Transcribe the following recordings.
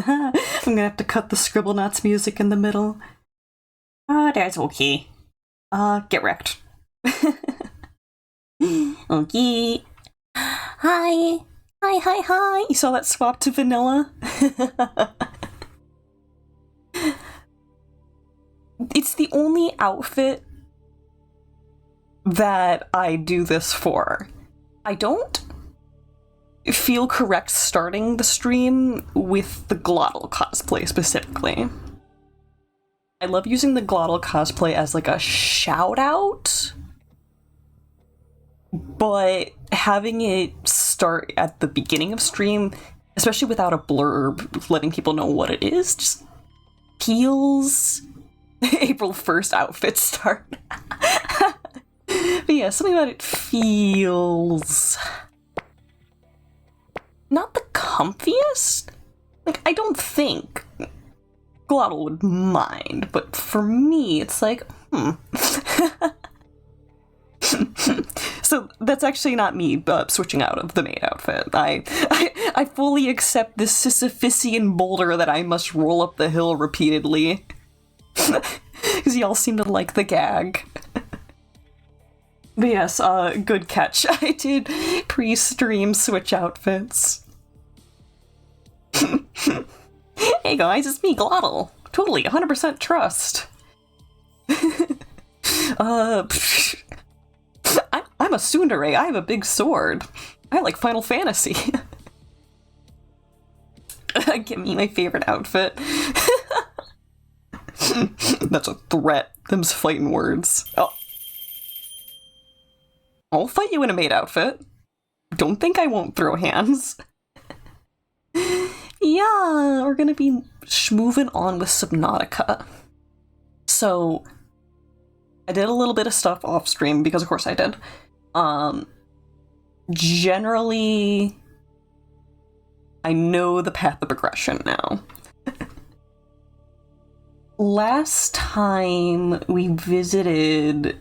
I'm gonna have to cut the Scribblenauts music in the middle. That's okay. Get wrecked. Okay. Hi. Hi. You saw that swap to vanilla? It's the only outfit that I do this for. I don't feel correct starting the stream with the Glottal cosplay specifically. I love using the Glottal cosplay as like a shout out, but having it start at the beginning of stream, especially without a blurb letting people know what it is, just feels April 1st outfit start. But yeah, something about it feels not the comfiest. Like, I don't think Glottal would mind, but for me, it's like, So that's actually not me switching out of the maid outfit. I fully accept this Sisyphusian boulder that I must roll up the hill repeatedly. Because y'all seem to like the gag. But yes, good catch. I did pre-stream switch outfits. Hey guys, it's me, Glottal. Totally, 100% trust. I'm a tsundere. I have a big sword. I like Final Fantasy. Give me my favorite outfit. That's a threat. Them's fighting words. Oh. I'll fight you in a maid outfit. Don't think I won't throw hands. Yeah, we're gonna be moving on with Subnautica. So, I did a little bit of stuff off stream, because of course I did. Generally, I know the path of progression now. Last time we visited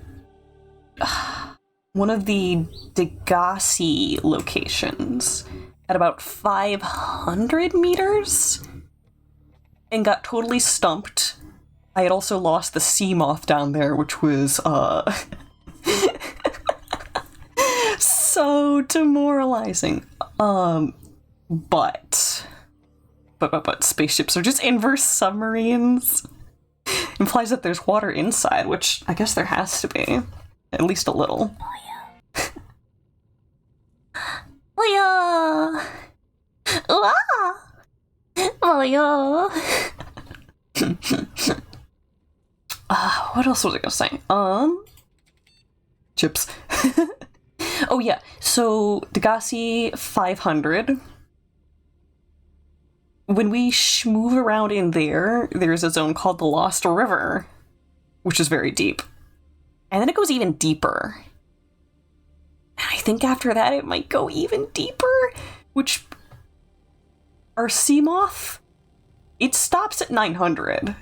one of the Degassi locations at about 500 meters and got totally stumped. I had also lost the sea moth down there, which was so demoralizing. But spaceships are just inverse submarines. Implies that there's water inside, which I guess there has to be. At least a little. Oh yeah. What else was I gonna say? Chips. Oh yeah, so Degassi 500. When we move around in there, there's a zone called the Lost River, which is very deep. And then it goes even deeper. And I think after that it might go even deeper, which our sea moth, it stops at 900.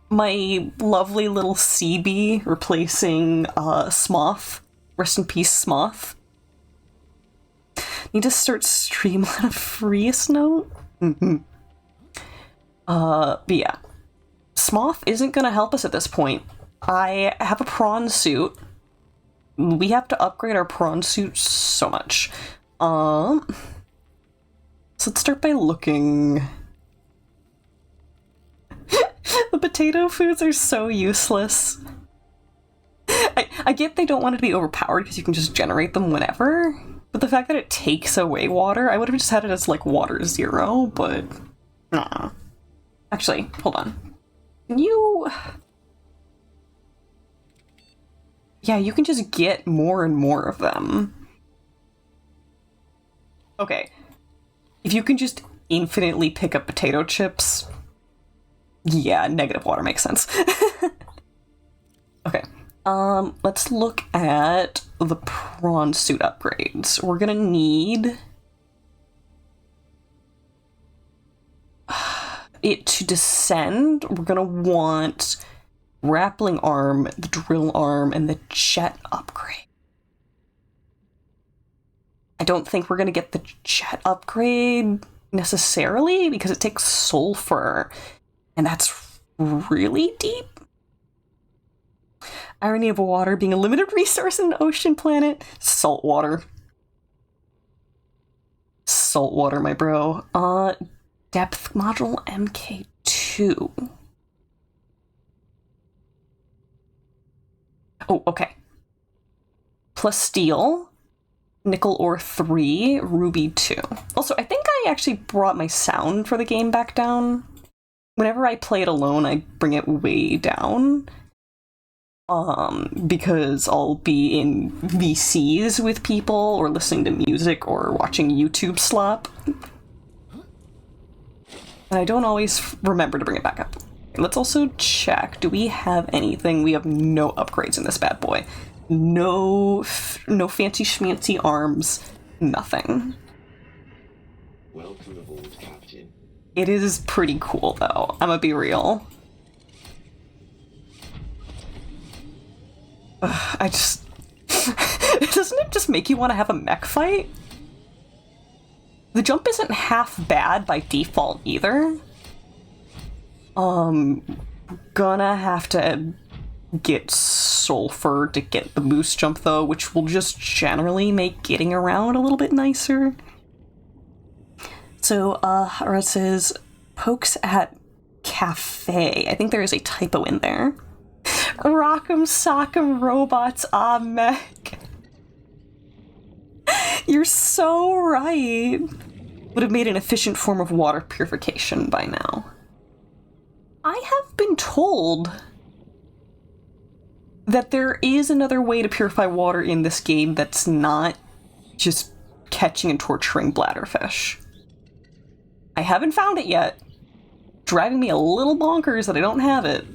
My lovely little sea bee replacing Smoth. Rest in peace, Smoth. Need to start stream on a freest note? But yeah. Smoth isn't gonna help us at this point. I have a prawn suit. We have to upgrade our prawn suit so much. So let's start by looking. The potato foods are so useless. I get they don't want it to be overpowered because you can just generate them whenever, but the fact that it takes away water, I would have just had it as like water 0, but nah. Actually, hold on. Can you... Yeah, you can just get more and more of them. Okay. If you can just infinitely pick up potato chips, yeah, negative water makes sense. Okay. Let's look at the prawn suit upgrades. We're gonna need it to descend. We're gonna want grappling arm, the drill arm, and the jet upgrade. I don't think we're gonna get the jet upgrade necessarily, because it takes sulfur, and that's really deep. Irony of water being a limited resource in an ocean planet. Salt water. Salt water, my bro. Depth module MK2. Oh, okay. Plus steel, nickel ore 3, ruby 2. Also, I think I actually brought my sound for the game back down. Whenever I play it alone, I bring it way down. Because I'll be in VCs with people, or listening to music, or watching YouTube slop. And I don't always remember to bring it back up. Let's also check. Do we have anything? We have no upgrades in this bad boy. No fancy schmancy arms. Nothing. Welcome aboard, Captain. It is pretty cool, though. I'm gonna be real. I just... Doesn't it just make you want to have a mech fight? The jump isn't half bad by default either. Gonna have to get sulfur to get the boost jump though, which will just generally make getting around a little bit nicer. So, it says, pokes at cafe. I think there is a typo in there. Rock'em sock'em robots, mech. You're so right. Would have made an efficient form of water purification by now. I have been told that there is another way to purify water in this game that's not just catching and torturing bladderfish. I haven't found it yet. Driving me a little bonkers that I don't have it.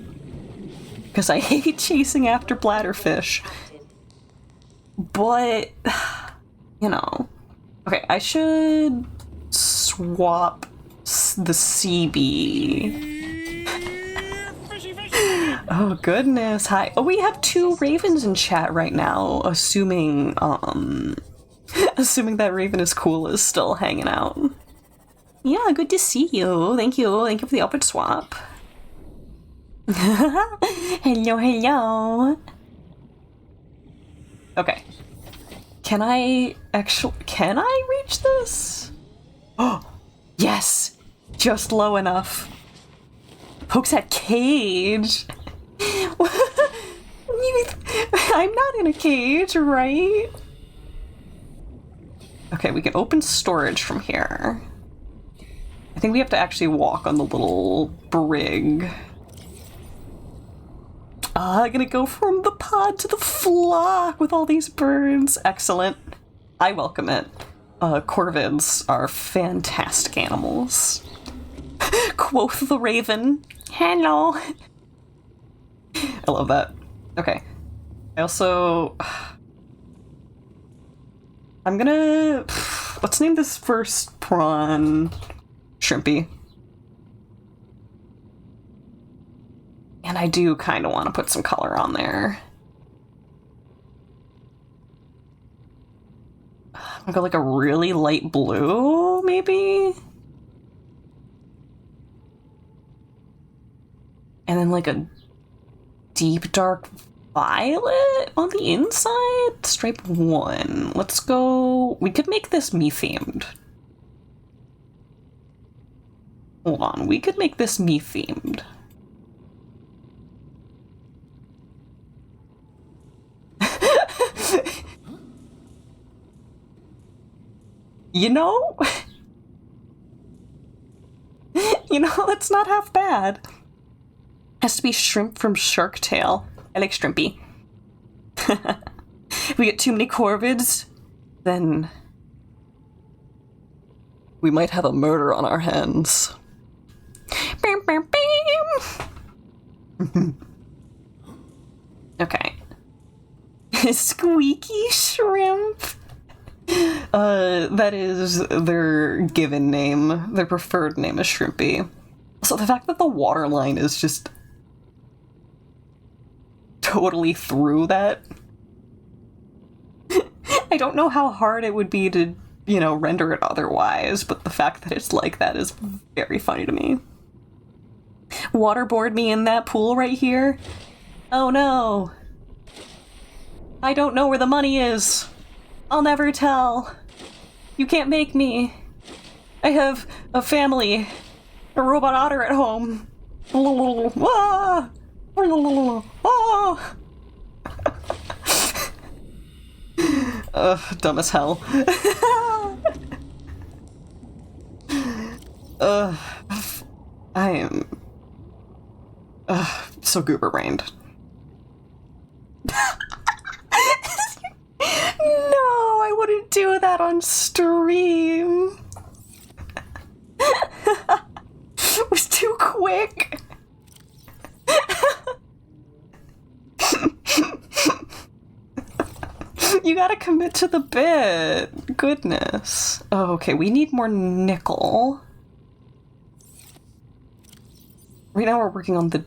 Because I hate chasing after bladderfish. But, you know. Okay, I should swap the CB. Oh, goodness. Hi. Oh, we have 2 ravens in chat right now, assuming that Raven is cool is still hanging out. Yeah, good to see you. Thank you. Thank you for the outfit swap. Hello, hello. Okay. Can I reach this? Oh, yes! Just low enough. Pokes at cage. I'm not in a cage, right? Okay, we can open storage from here. I think we have to actually walk on the little brig. I'm gonna go from the pod to the flock with all these birds. Excellent. I welcome it. Corvids are fantastic animals. Quoth the raven. Hello. I love that. Okay. I also... I'm gonna... Let's name this first prawn Shrimpy. And I do kind of want to put some color on there. I'll go like a really light blue, maybe? And then like a deep dark violet on the inside? Stripe 1. Let's go... We could make this me-themed. Hold on, we could make this me-themed. You know? You know, that's not half bad. Has to be shrimp from Shark Tale. I like Shrimpy. If we get too many corvids, then we might have a murder on our hands. Bam, bam, bam. Okay. Squeaky shrimp. That is their given name. Their preferred name is Shrimpy. So the fact that the water line is just totally through that. I don't know how hard it would be to render it otherwise, but the fact that it's like that is very funny to me. Waterboard me in that pool right here? Oh no. I don't know where the money is. I'll never tell. You can't make me. I have a family. A robot otter at home. Ah! Dumb as hell. I am so goober-brained. No, I wouldn't do that on stream. It was too quick. You gotta commit to the bit. Goodness. Oh, okay, we need more nickel. Right now we're working on the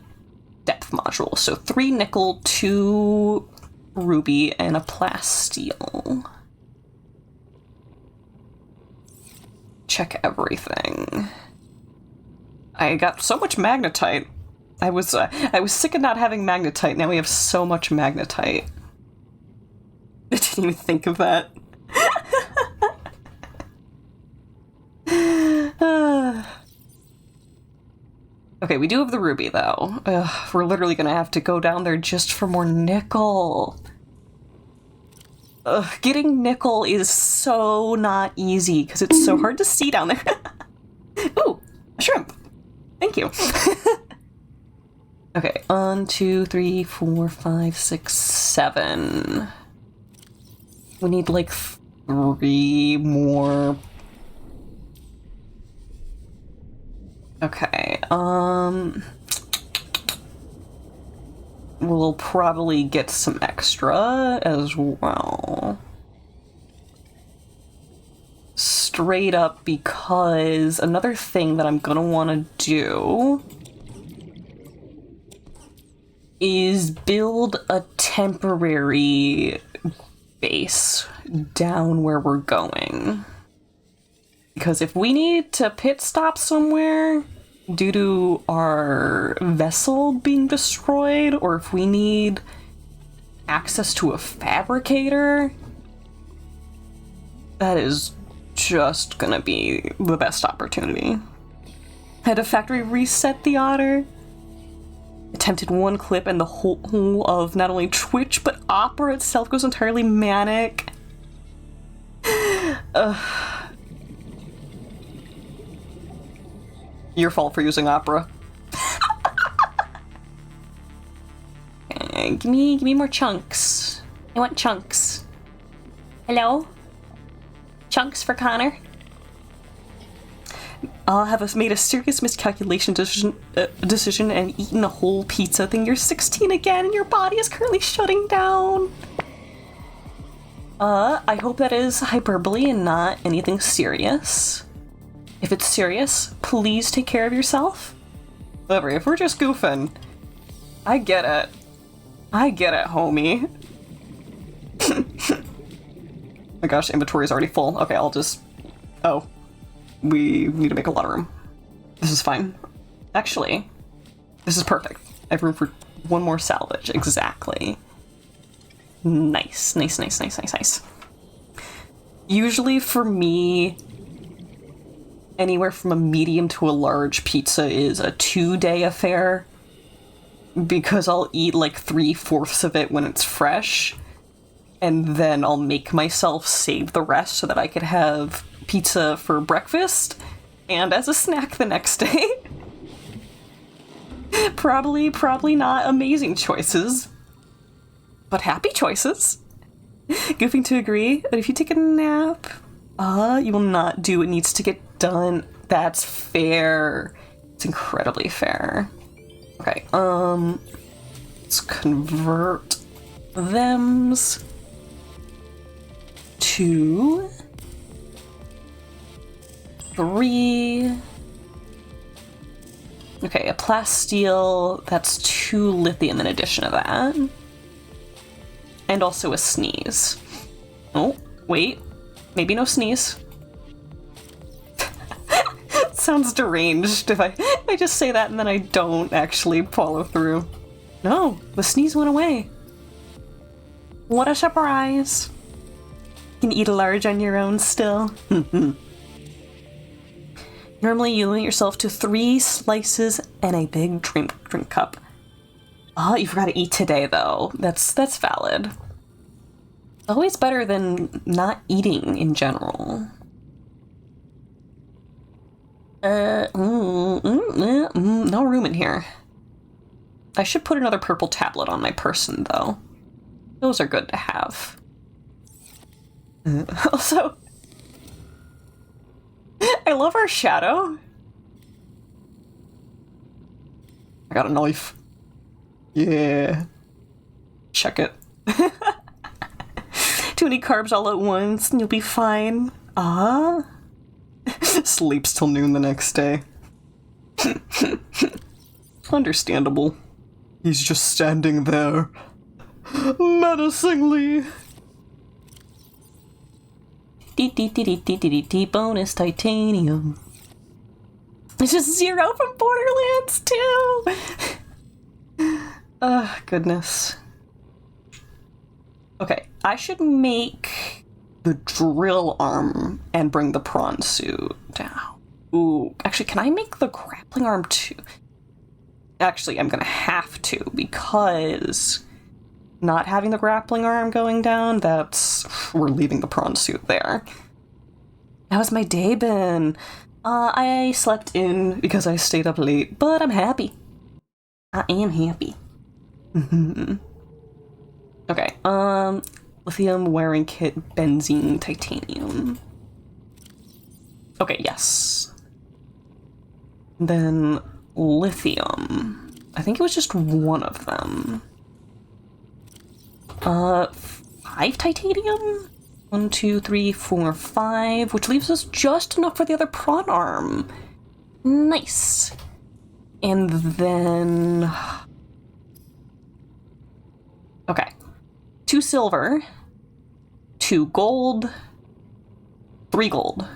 depth module. So 3 nickel, 2 ruby, and a plasteel. Check everything. I got so much magnetite. I was sick of not having magnetite. Now we have so much magnetite. I didn't even think of that. Okay, we do have the ruby, though. We're literally gonna have to go down there just for more nickel. Getting nickel is so not easy, because it's so hard to see down there. Ooh, a shrimp. Thank you. Okay, 1, 2, 3, 4, 5, 6, 7. We need like 3 more. Okay, we'll probably get some extra as well. Straight up, because another thing that I'm gonna want to do is build a temporary base down where we're going. Because if we need to pit stop somewhere due to our vessel being destroyed, or if we need access to a fabricator, that is just gonna be the best opportunity. Had a factory reset the otter. Attempted 1 clip and the whole of not only Twitch, but Opera itself goes entirely manic. Your fault for using Opera. Give me more chunks. I want chunks. Hello? Chunks for Connor? I'll have made a serious miscalculation decision and eaten a whole pizza thing. You're 16 again and your body is currently shutting down. I hope that is hyperbole and not anything serious. If it's serious, please take care of yourself. Whatever, if we're just goofing, I get it. I get it, homie. My gosh, inventory is already full. Okay, I'll just... Oh. We need to make a lot of room. This is fine. Actually, this is perfect. I have room for 1 more salvage. Exactly. Nice. Nice, nice, nice, nice, nice. Usually for me, anywhere from a medium to a large pizza is a 2-day affair, because I'll eat like 3/4 of it when it's fresh, and then I'll make myself save the rest so that I could have pizza for breakfast and as a snack the next day. Probably not amazing choices, but happy choices. Goofing to agree that if you take a nap, you will not do what needs to get done. That's fair. It's incredibly fair. Okay, let's convert thems to 3. Okay, a plasteel, that's 2 lithium in addition to that. And also a sneeze. Oh, wait. Maybe no sneeze. sounds deranged if I just say that and then I don't actually follow through. No, the sneeze went away. What a surprise. You can eat a large on your own still. Normally you limit yourself to 3 slices and a big drink cup. Oh, you forgot to eat today though. That's valid. Always better than not eating in general. No room in here. I should put another purple tablet on my person though. Those are good to have. Also, I love our shadow. I got a knife. Yeah. Check it. Too many carbs all at once and you'll be fine. Sleeps till noon the next day. Understandable. He's just standing there. Menacingly. Bonus titanium. It's just 0 from Borderlands 2! Goodness. Okay, I should make the drill arm and bring the prawn suit down. Ooh, actually, can I make the grappling arm too? Actually, I'm gonna have to, because not having the grappling arm going down, we're leaving the prawn suit there. How's my day been? I slept in because I stayed up late, but I'm happy. I am happy. Okay, lithium wiring kit, benzene, titanium. Okay, yes. Then lithium. I think it was just one of them. 5 titanium? 1, 2, 3, 4, 5, which leaves us just enough for the other prawn arm. Nice. And then... Okay. 2 silver, 2 gold, 3 gold.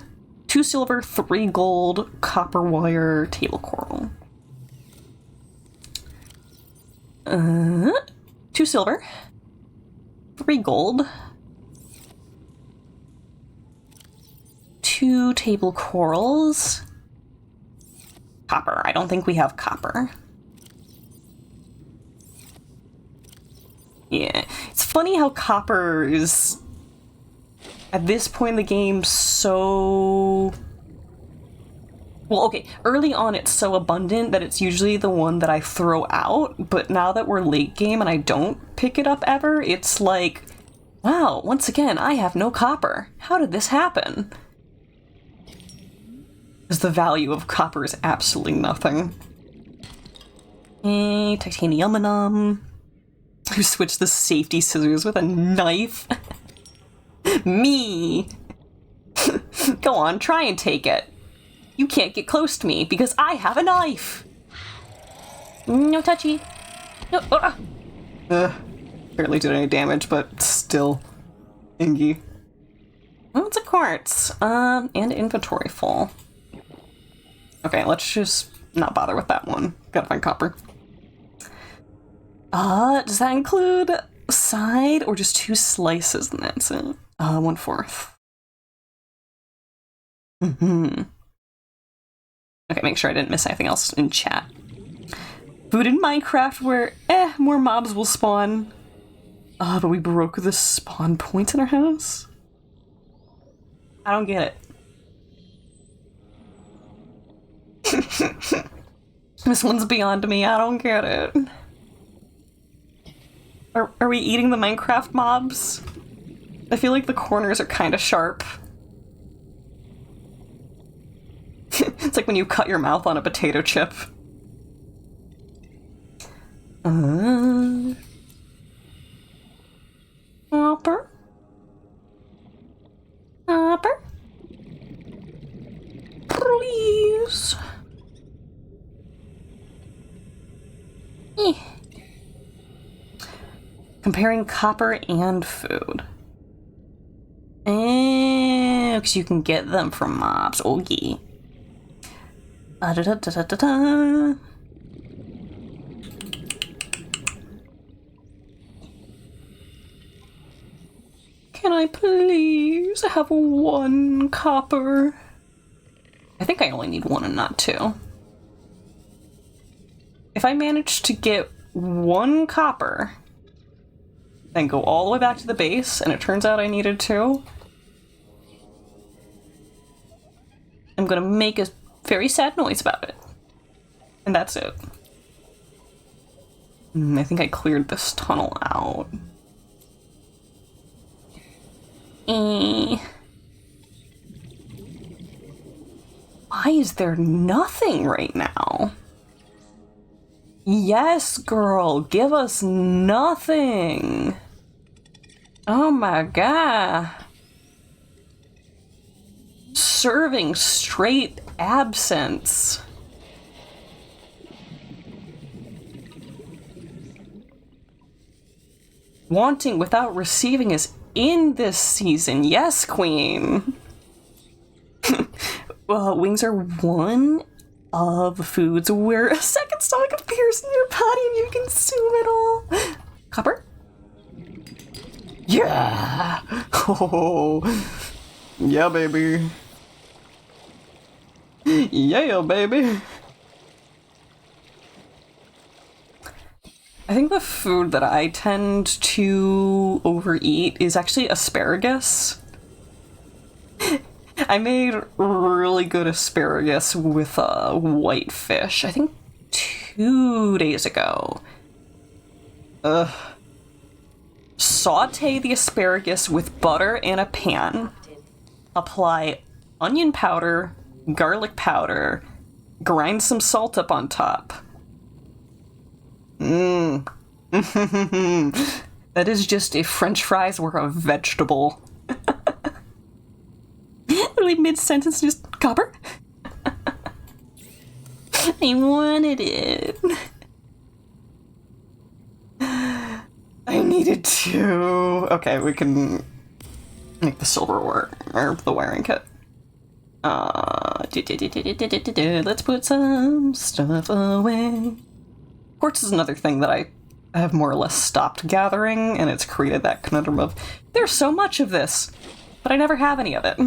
2 silver, 3 gold, copper wire, table coral. 2 silver, 3 gold, 2 table corals, copper. I don't think we have copper. Yeah, it's funny how copper is, at this point in the game, so... Well, okay, early on it's so abundant that it's usually the one that I throw out, but now that we're late game and I don't pick it up ever, it's like, wow, once again, I have no copper. How did this happen? Because the value of copper is absolutely nothing. Titanium. Who switched the safety scissors with a knife? Me! Go on, try and take it. You can't get close to me because I have a knife! No touchy. No. Barely did any damage, but still. Ingy. Oh, it's a quartz. And inventory full. Okay, let's just not bother with that one. Gotta find copper. Does that include side or just 2 slices and that's it? 1/4. Okay, make sure I didn't miss anything else in chat. Food in Minecraft where, more mobs will spawn. But we broke the spawn point in our house? I don't get it. This one's beyond me, I don't get it. Are we eating the Minecraft mobs? I feel like the corners are kind of sharp. It's like when you cut your mouth on a potato chip. Hopper. Hopper. Please. Comparing copper and food. Because you can get them from mobs. Okay. Da-da-da-da-da-da. Can I please have 1 copper? I think I only need 1 and not 2. If I manage to get 1 copper, then go all the way back to the base, and it turns out I needed 2, I'm gonna make a very sad noise about it. And that's it. I think I cleared this tunnel out. Why is there nothing right now? Yes, girl, give us nothing. Oh my god. Serving straight absence. Wanting without receiving is in this season. Yes, queen. Well, wings are one of the foods where a second stomach appears in your body and you consume it all. Copper? Yeah! Oh, yeah, baby. Yeah, baby. I think the food that I tend to overeat is actually asparagus. I made really good asparagus with white fish, I think 2 days ago. Saute the asparagus with butter in a pan. Apply onion powder, garlic powder, grind some salt up on top. That is just a French fries or a vegetable. Literally mid-sentence, just copper. I wanted it. I needed to. Okay, we can make the silverware or the wiring kit. Let's put some stuff away. Quartz is another thing that I have more or less stopped gathering, and it's created that conundrum of there's so much of this, but I never have any of it.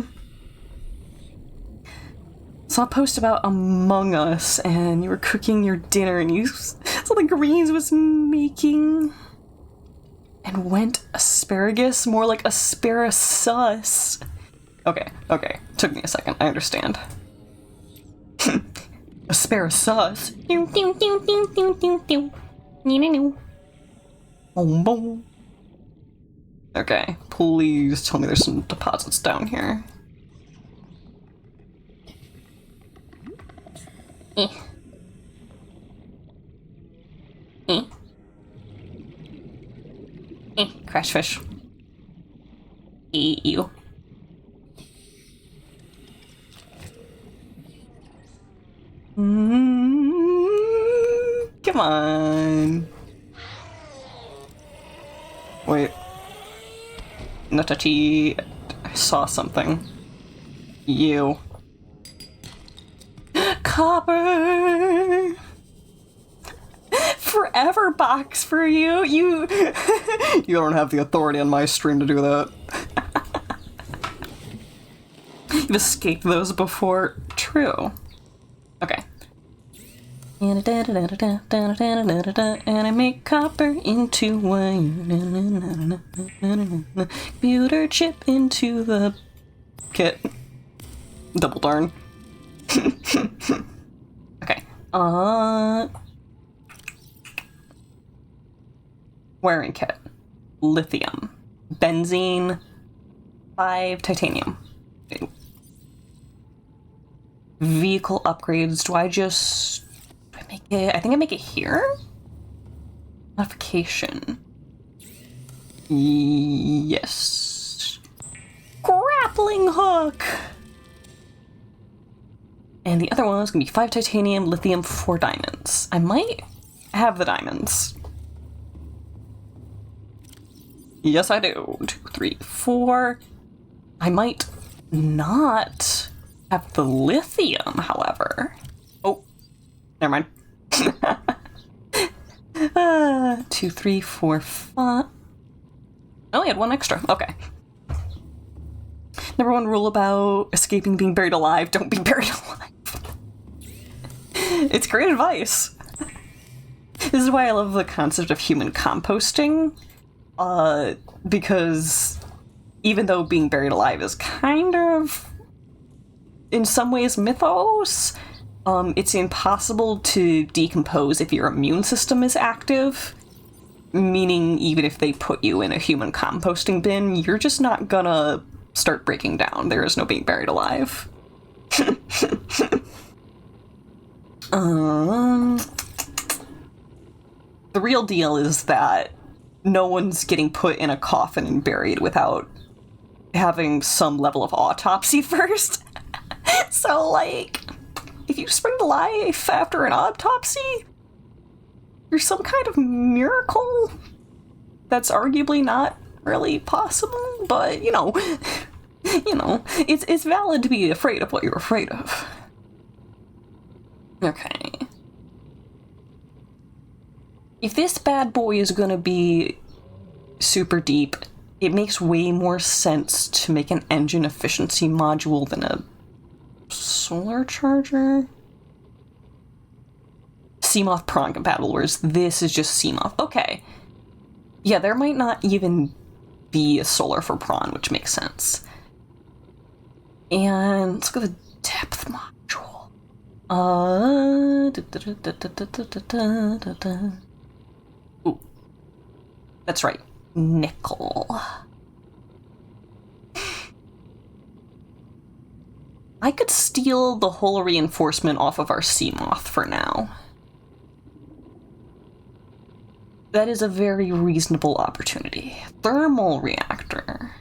Saw a post about Among Us, and you were cooking your dinner, and you saw the greens was making, and went asparagus, more like asparagus. Okay, took me a second, I understand. Asparagus. Okay, please tell me there's some deposits down here. Crash fish. Eat you. Come on. Wait. Natachi, I saw something. You. Copper! Forever box for you. You you don't have the authority on my stream to do that. You've escaped those before. True. Okay. And I make copper into wire. Computer chip into the kit. Double darn. Okay. Wiring kit. Lithium. Benzene. 5 titanium. Vehicle upgrades. Do I make it? I think I make it here? Modification. Yes. Grappling hook! And the other one is going to be 5 titanium, lithium, 4 diamonds. I might have the diamonds. Yes, I do. 2, 3, 4. I might not have the lithium, however. Oh. Never mind. 2, 3, 4, 5. Oh, we had one extra. Okay. Number one rule about escaping being buried alive: don't be buried alive. It's great advice. This is why I love the concept of human composting, because even though being buried alive is kind of, in some ways, mythos, it's impossible to decompose if your immune system is active, meaning even if they put you in a human composting bin, you're just not gonna start breaking down. There is no being buried alive. The real deal is that no one's getting put in a coffin and buried without having some level of autopsy first. So, like, if you spring to life after an autopsy, you're some kind of miracle that's arguably not really possible, but, you know, it's valid to be afraid of what you're afraid of. Okay. If this bad boy is gonna be super deep, it makes way more sense to make an engine efficiency module than a solar charger. Seamoth prawn compatible, whereas this is just Seamoth. Okay. Yeah, there might not even be a solar for prawn, which makes sense. And let's go to the depth module. Ooh. That's right. Nickel. I could steal the hull reinforcement off of our Seamoth for now. That is a very reasonable opportunity. Thermal reactor.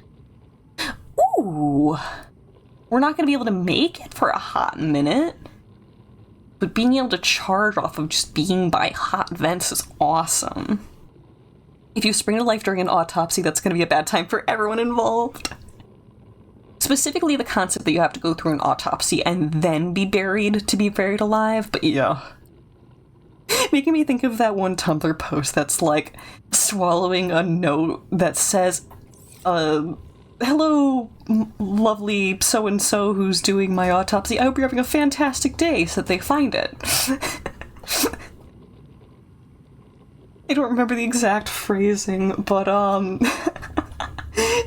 Ooh! We're not going to be able to make it for a hot minute, but being able to charge off of just being by hot vents is awesome. If you spring to life during an autopsy, that's going to be a bad time for everyone involved. Specifically the concept that you have to go through an autopsy and then be buried to be buried alive, but yeah. Making me think of that one Tumblr post that's like swallowing a note that says, hello, lovely so-and-so who's doing my autopsy. I hope you're having a fantastic day, so that they find it. I don't remember the exact phrasing, but,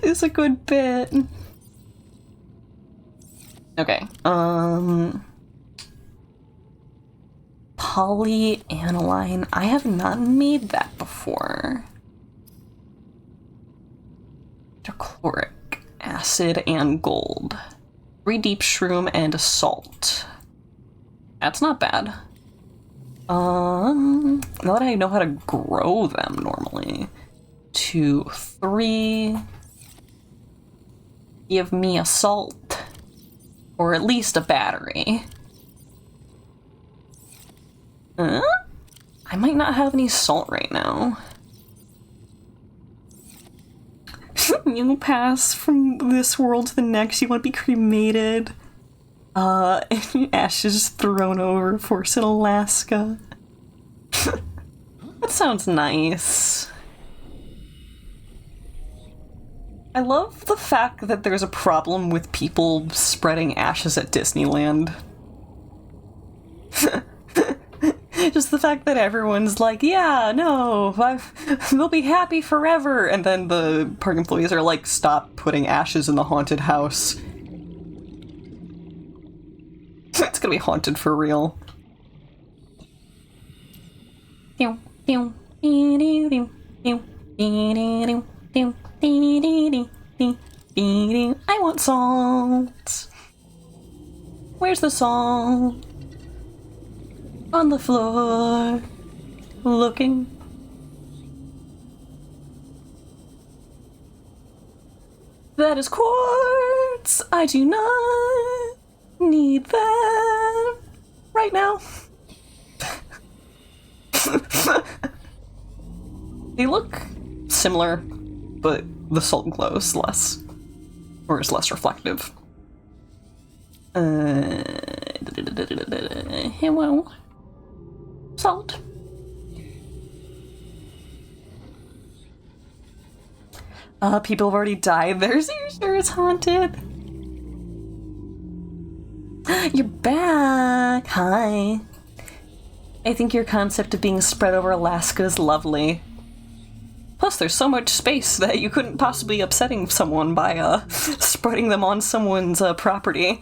it's a good bit. Okay, polyaniline. I have not made that before. Chloric acid and gold. 3 deep shroom and a salt. That's not bad. Now that I know how to grow them normally. 2, 3. Give me a salt. Or at least a battery. I might not have any salt right now. You pass from this world to the next, you want to be cremated. And ashes thrown over for us in Alaska. That sounds nice. I love the fact that there's a problem with people spreading ashes at Disneyland. Just the fact that everyone's like, yeah, no, they'll be happy forever. And then the park employees are like, stop putting ashes in the haunted house. It's gonna be haunted for real. I want salt. Where's the salt? On the floor, looking. That is quartz. I do not need that right now. They look similar, but the salt glows less, or is less reflective. Hello. Salt. People have already died there, so you're sure it's haunted? You're back! Hi. I think your concept of being spread over Alaska is lovely. Plus, there's so much space that you couldn't possibly be upsetting someone by, spreading them on someone's, property.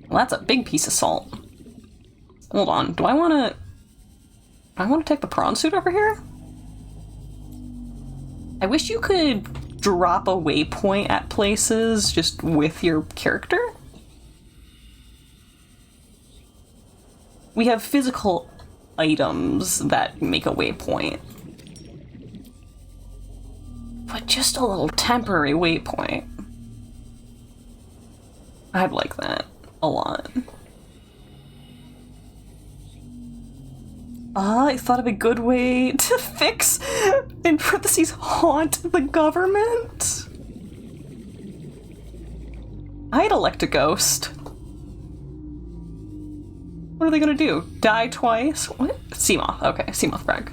Well, that's a big piece of salt. Hold on, do I wanna take the prawn suit over here? I wish you could drop a waypoint at places just with your character. We have physical items that make a waypoint. But just a little temporary waypoint. I'd like that a lot. I thought of a good way to fix, in parentheses, haunt the government. I'd elect a ghost. What are they gonna do? Die twice? What? Seamoth. Okay, Seamoth Bragg.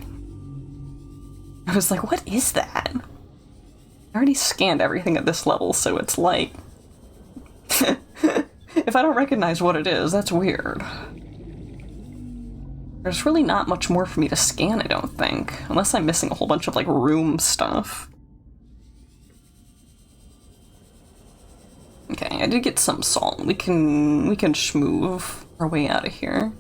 I was like, what is that? I already scanned everything at this level, so it's like... if I don't recognize what it is, that's weird. There's really not much more for me to scan, I don't think. Unless I'm missing a whole bunch of, like, room stuff. Okay, I did get some salt. We can schmoove our way out of here.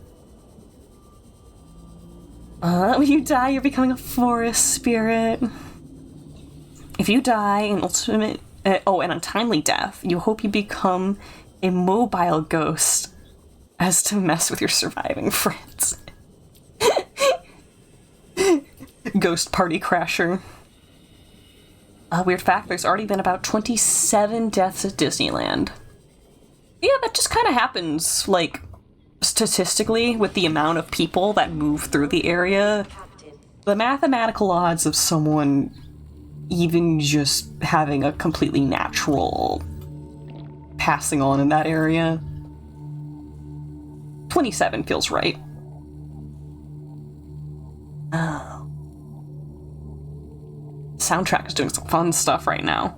When you die, you're becoming a forest spirit. If you die an ultimate... an untimely death, you hope you become a mobile ghost as to mess with your surviving friends. Ghost party crasher. Weird fact, there's already been about 27 deaths at Disneyland. Yeah, that just kind of happens, like, statistically, with the amount of people that move through the area. The mathematical odds of someone even just having a completely natural passing on in that area. 27 feels right. Oh. Soundtrack is doing some fun stuff right now.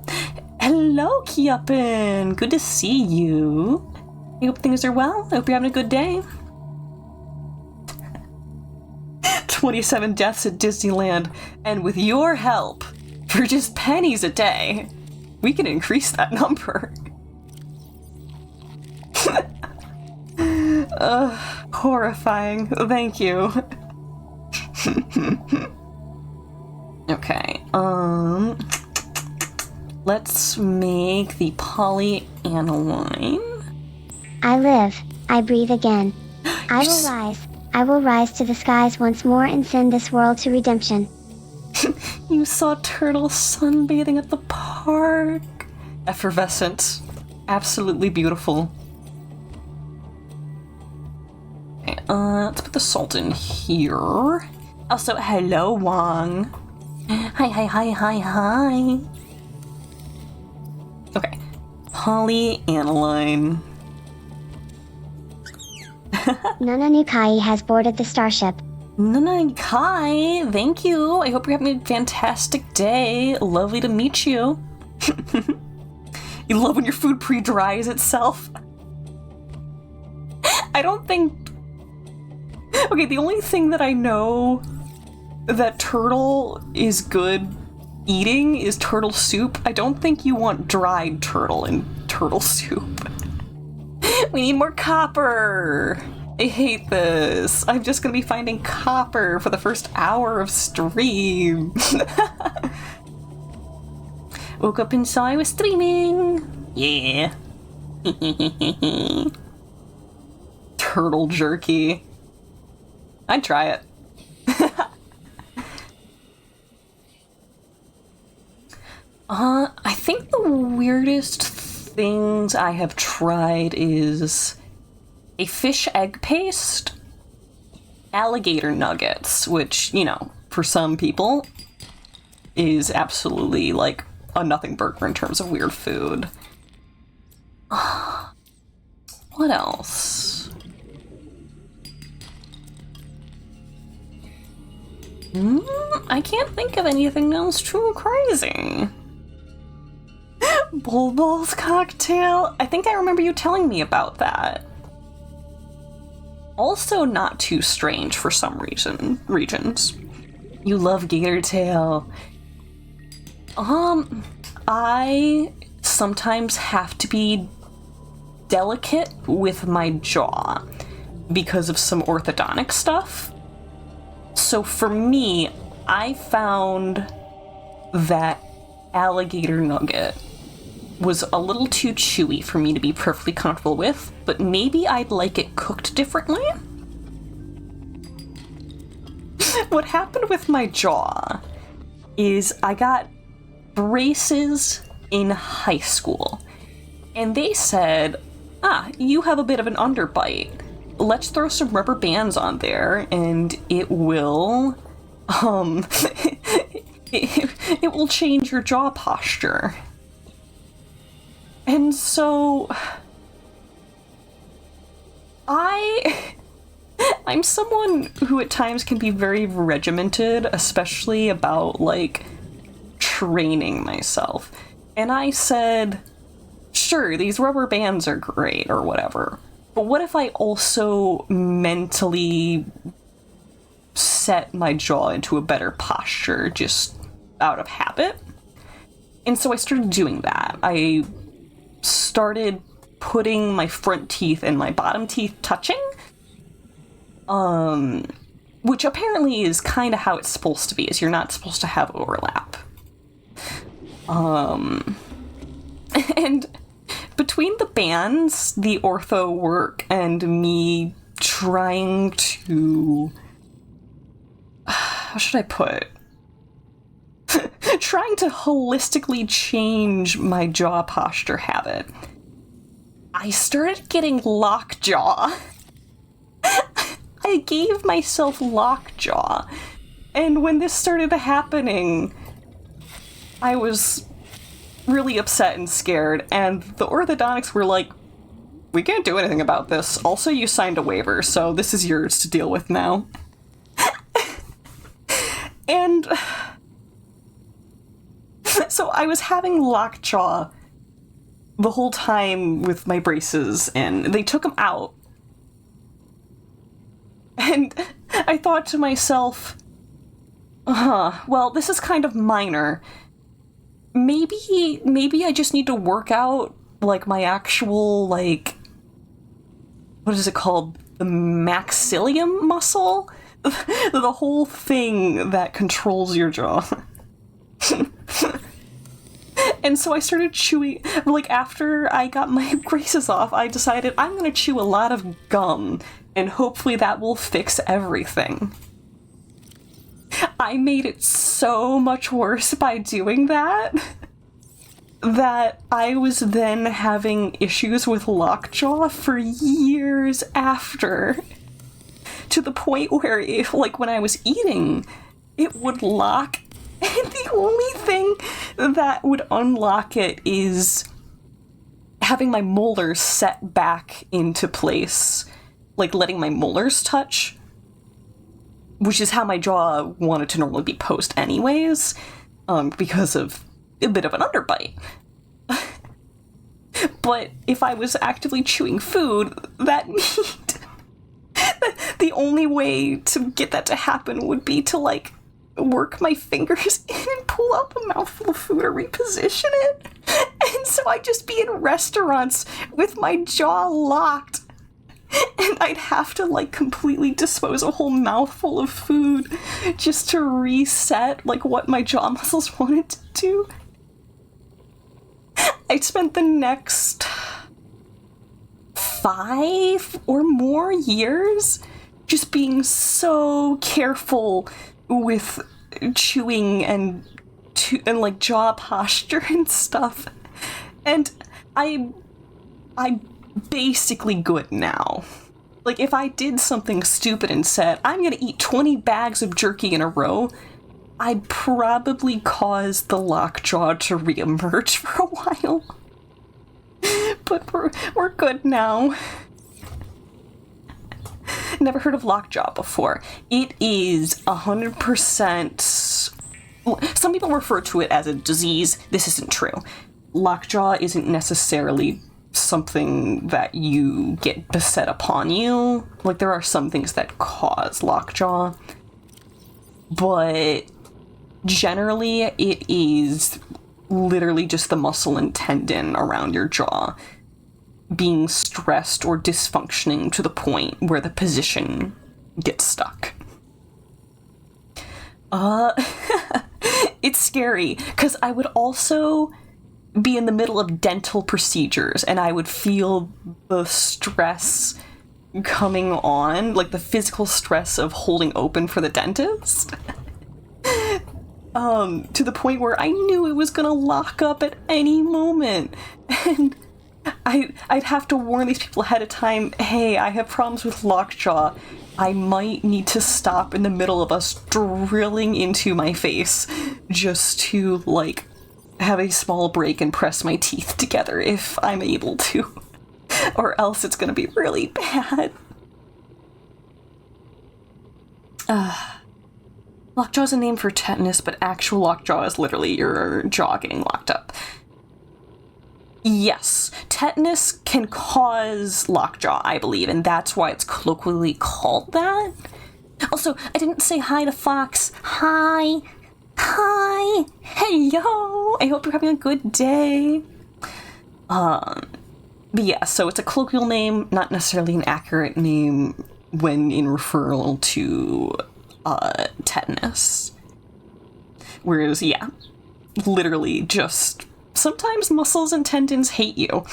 Hello, Kiapin! Good to see you. I hope things are well. I hope you're having a good day. 27 deaths at Disneyland, and with your help, for just pennies a day, we can increase that number. Horrifying. Thank you. Okay, let's make the polyaniline. I live, I breathe again. I will rise. I will rise to the skies once more and send this world to redemption. You saw turtles sunbathing at the park. Effervescent. Absolutely beautiful. Okay, let's put the salt in here. Also, hello, Wong. Hi. Okay. Polyaniline. Nana Nukai has boarded the starship. Nana Kai, thank you. I hope you're having a fantastic day. Lovely to meet you. You love when your food pre-dries itself. I don't think... Okay, the only thing that I know that turtle is good eating is turtle soup. I don't think you want dried turtle in turtle soup. We need more copper. I hate this. I'm just gonna be finding copper for the first hour of stream. Woke up and saw I was streaming. Yeah. Turtle jerky. I'd try it. I think the weirdest things I have tried is a fish egg paste, alligator nuggets, which, you know, for some people is absolutely like a nothing burger in terms of weird food. What else? I can't think of anything else too crazy. Bulbul's cocktail? I think I remember you telling me about that. Also not too strange for some regions. You love gator tail. I sometimes have to be delicate with my jaw because of some orthodontic stuff. So for me, I found that alligator nugget was a little too chewy for me to be perfectly comfortable with, but maybe I'd like it cooked differently. What happened with my jaw is I got braces in high school, and they said, you have a bit of an underbite. Let's throw some rubber bands on there, and it will, it will change your jaw posture. And so, I'm someone who at times can be very regimented, especially about, like, training myself. And I said, sure, these rubber bands are great, or whatever. But what if I also mentally set my jaw into a better posture just out of habit? And so I started doing that. I started putting my front teeth and my bottom teeth touching, which apparently is kind of how it's supposed to be, is you're not supposed to have overlap. And between the bands, the ortho work, and me trying to, how should I put? Trying to holistically change my jaw posture habit, I started getting lockjaw. I gave myself lockjaw. And when this started happening, I was really upset and scared, and the orthodontics were like, we can't do anything about this. Also, you signed a waiver, so this is yours to deal with now. And so I was having lockjaw the whole time with my braces, and they took them out. And I thought to myself, well, this is kind of minor. Maybe I just need to work out, like, my actual, like, what is it called? The maxillium muscle? The whole thing that controls your jaw. And so I started chewing, like, after I got my braces off, I decided I'm gonna chew a lot of gum, and hopefully that will fix everything. I made it so much worse by doing that, that I was then having issues with lockjaw for years after. To the point where, if, like, when I was eating, it would lock, and the only thing that would unlock it is having my molars set back into place, like letting my molars touch, which is how my jaw wanted to normally be posed anyways, because of a bit of an underbite. But if I was actively chewing food, that meant the only way to get that to happen would be to, like, work my fingers in and pull out the mouthful of food or reposition it. And so I'd just be in restaurants with my jaw locked, and I'd have to, like, completely dispose a whole mouthful of food just to reset, like, what my jaw muscles wanted to do. I spent the next 5 or more years just being so careful with chewing and like jaw posture and stuff. And I'm basically good now. Like, if I did something stupid and said, I'm gonna eat 20 bags of jerky in a row, I'd probably cause the lockjaw to reemerge for a while. But we're good now. Never heard of lockjaw before. It is 100%... Some people refer to it as a disease. This isn't true. Lockjaw isn't necessarily something that you get beset upon you. Like, there are some things that cause lockjaw. But generally, it is literally just the muscle and tendon around your jaw being stressed or dysfunctioning to the point where the position gets stuck. It's scary, because I would also be in the middle of dental procedures, and I would feel the stress coming on, like the physical stress of holding open for the dentist. To the point where I knew it was gonna lock up at any moment. And I'd have to warn these people ahead of time, hey, I have problems with lockjaw. I might need to stop in the middle of us drilling into my face just to, like, have a small break and press my teeth together if I'm able to. Or else it's gonna be really bad. Lockjaw is a name for tetanus, but actual lockjaw is literally your jaw getting locked up. Yes, tetanus can cause lockjaw, I believe, and that's why it's colloquially called that. Also, I didn't say hi to Fox. Hi. Hi. Hello. I hope you're having a good day. But yeah, so it's a colloquial name, not necessarily an accurate name when in referral to tetanus. Whereas, yeah, literally just sometimes muscles and tendons hate you.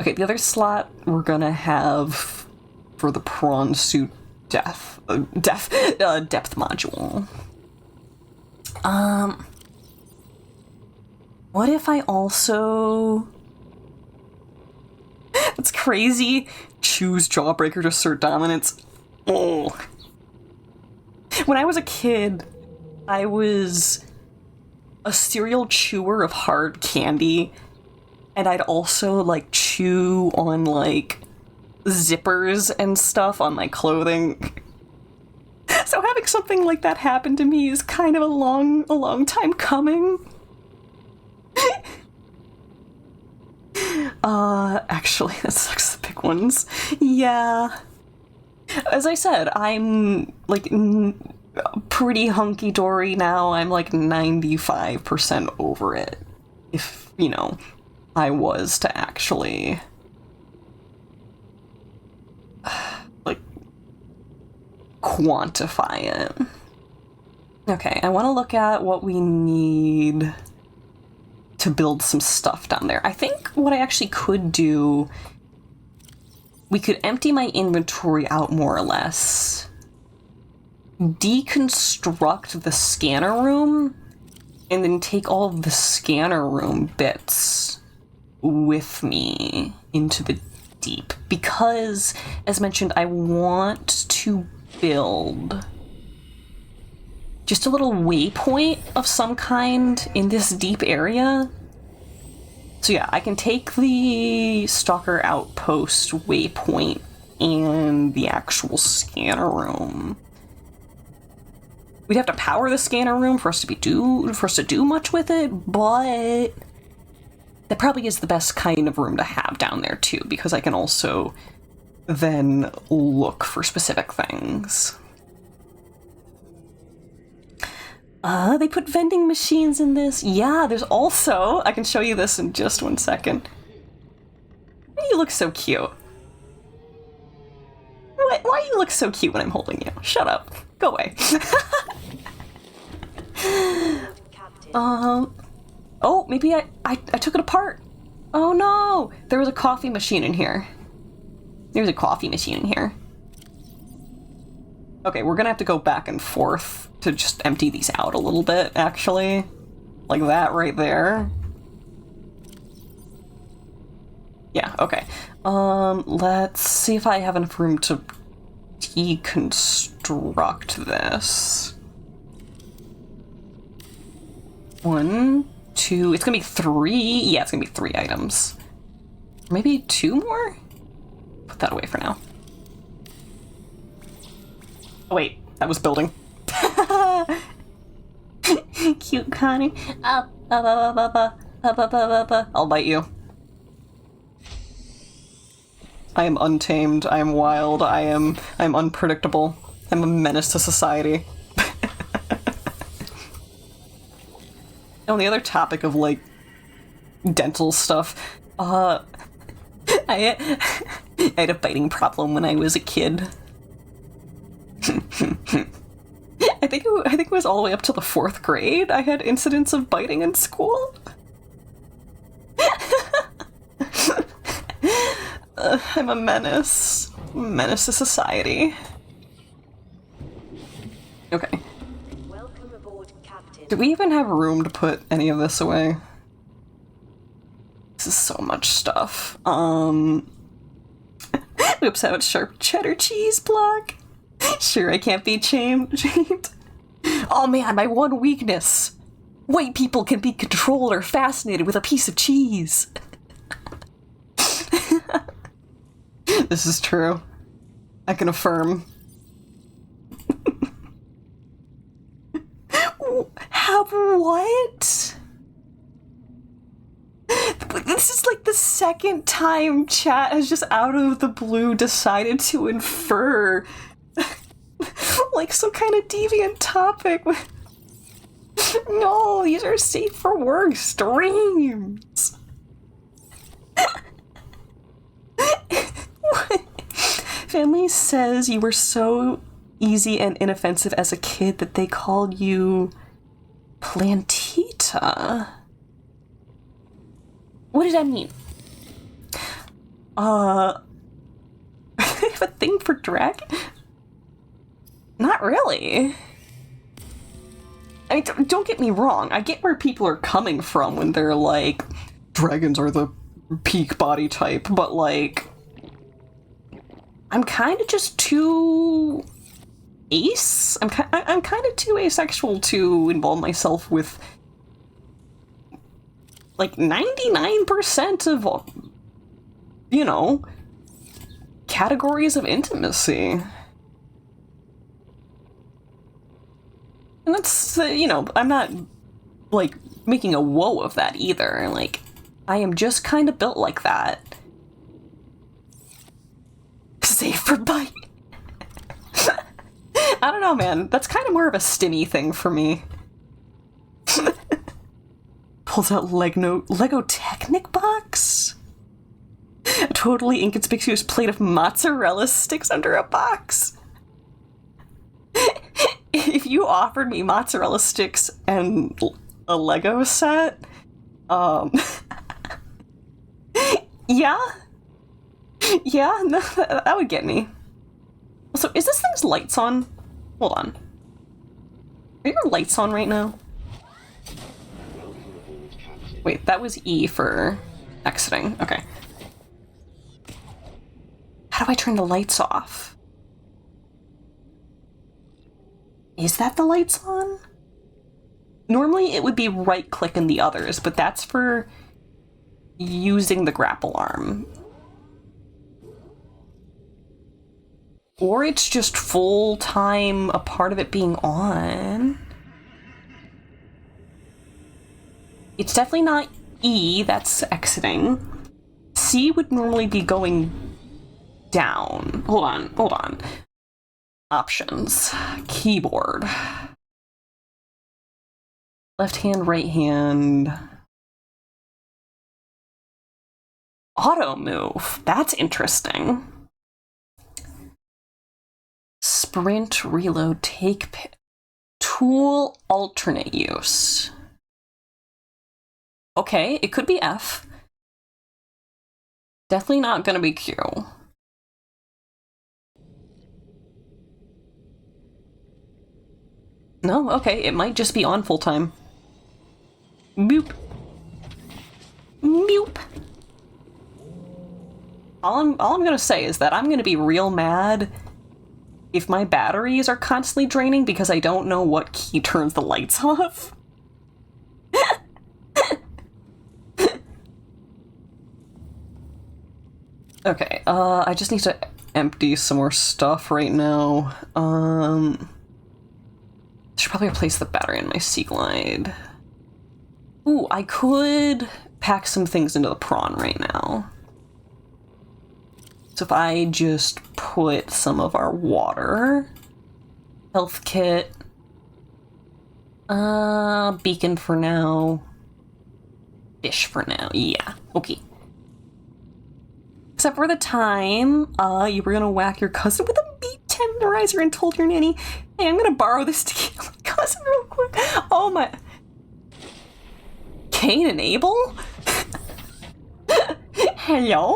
Okay, the other slot we're gonna have for the prawn suit depth module. What if I also... It's crazy. Choose Jawbreaker to assert dominance. Oh. When I was a kid, I was a serial chewer of hard candy, and I'd also, like, chew on, like, zippers and stuff on my clothing. So having something like that happen to me is kind of a long time coming. Actually, that sucks, the big ones. Yeah. As I said, I'm, like, pretty hunky-dory now. I'm, like, 95% over it. If, you know, I was to actually... like, quantify it. Okay, I want to look at what we need to build some stuff down there. I think what I actually could do, we could empty my inventory out more or less, deconstruct the scanner room, and then take all of the scanner room bits with me into the deep. Because, as mentioned, I want to build just a little waypoint of some kind in this deep area. So yeah, I can take the Stalker Outpost waypoint and the actual scanner room. We'd have to power the scanner room for us to do much with it, but that probably is the best kind of room to have down there too, because I can also then look for specific things. They put vending machines in this. Yeah, there's also... I can show you this in just 1 second. Why do you look so cute? Why do you look so cute when I'm holding you? Shut up. Go away. Oh, maybe I took it apart. Oh no! There was a coffee machine in here. There's a coffee machine in here. Okay, we're gonna have to go back and forth to just empty these out a little bit, actually. Like that right there. Yeah, okay. Let's see if I have enough room to deconstruct this. 1, 2, it's gonna be 3. Yeah, it's gonna be 3 items. Maybe 2 more? Put that away for now. Oh, wait, that was building. Cute Connie. I'll bite you. I am untamed, I am wild, I'm unpredictable. I'm a menace to society. On the other topic of, like, dental stuff, I had a biting problem when I was a kid. I think it was all the way up to the 4th grade. I had incidents of biting in school. I'm a menace. Menace to society. Okay. Welcome aboard, Captain. Do we even have room to put any of this away? This is so much stuff. Oops, I have a sharp cheddar cheese block. Sure, I can't be chained. Oh man, my one weakness. White people can be controlled or fascinated with a piece of cheese. This is true. I can affirm. Have what? This is like the second time chat has just out of the blue decided to infer like some kind of deviant topic. No, these are safe for work streams. Family says you were so easy and inoffensive as a kid that they called you Plantita. What does that mean? I have a thing for drag? Not really. I mean, don't get me wrong. I get where people are coming from when they're like, dragons are the peak body type, but like, I'm kind of just too ace. I'm kind of too asexual to involve myself with like 99% of, you know, categories of intimacy. And that's, you know, I'm not like making a woe of that either. Like, I am just kind of built like that. Safe for bite. I don't know, man. That's kind of more of a stimmy thing for me. Pulls out Lego Technic box? A totally inconspicuous plate of mozzarella sticks under a box. If you offered me mozzarella sticks and a Lego set, yeah, no, that would get me. So, is this thing's lights on? Hold on. Are your lights on right now? Wait, that was E for exiting. Okay. How do I turn the lights off? Is that the lights on? Normally it would be right-click in the others, but that's for using the grapple arm. Or it's just full-time a part of it being on. It's definitely not E, that's exiting. C would normally be going down. Hold on. Options. Keyboard. Left hand, right hand. Auto move. That's interesting. Sprint, reload, take, tool, alternate use. Okay, it could be F. Definitely not gonna be Q. No, okay, it might just be on full time. Boop. Boop. All I'm gonna say is that I'm gonna be real mad if my batteries are constantly draining because I don't know what key turns the lights off. Okay, I just need to empty some more stuff right now. Should probably replace the battery in my Sea Glide. Ooh, I could pack some things into the prawn right now. So if I just put some of our water, health kit, beacon for now, fish for now, yeah, okay. Except for the time, you were gonna whack your cousin with a meat tenderizer and told your nanny, hey, I'm gonna borrow this to kill my cousin real quick. Oh my... Cain and Abel? Hello?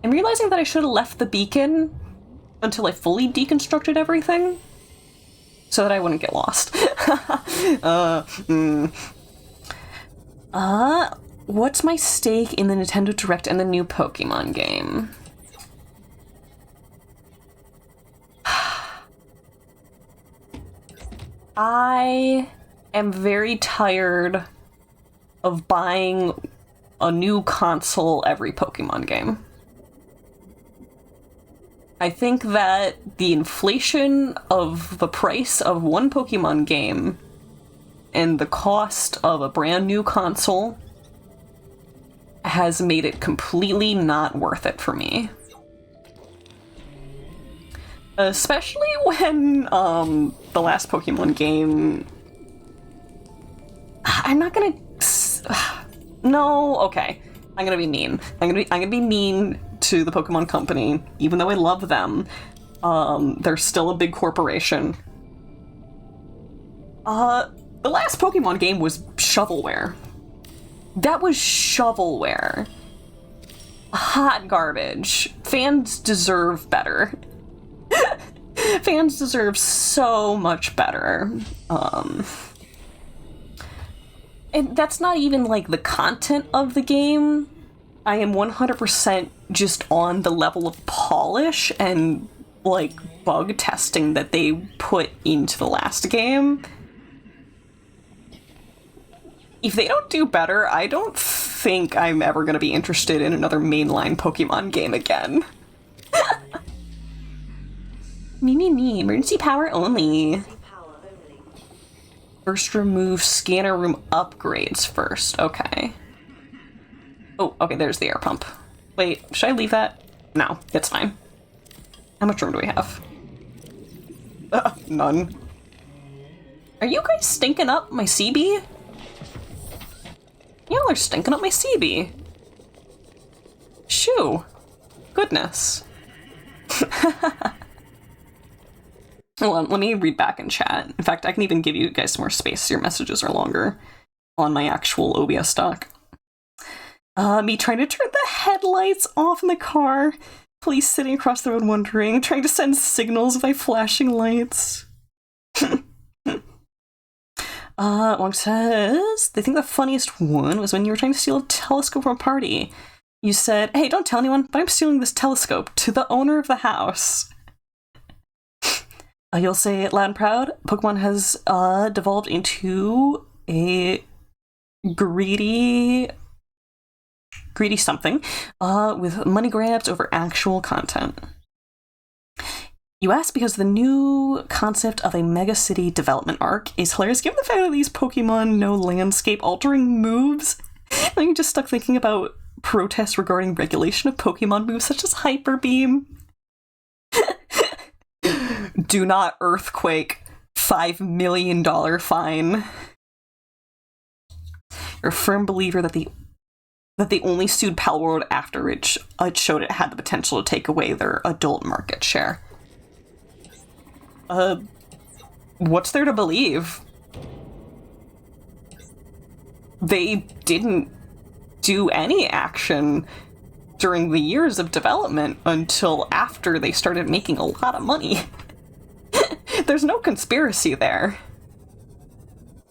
I'm realizing that I should have left the beacon until I fully deconstructed everything, so that I wouldn't get lost. What's my stake in the Nintendo Direct and the new Pokemon game? I am very tired of buying a new console every Pokemon game. I think that the inflation of the price of one Pokemon game and the cost of a brand new console has made it completely not worth it for me. Especially when, the last Pokemon game... I'm not gonna... No, okay. I'm gonna be mean. I'm gonna be mean to the Pokemon Company, even though I love them. They're still a big corporation. The last Pokemon game was shovelware. That was shovelware. Hot garbage. Fans deserve better. Fans deserve so much better. And that's not even, like, the content of the game. I am 100% just on the level of polish and, like, bug testing that they put into the last game. If they don't do better, I don't think I'm ever going to be interested in another mainline Pokemon game again. Me. Emergency power only. First remove scanner room upgrades first. Okay. Oh, okay, there's the air pump. Wait, should I leave that? No, it's fine. How much room do we have? None. Are you guys stinking up my CB? Y'all are stinking up my CB. Shoo. Goodness. Hold on, let me read back in chat. In fact, I can even give you guys some more space. Your messages are longer on my actual OBS doc. Me trying to turn the headlights off in the car. Police sitting across the road wondering, trying to send signals with my flashing lights. Wong says, they think the funniest one was when you were trying to steal a telescope from a party. You said, hey, don't tell anyone, but I'm stealing this telescope to the owner of the house. You'll say it loud and proud, Pokemon has devolved into a greedy something with money grabs over actual content. You ask because the new concept of a mega city development arc is hilarious given the fact that these Pokemon know landscape altering moves. I'm just stuck thinking about protests regarding regulation of Pokemon moves such as Hyper Beam. Do not earthquake. $5 million fine. You're a firm believer that they only sued Palworld after it showed it had the potential to take away their adult market share. What's there to believe? They didn't do any action during the years of development until after they started making a lot of money. There's no conspiracy there.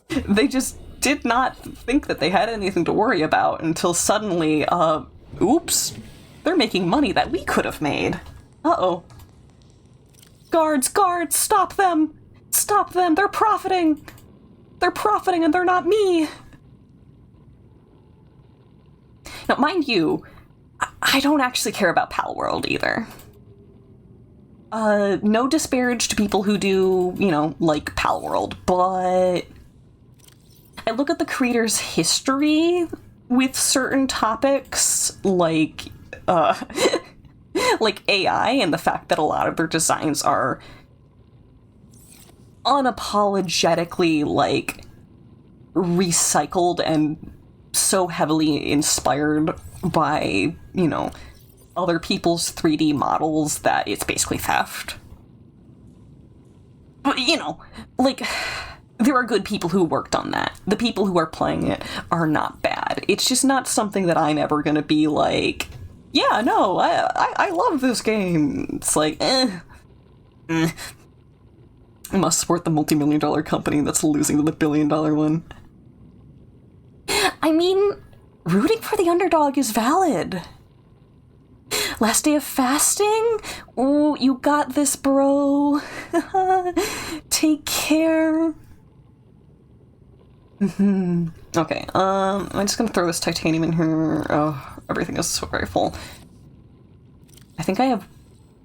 They just did not think that they had anything to worry about until suddenly, oops, they're making money that we could have made. Uh-oh. Guards, stop them! Stop them, they're profiting! They're profiting and they're not me! Now, mind you, I don't actually care about Palworld either. No disparage to people who do, you know, like Palworld, but I look at the creator's history with certain topics, like, like AI, and the fact that a lot of their designs are unapologetically, like, recycled and so heavily inspired by, you know, other people's 3D models that it's basically theft. But, you know, like, there are good people who worked on that. The people who are playing it are not bad. It's just not something that I'm ever gonna be like, yeah, no, I love this game. It's like, I must support the multi-million-dollar company that's losing to the billion-dollar one. I mean, rooting for the underdog is valid. Last day of fasting? Oh, you got this, bro. Take care. Okay, I'm just gonna throw this titanium in here. Oh, everything is so very full. I think I have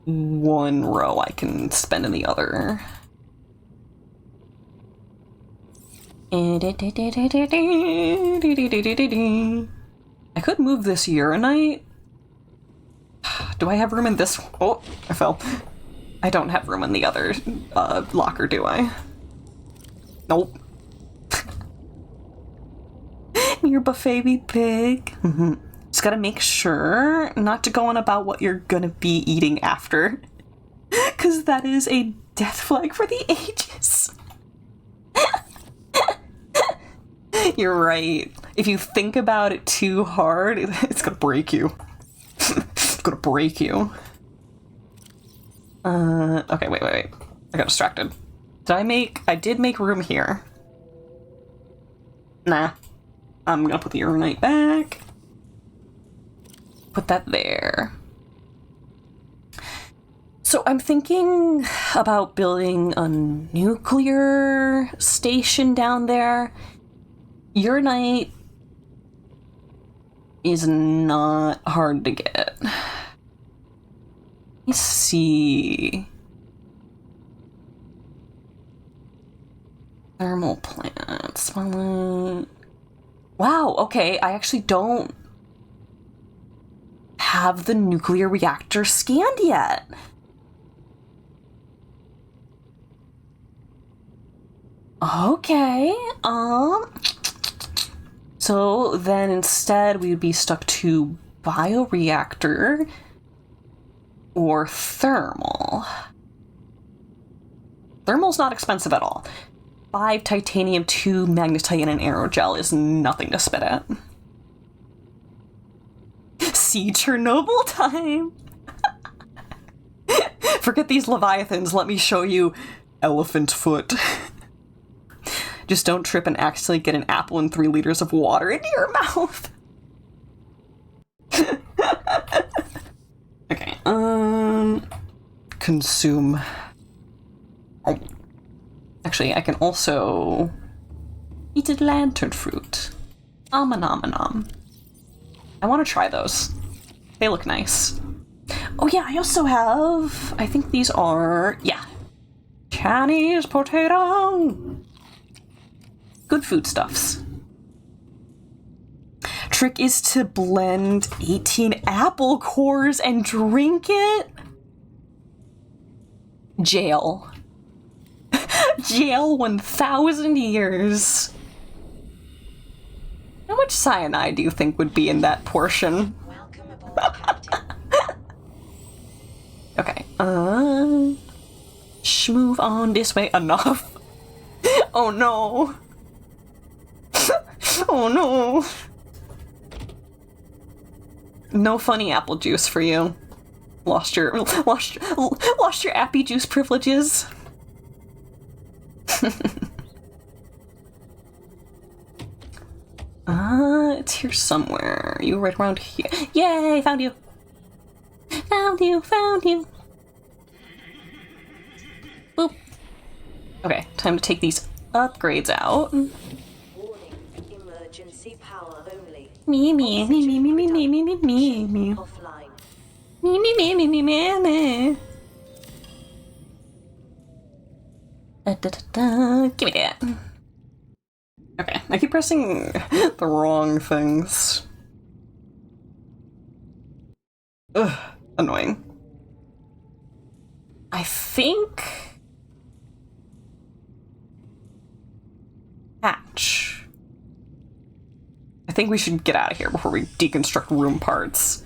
one row I can spend in the other. I could move this urinite. Do I have room in this? Oh, I fell. I don't have room in the other locker, do I? Nope. Your buffet be big. Just gotta make sure not to go on about what you're gonna be eating after. Because that is a death flag for the ages. You're right. If you think about it too hard, it's gonna break you. It's gonna break you. Okay, wait. I got distracted. I did make room here. Nah. I'm gonna put the urinite back. Put that there. So I'm thinking about building a nuclear station down there. Urinite is not hard to get. Let's see. Thermal plants. Wow, okay, I actually don't have the nuclear reactor scanned yet. Okay, so then instead we would be stuck to bioreactor or thermal. Thermal's not expensive at all. 5 titanium, 2 magnetite, and an aerogel is nothing to spit at. See Chernobyl time! Forget these leviathans, let me show you elephant foot. Just don't trip and accidentally get an apple and 3 liters of water into your mouth. Okay, consume. Actually, I can also eat a lantern fruit. Nom. I want to try those. They look nice. Oh yeah, I also have, I think these are, yeah, Chinese potato. Good foodstuffs. Trick is to blend 18 apple cores and drink it. Jail. Jail 1,000 years. How much cyanide do you think would be in that portion? Welcome aboard, Captain. Okay, move on this way. Enough. Oh no. Oh no. No funny apple juice for you. Lost your appy juice privileges. It's here somewhere. You right around here. Yay, found you. Found you. Boop. Okay, time to take these upgrades out. Warning, emergency power only. Me. Offline. Me. Give me that. Okay, I keep pressing the wrong things. Ugh, annoying. I think... hatch. I think we should get out of here before we deconstruct room parts.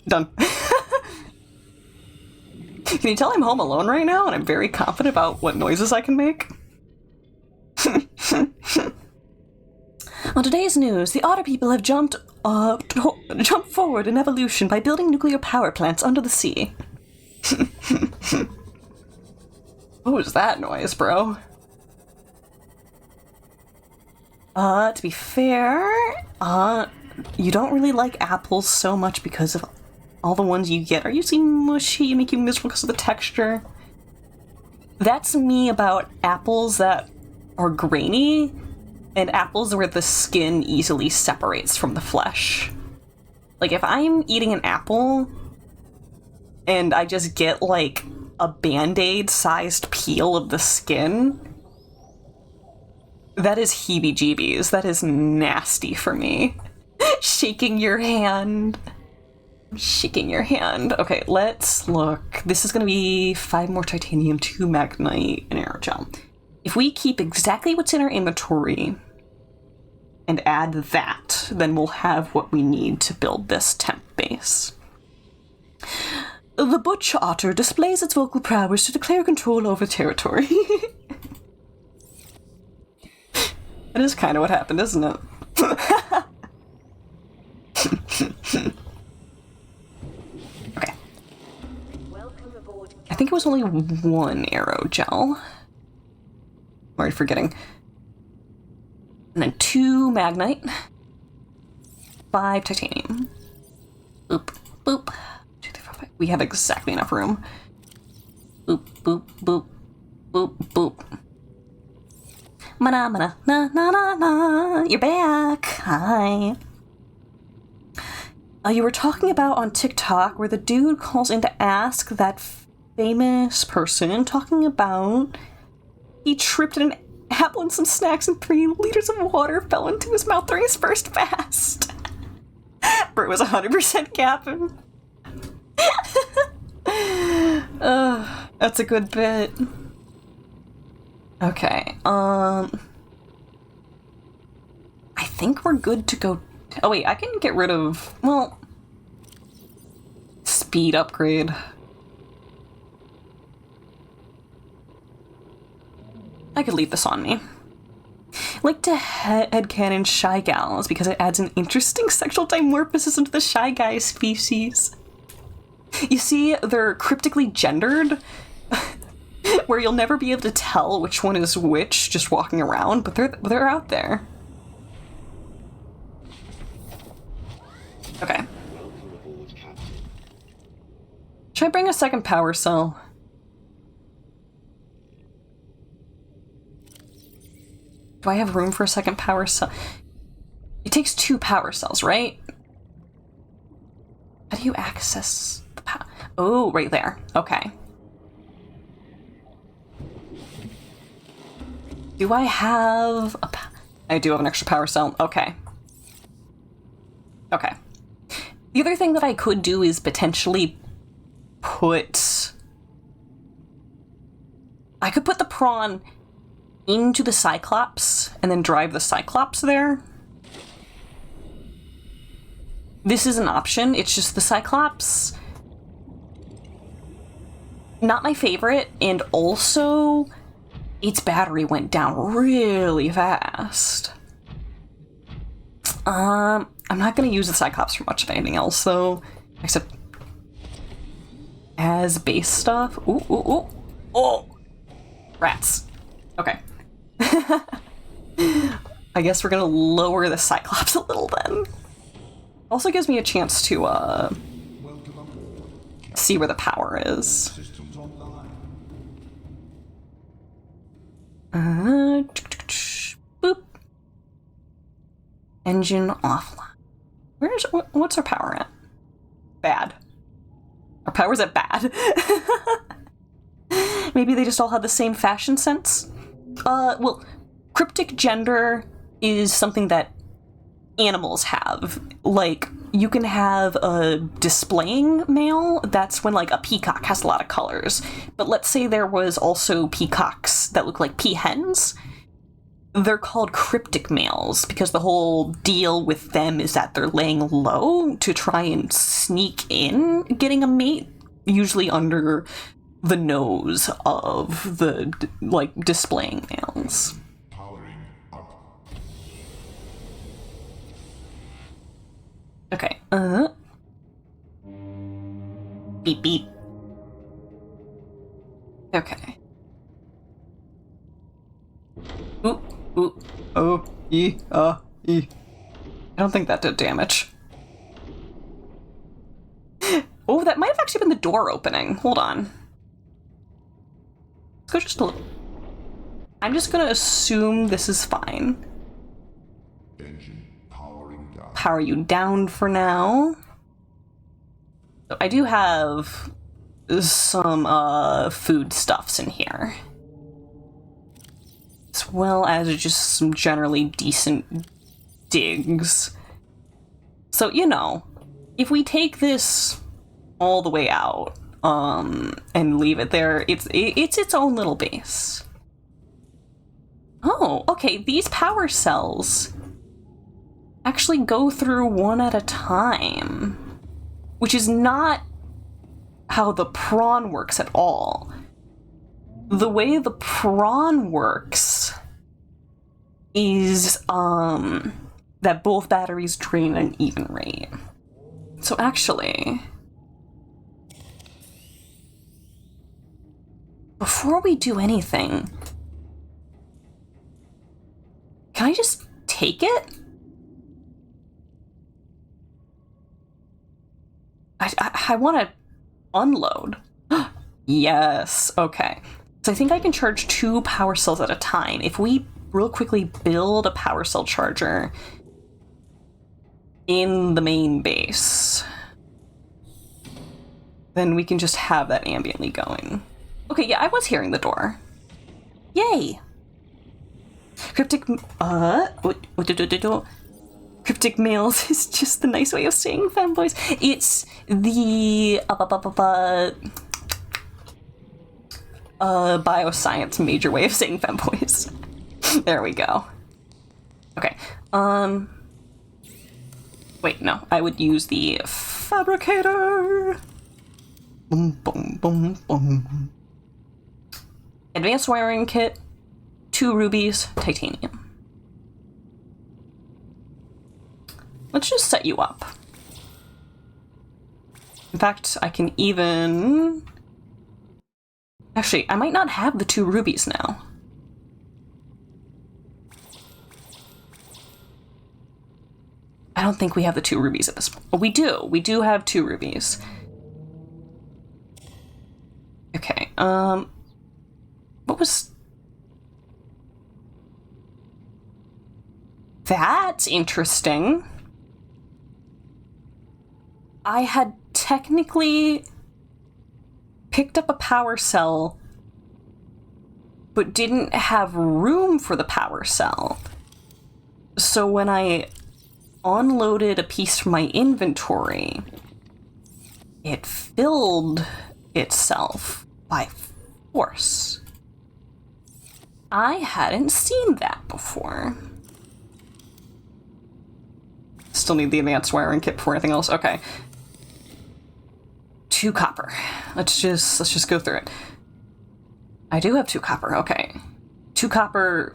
Done. Can you tell I'm home alone right now and I'm very confident about what noises I can make? On today's news, the otter people have jumped forward in evolution by building nuclear power plants under the sea. What was that noise, bro? To be fair, you don't really like apples so much because of all the ones you get are usually mushy, make you miserable because of the texture. That's me about apples that are grainy, and apples where the skin easily separates from the flesh. Like, if I'm eating an apple and I just get, like, a Band-Aid sized peel of the skin, that is heebie-jeebies. That is nasty for me. Shaking your hand. Shaking your hand. Okay, let's look. This is gonna be 5 more titanium, 2 magnite, and aerogel. If we keep exactly what's in our inventory and add that, then we'll have what we need to build this temp base. The butch otter displays its vocal prowess to declare control over territory. That is kind of what happened, isn't it? Okay. Welcome aboard. I think it was only 1 aerogel. I'm already forgetting. And then 2 magnite. 5 titanium. Boop, boop. 2, 3, 4, 5. We have exactly enough room. Boop, boop, boop, boop, boop. Mana, mana, na, na, na, na. You're back. Hi. You were talking about on TikTok where the dude calls in to ask that famous person talking about he tripped in an apple and some snacks and 3 liters of water fell into his mouth during his first fast. Bert was 100% capping. That's a good bit. Okay, I think we're good to go. Oh wait, I can get rid of, well, speed upgrade. I could leave this on me. I like to headcanon shy gals because it adds an interesting sexual dimorphism to the shy guy species. You see, they're cryptically gendered, where you'll never be able to tell which one is which just walking around, but they're out there. Okay. Welcome aboard, Captain. Should I bring a second power cell? Do I have room for a second power cell? It takes 2 power cells, right? How do you access the power? Oh, right there. Okay. Do I have a I do have an extra power cell. Okay. Okay. The other thing that I could do is potentially put... I could put the prawn into the Cyclops and then drive the Cyclops there. This is an option. It's just the Cyclops. Not my favorite, and also its battery went down really fast. I'm not gonna use the Cyclops for much of anything else though, except as base stuff. Ooh, ooh, ooh. Oh! Rats. Okay. I guess we're gonna lower the Cyclops a little then. Also gives me a chance to, see where the power is. Systems online. Boop. Engine offline. What's our power at? Bad. Our power's at bad. Maybe they just all have the same fashion sense? Well, cryptic gender is something that animals have. Like, you can have a displaying male, that's when, like, a peacock has a lot of colors. But let's say there was also peacocks that look like peahens. They're called cryptic males because the whole deal with them is that they're laying low to try and sneak in getting a mate, usually under the nose of the, like, displaying males. Okay, beep beep. Okay. Ooh, ooh, oh, e. I don't think that did damage. Oh, that might have actually been the door opening. Hold on. Let's go just a little. I'm just gonna assume this is fine. Engine powering down. Power you down for now. So I do have some food stuffs in here, as well as just some generally decent digs. So, you know, if we take this all the way out and leave it there, it's its own little base. Oh, okay, these power cells actually go through one at a time, which is not how the prawn works at all. The way the prawn works is that both batteries drain at an even rate. So actually, before we do anything, can I just take it? I want to unload. Yes, okay. So I think I can charge 2 power cells at a time. If we real quickly build a power cell charger in the main base, then we can just have that ambiently going. Okay, yeah, I was hearing the door. Yay! Cryptic, cryptic males is just the nice way of saying femboys. It's the bioscience major way of saying femboys. There we go. Okay. Wait, no. I would use the fabricator. Boom, boom, boom, boom. Advanced wiring kit. 2 rubies, titanium. Let's just set you up. In fact, I can even... Actually, I might not have the 2 rubies now. I don't think we have the 2 rubies at this point. Oh, we do. We do have 2 rubies. Okay, what was... That's interesting. I had technically picked up a power cell, but didn't have room for the power cell. So when I unloaded a piece from my inventory, it filled itself by force. I hadn't seen that before. Still need the advanced wiring kit before anything else. Okay. 2 copper. Let's just go through it. I do have 2 copper. Okay. 2 copper,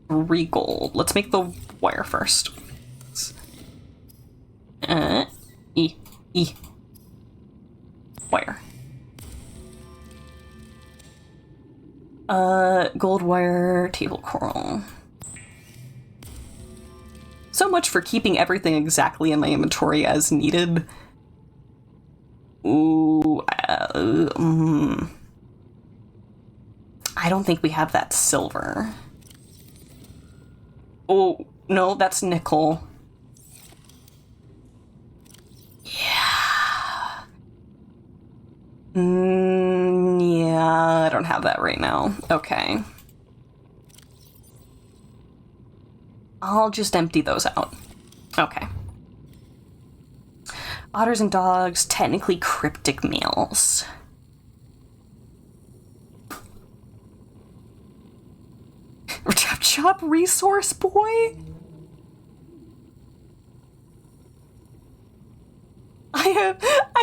3 gold. Let's make the wire first. Wire. Gold wire, table coral. So much for keeping everything exactly in my inventory as needed. Ooh, I don't think we have that silver. Oh, no, that's nickel. Yeah. Yeah, I don't have that right now. Okay. I'll just empty those out. Okay. Otters and dogs, technically cryptic males. Chop chop resource boy? I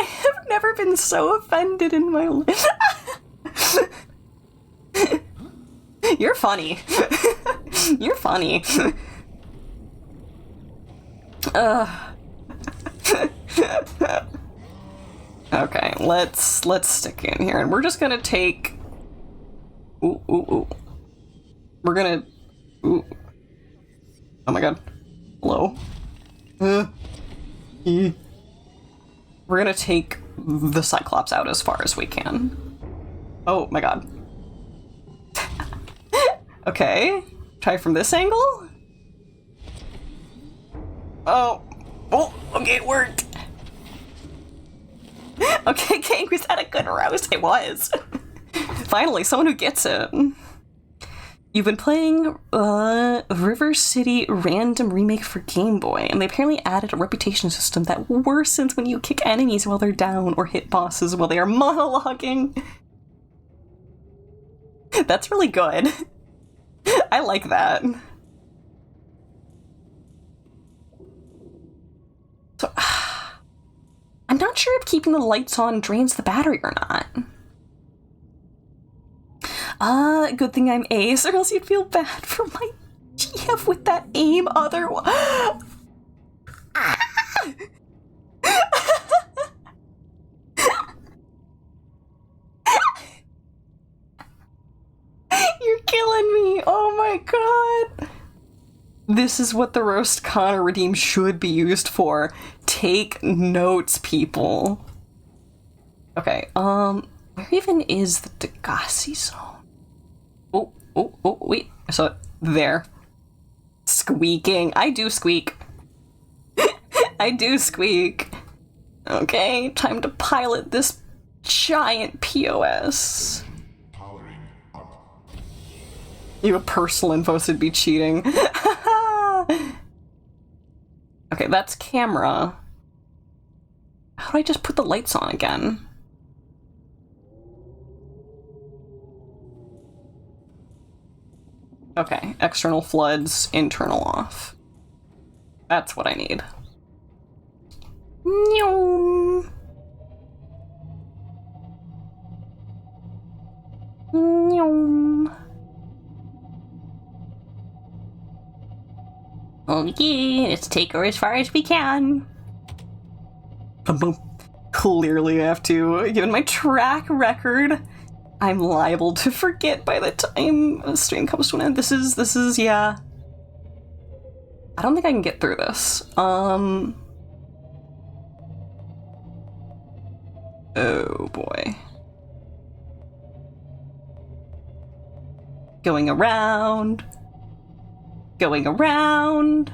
have never been so offended in my life. You're funny. You're funny. Okay, let's stick in here, and we're just gonna take. Ooh. We're gonna. Ooh. Oh my god. Hello. We're gonna take the Cyclops out as far as we can. Oh my god. Okay. Try from this angle? Oh, okay, it worked. Okay, King, was that a good roast? It was. Finally, someone who gets it. You've been playing River City Random Remake for Game Boy, and they apparently added a reputation system that worsens when you kick enemies while they're down or hit bosses while they are monologuing. That's really good. I like that. So, I'm not sure if keeping the lights on drains the battery or not. Good thing I'm ace, or else you'd feel bad for my GF with that aim otherwise. You're killing me. Oh my god. This is what the Roast Connor Redeem should be used for. Take notes, people. Okay, where even is the Degassi zone? Oh, wait. I saw it there. Squeaking. I do squeak. I do squeak. Okay, time to pilot this giant POS. Powering up. You have personal info should be cheating. Okay, that's camera. How do I just put the lights on again? Okay, external floods, internal off. That's what I need. Nyom. Nyom. Okay, let's take her as far as we can. Clearly I have to. Given my track record, I'm liable to forget by the time the stream comes to an end. This is, yeah. I don't think I can get through this. Oh boy. Going around. Going around.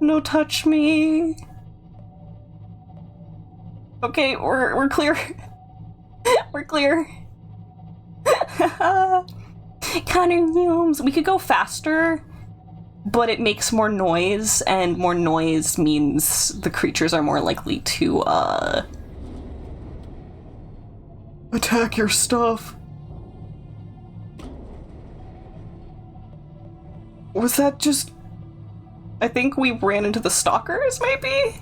No touch me. Okay, we're clear. We're clear. Connor Newms. We could go faster, but it makes more noise, and more noise means the creatures are more likely to attack your stuff. Was that just... I think we ran into the stalkers, maybe?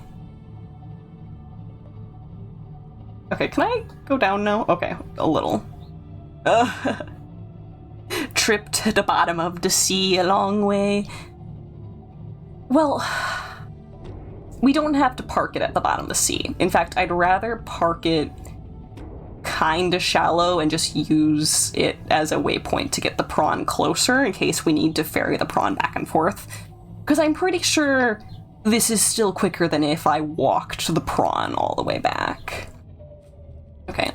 Okay, can I go down now? Okay, a little. Trip to the bottom of the sea a long way. Well, we don't have to park it at the bottom of the sea. In fact, I'd rather park it kinda shallow and just use it as a waypoint to get the prawn closer in case we need to ferry the prawn back and forth. Because I'm pretty sure this is still quicker than if I walked the prawn all the way back. Okay,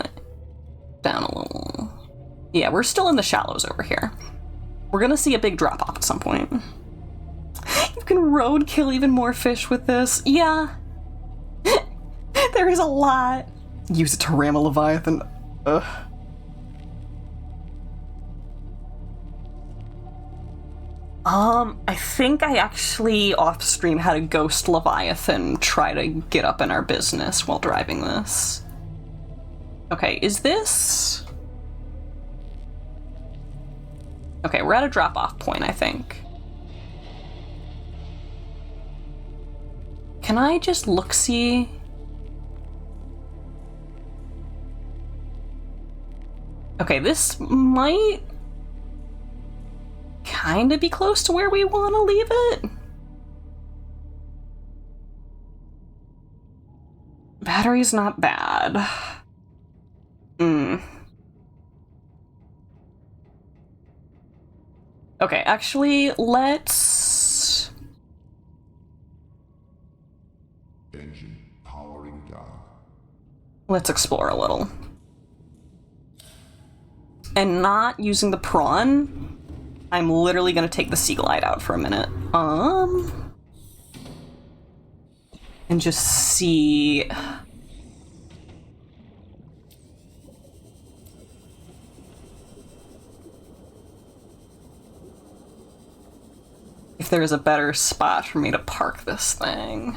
down a little. Yeah, we're still in the shallows over here. We're gonna see a big drop-off at some point. You can roadkill even more fish with this. Yeah. There is a lot. Use it to ram a leviathan. Ugh. I think I actually off-stream had a ghost leviathan try to get up in our business while driving this. Okay, is this... Okay, we're at a drop-off point, I think. Can I just look-see? Okay, this might kind of be close to where we want to leave it. Battery's not bad. Okay, actually, let's... Engine powering down. Let's explore a little. And not using the prawn, I'm literally gonna take the sea glide out for a minute. And just see... if there is a better spot for me to park this thing.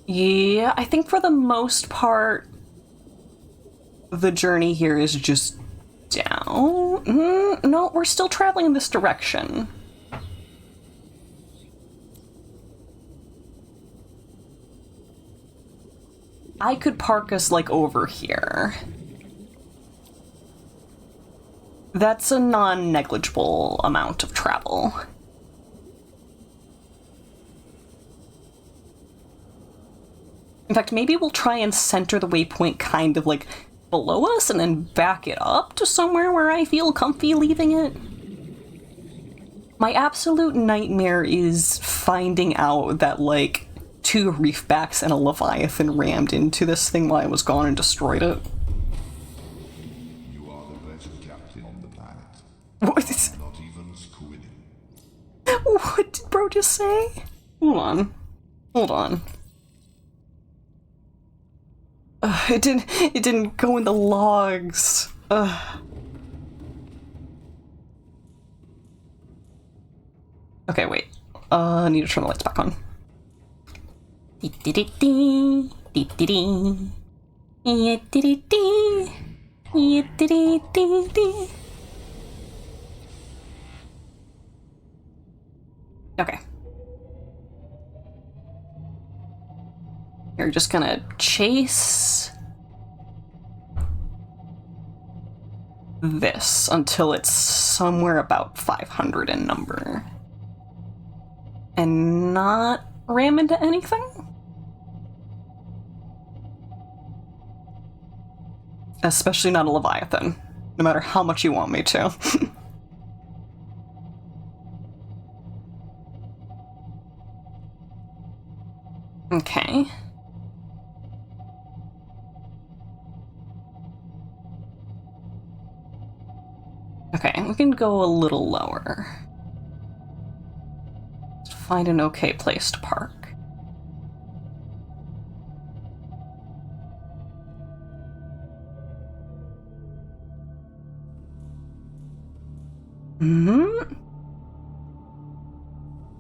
Yeah, I think for the most part, the journey here is just down. No, we're still traveling in this direction. I could park us, like, over here. That's a non-negligible amount of travel. In fact, maybe we'll try and center the waypoint kind of, like, below us and then back it up to somewhere where I feel comfy leaving it. My absolute nightmare is finding out that, like, 2 reefbacks and a leviathan rammed into this thing while I was gone and destroyed it. You are the best captain on the planet. What is... Not even squidding. What did bro just say? Hold on. Hold on. It didn't go in the logs. Okay, wait. I need to turn the lights back on. Okay. You're just gonna chase this until it's somewhere about 500 in number. And not ram into anything? Especially not a leviathan, no matter how much you want me to. Okay. Okay, we can go a little lower. Let's find an okay place to park. You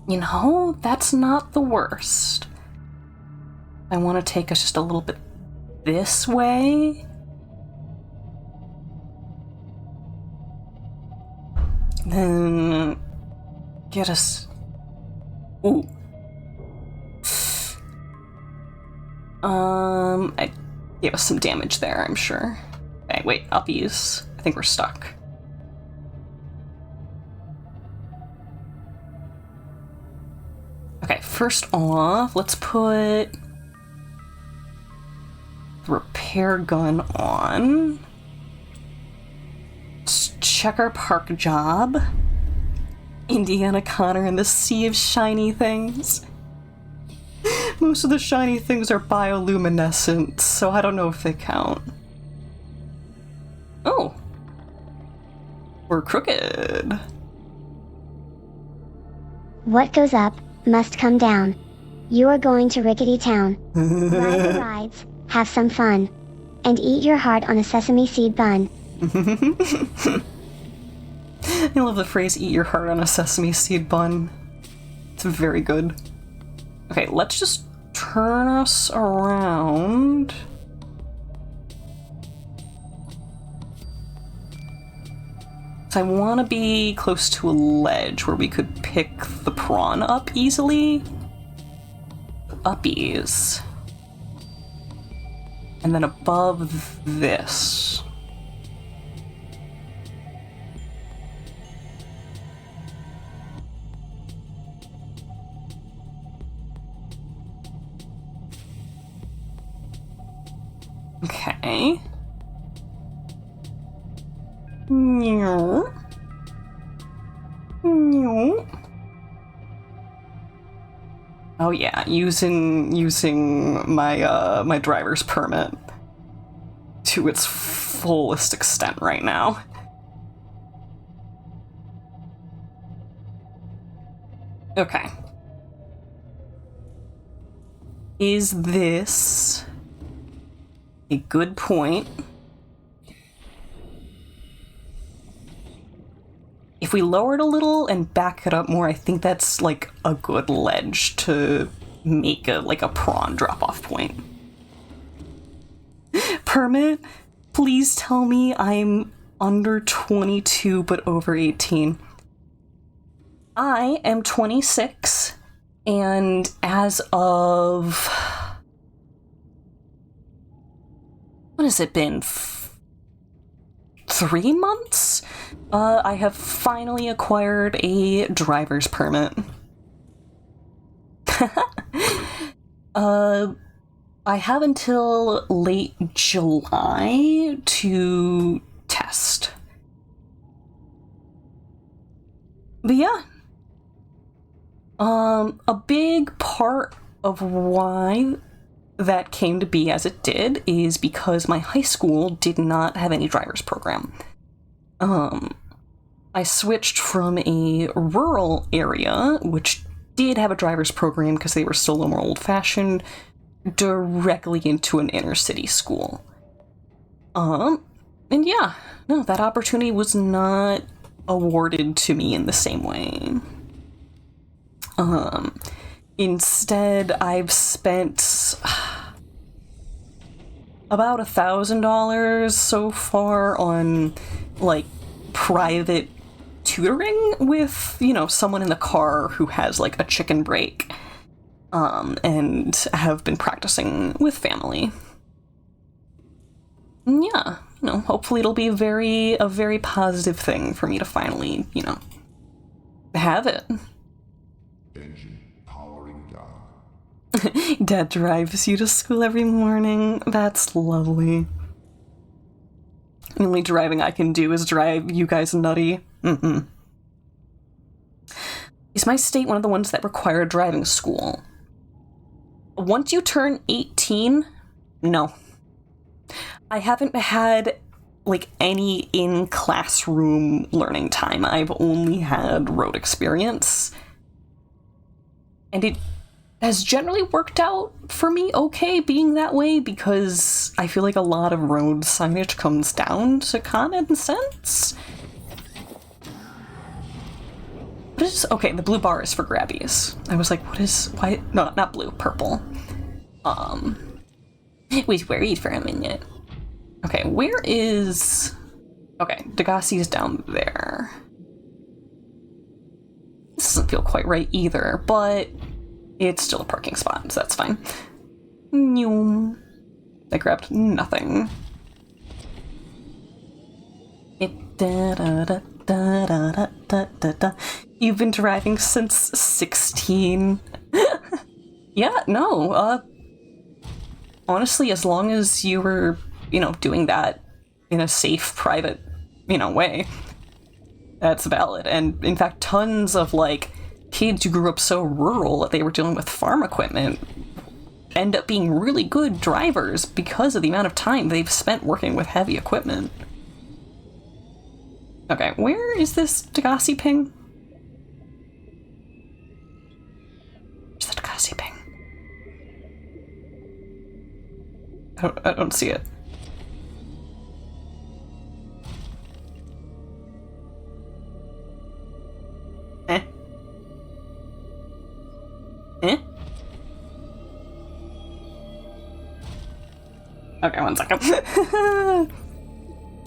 know, that's not the worst. I want to take us just a little bit this way. Then get us... Ooh. I gave us some damage there, I'm sure. Okay, wait, uppies. I think we're stuck. Okay, first off, let's put the repair gun on. checker park job. Indiana Connor and the Sea of Shiny Things. Most of the shiny things are bioluminescent, so I don't know if they count. Oh. We're crooked. What goes up must come down. You are going to Rickety Town. Ride the rides, have some fun, and eat your heart on a sesame seed bun. I love the phrase, eat your heart on a sesame seed bun. It's very good. Okay, let's just turn us around. So I want to be close to a ledge where we could pick the prawn up easily. Uppies. And then above this. Okay. No. No. Oh yeah, using my my driver's permit to its fullest extent right now. Okay. Is this a good point? If we lower it a little and back it up more, I think that's like a good ledge to make a prawn drop-off point. Permit, please tell me I'm under 22 but over 18. I am 26, and as of... what has it been? 3 months? I have finally acquired a driver's permit. I have until late July to test. But yeah. A big part of why that came to be as it did is because my high school did not have any driver's program. I switched from a rural area, which did have a driver's program because they were still a little more old-fashioned, directly into an inner-city school. And yeah, no, that opportunity was not awarded to me in the same way. Instead, I've spent about $1,000 so far on, like, private tutoring with, you know, someone in the car who has, like, a chicken break, and have been practicing with family. And yeah, you know, hopefully it'll be a very positive thing for me to finally, you know, have it. Engine powering down. Dad drives you to school every morning. That's lovely. The only driving I can do is drive you guys nutty. Is my state one of the ones that require driving school? Once you turn 18, no. I haven't had, like, any in-classroom learning time. I've only had road experience. And it has generally worked out for me okay being that way, because I feel like a lot of road signage comes down to common sense. What is... okay, the blue bar is for grabbies. I was like, what is... why... no, not blue, purple. Was worried for a minute. Okay, where is... okay, Degassi's down there. This doesn't feel quite right either, but it's still a parking spot, so that's fine. I grabbed nothing. You've been driving since 16. Yeah, no, honestly, as long as you were, you know, doing that in a safe, private, you know, way, That's valid. And in fact, tons of, like, kids who grew up so rural that they were dealing with farm equipment end up being really good drivers because of the amount of time they've spent working with heavy equipment. Okay, where is this Degassi ping? Where's the Degassi ping? I don't see it. Eh? Eh? Okay, 1 second.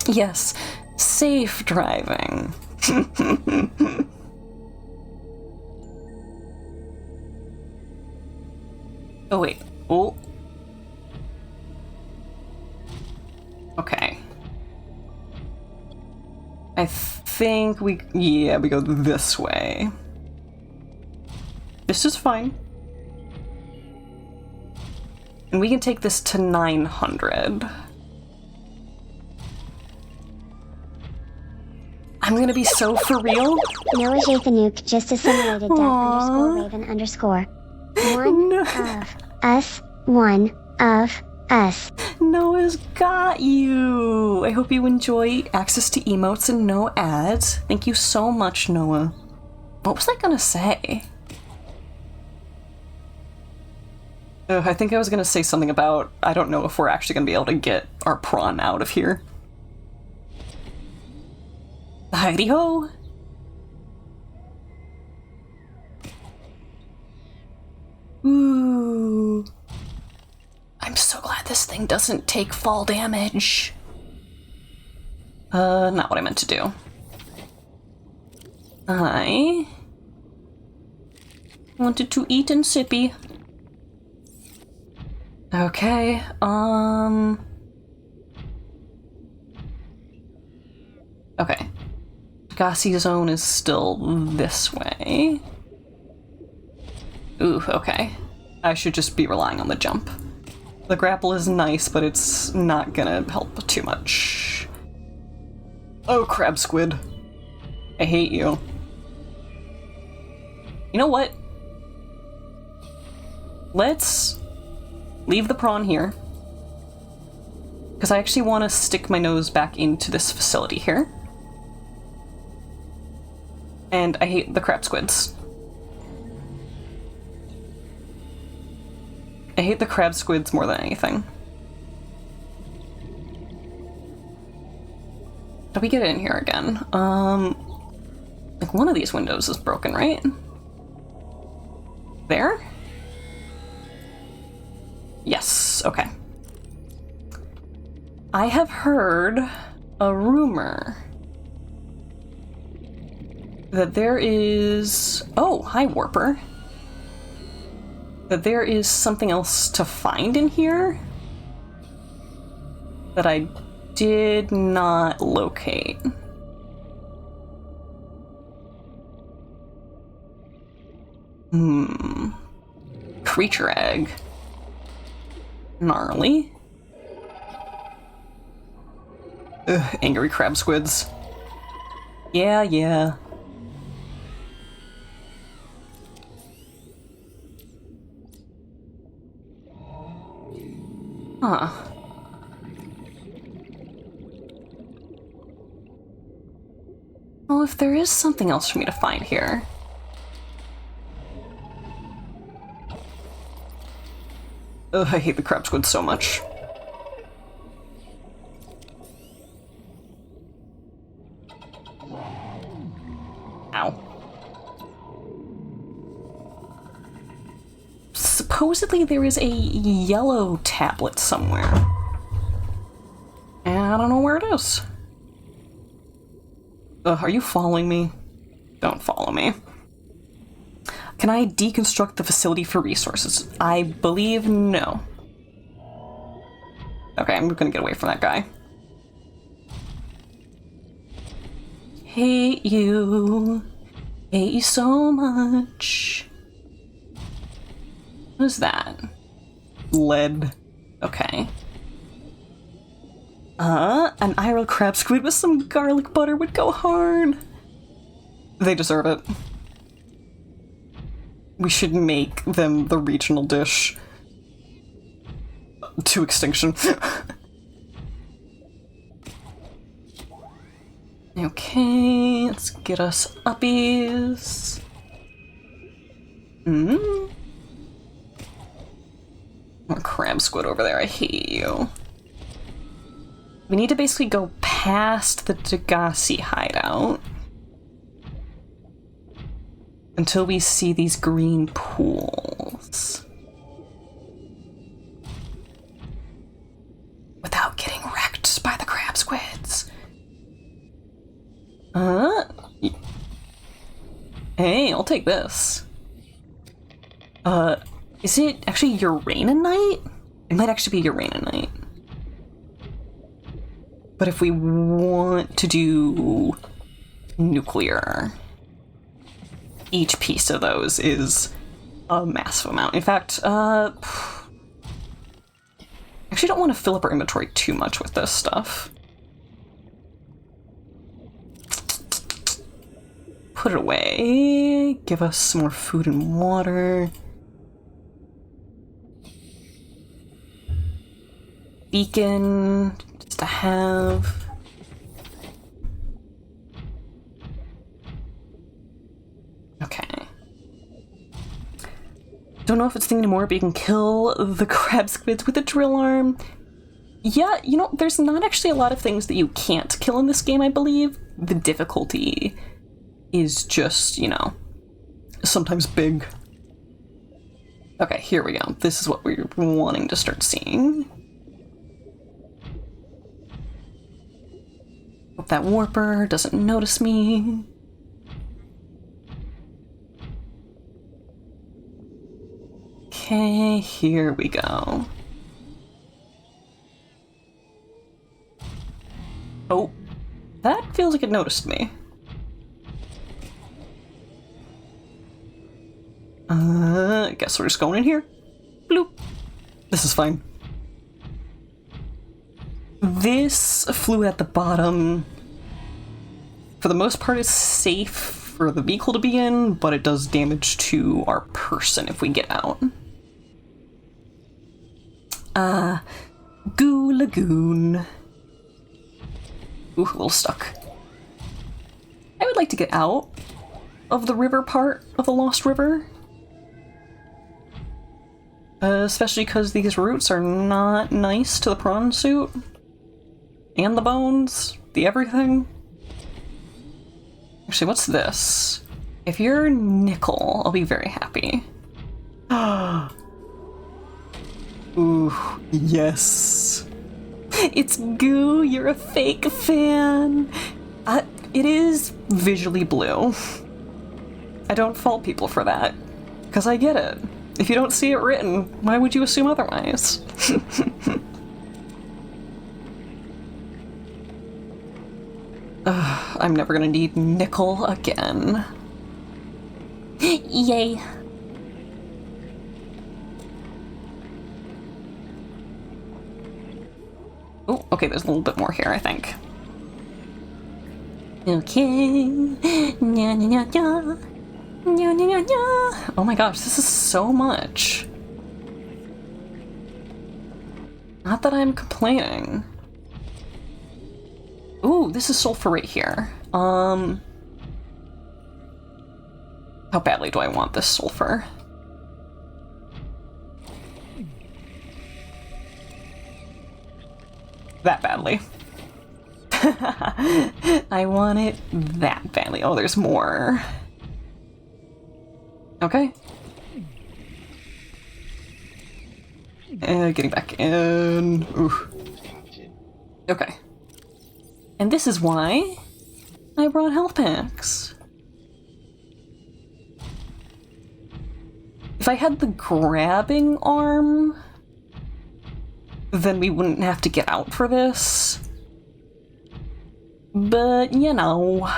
Yes, safe driving. Oh, wait. Oh. Okay. I think we go this way. This is fine. And we can take this to 900. I'm gonna be so for real. Noah ＪTheNuke just assimilated death _Raven _ one of us, one of us. Noah's got you. I hope you enjoy access to emotes and no ads. Thank you so much, Noah. What was I gonna say? I think I was gonna say something about, I don't know if we're actually gonna be able to get our prawn out of here. Heidi ho! Ooh. I'm so glad this thing doesn't take fall damage. Not what I meant to do. I wanted to eat and sippy. Okay, okay. Degassi zone is still this way. Ooh, okay. I should just be relying on the jump. The grapple is nice, but it's not gonna help too much. Oh, crab squid. I hate you. You know what? Let's leave the prawn here. Because I actually want to stick my nose back into this facility here. And I hate the crab squids. I hate the crab squids more than anything. How do we get in here again? Like one of these windows is broken, right? There? Yes, okay. I have heard a rumor that there is... Oh, hi, Warper. That there is something else to find in here that I did not locate. Creature egg. Gnarly. Ugh, angry crab squids. Yeah, yeah. Huh. Well, if there is something else for me to find here... Ugh, I hate the crab squid so much. Ow. Supposedly there is a yellow tablet somewhere. And I don't know where it is. Ugh, are you following me? Don't follow me. Can I deconstruct the facility for resources? I believe no. Okay, I'm gonna get away from that guy. Hate you. Hate you so much. What is that? Lead. Okay. An Iral crab squid with some garlic butter would go hard. They deserve it. We should make them the regional dish to extinction. Okay, let's get us uppies. More crab squid over there, I hate you. We need to basically go past the Degassi hideout until we see these green pools. Without getting wrecked by the crab squids. Hey, I'll take this. Is it actually Uraninite? It might actually be Uraninite. But if we want to do nuclear, each piece of those is a massive amount. In fact, I actually don't want to fill up our inventory too much with this stuff. Put it away. Give us some more food and water. Beacon, just to have. Okay. Don't know if it's thing anymore, but you can kill the crab squids with a drill arm. Yeah, you know, there's not actually a lot of things that you can't kill in this game, I believe. The difficulty is just, you know, sometimes big. Okay, here we go. This is what we're wanting to start seeing. Hope that warper doesn't notice me. Okay, here we go. Oh, that feels like it noticed me. I guess we're just going in here. Bloop. This is fine. This fluid at the bottom, for the most part, is safe for the vehicle to be in, but it does damage to our person if we get out. Goo Lagoon. Ooh, a little stuck. I would like to get out of the river part of the Lost River. Especially because these roots are not nice to the prawn suit. And the bones. The everything. Actually, what's this? If you're nickel, I'll be very happy. Ooh, yes. It's Goo, you're a fake fan. It is visually blue. I don't fault people for that, because I get it. If you don't see it written, why would you assume otherwise? I'm never gonna need nickel again. Yay. Oh, okay, there's a little bit more here, I think. Okay. Nya, nya, nya, nya. Nya, nya, nya, nya. Oh my gosh, this is so much. Not that I'm complaining. Ooh, this is sulfur right here. How badly do I want this sulfur? That badly. I want it that badly. Oh, there's more. Okay. Getting back in. Ooh. Okay. And this is why I brought health packs. If I had the grabbing arm, then we wouldn't have to get out for this. But, you know,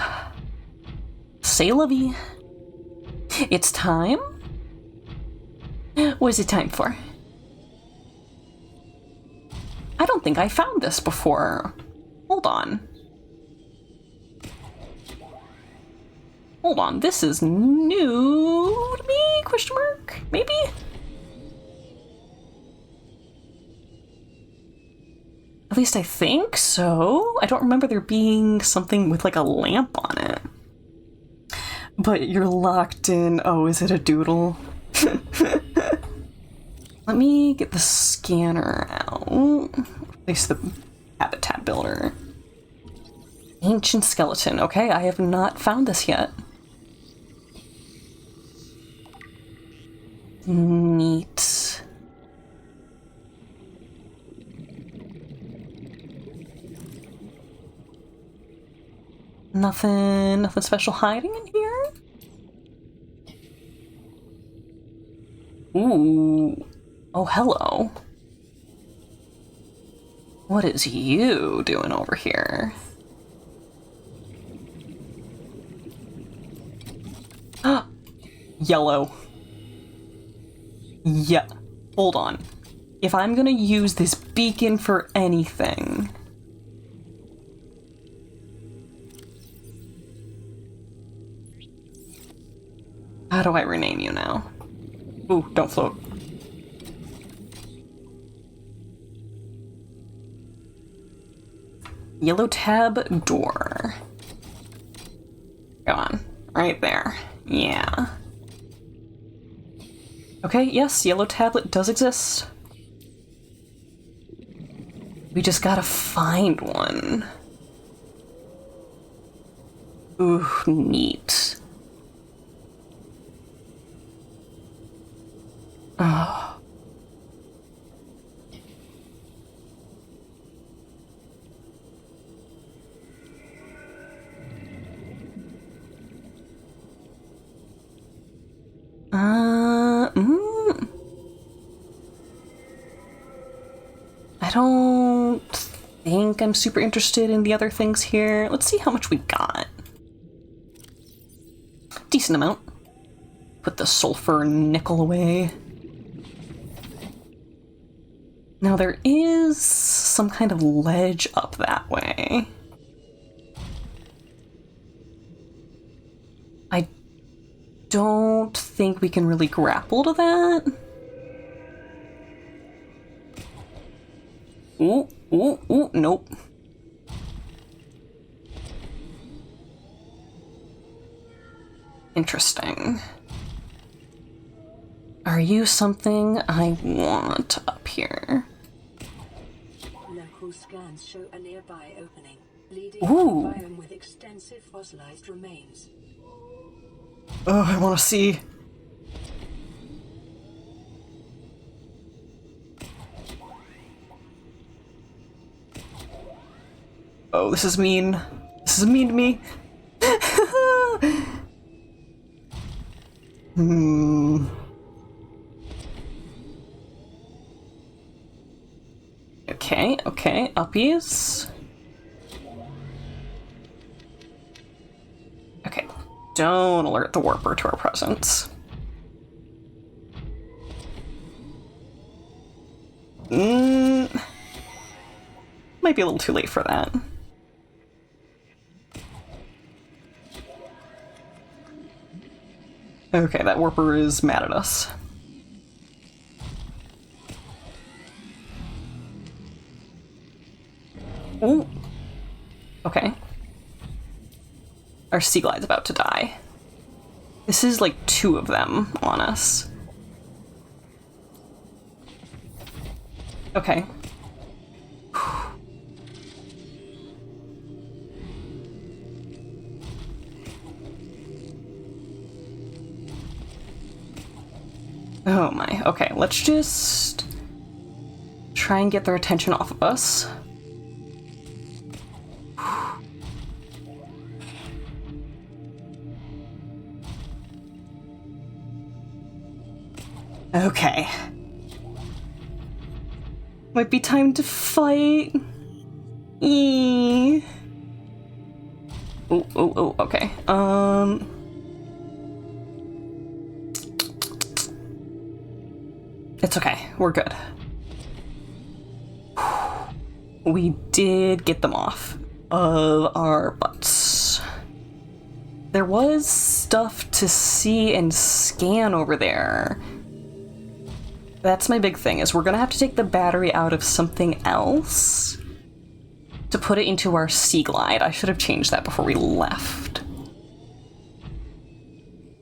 c'est la vie. It's time? What is it time for? I don't think I found this before. Hold on. Hold on, this is new to me? Question mark? Maybe? At least I think so. I don't remember there being something with like a lamp on it. But you're locked in. Oh, is it a doodle? Let me get the scanner out. Place the habitat builder. Ancient skeleton. Okay, I have not found this yet. Neat. Nothing special hiding in here? Ooh. Oh, hello. What is you doing over here? Yellow. Yeah. Hold on. If I'm gonna use this beacon for anything... How do I rename you now? Ooh, don't float. Yellow tab door. Go on. Right there. Yeah. Okay, yes, yellow tablet does exist. We just gotta find one. Ooh, neat. Oh. I don't think I'm super interested in the other things here. Let's see how much we got. Decent amount. Put the sulfur nickel away. Now there is some kind of ledge up that way. I don't think we can really grapple to that. Ooh, ooh, ooh, nope. Interesting. Are you something I want up here? Local scans show a nearby opening, leading Ooh. to a biome with extensive fossilized remains. Oh, I want to see. Oh, this is mean. This is mean to me. Okay, okay, uppies. Okay, don't alert the warper to our presence. Might be a little too late for that. Okay, that warper is mad at us. Ooh. Okay. Our sea glide's about to die. This is like 2 of them on us. Okay. Oh my. Okay, let's just try and get their attention off of us. Okay. Might be time to fight. Eee. Oh, okay. It's okay. We're good. We did get them off of our butts. There was stuff to see and scan over there. That's my big thing, is we're gonna have to take the battery out of something else to put it into our Sea Glide. I should have changed that before we left.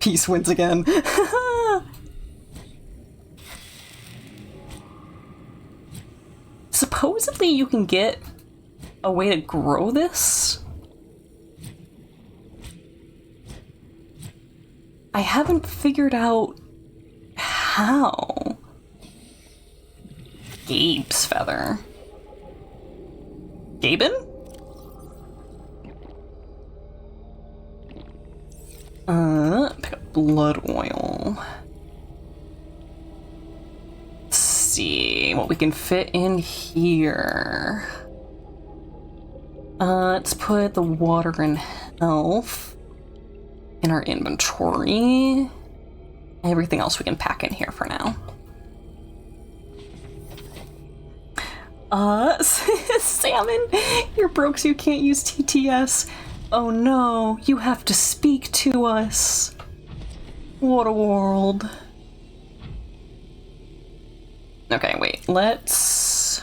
Peace wins again. Supposedly you can get a way to grow this. I haven't figured out how. Gabe's feather. Gaben? Pick up blood oil. Let's see what we can fit in here. Let's put the water and health in our inventory. Everything else we can pack in here for now. Salmon, you're broke so you can't use TTS. Oh no, you have to speak to us. What a world. Okay, wait, let's...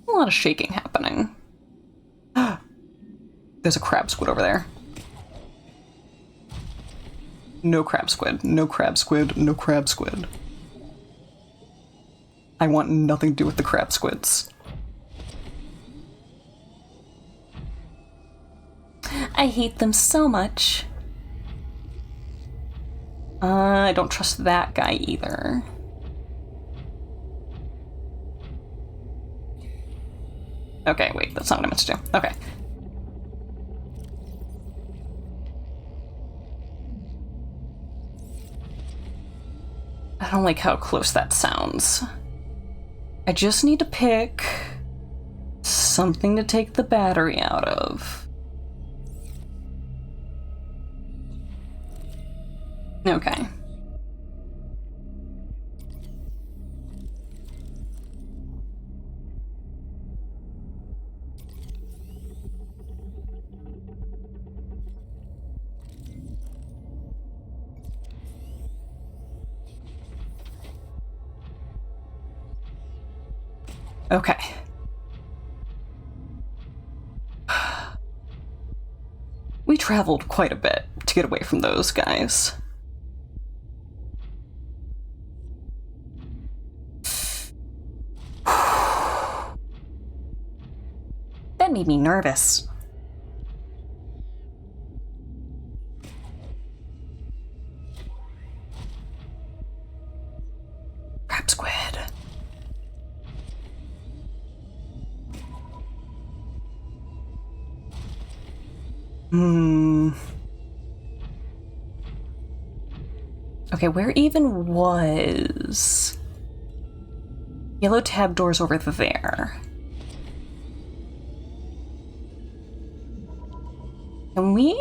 A lot of shaking happening. There's a crab squid over there. No crab squid, no crab squid, no crab squid. I want nothing to do with the crab squids. I hate them so much. I don't trust that guy either. Okay, wait, that's not what I meant to do. Okay. I don't like how close that sounds. I just need to pick something to take the battery out of. Okay. Okay. We traveled quite a bit to get away from those guys. That made me nervous. Crab squid. Okay, where even was... Yellow tab doors over there. Can we...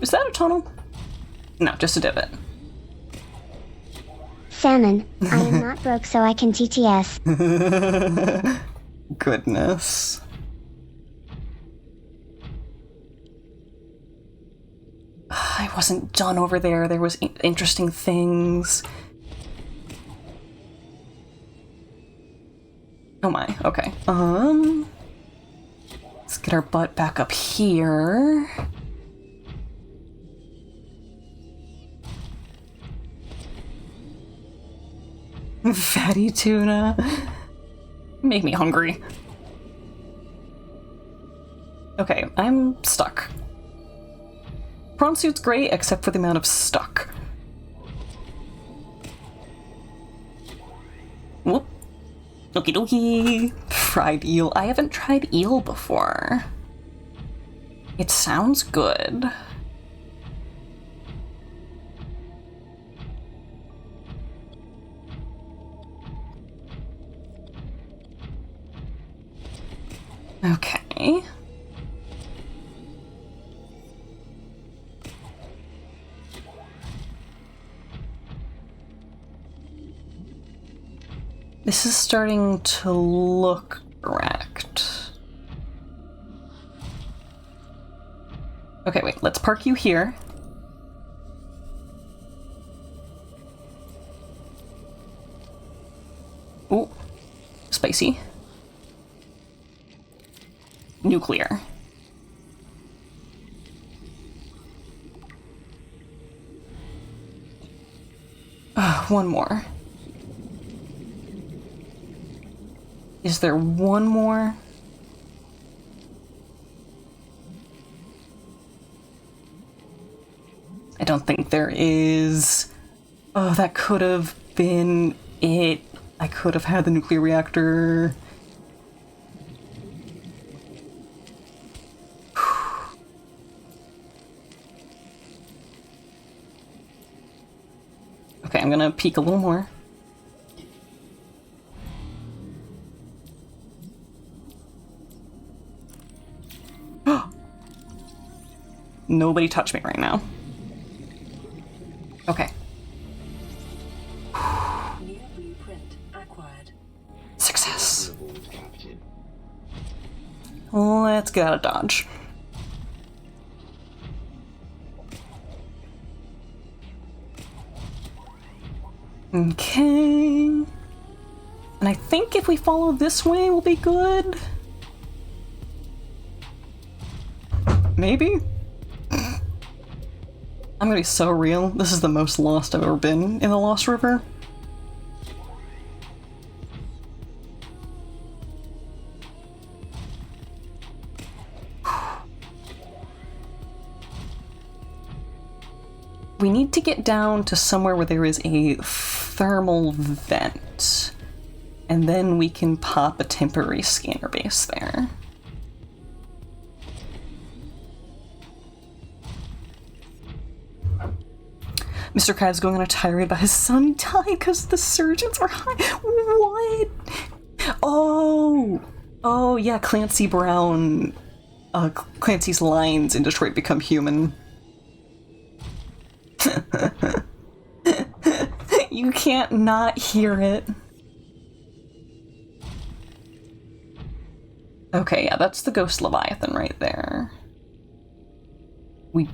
Is that a tunnel? No, just a divot. Salmon, I am not broke so I can TTS. Goodness. I wasn't done over there. There was interesting things. Oh my, okay. Let's get our butt back up here. Fatty tuna. Make me hungry. Okay, I'm stuck. Prawn suit's great, except for the amount of stuck. Whoop. Okie dokie. Fried eel. I haven't tried eel before. It sounds good. Okay. This is starting to look correct. Okay, wait, let's park you here. Ooh, spicy. Nuclear. One more. Is there one more? I don't think there is. Oh, that could have been it. I could have had the nuclear reactor. Okay, I'm gonna peek a little more. Nobody touch me right now. Okay. New blueprint acquired. Success. Let's get out of Dodge. Okay. And I think if we follow this way, we'll be good. Maybe? I'm gonna be so real. This is the most lost I've ever been in the Lost River. We need to get down to somewhere where there is a thermal vent. And then we can pop a temporary scanner base there. Mr. Crab's going on a tirade about his son died because the surgeons were high. What? Oh yeah, Clancy Brown. Clancy's lines in Detroit Become Human. You can't not hear it. Okay, yeah, that's the Ghost Leviathan right there. We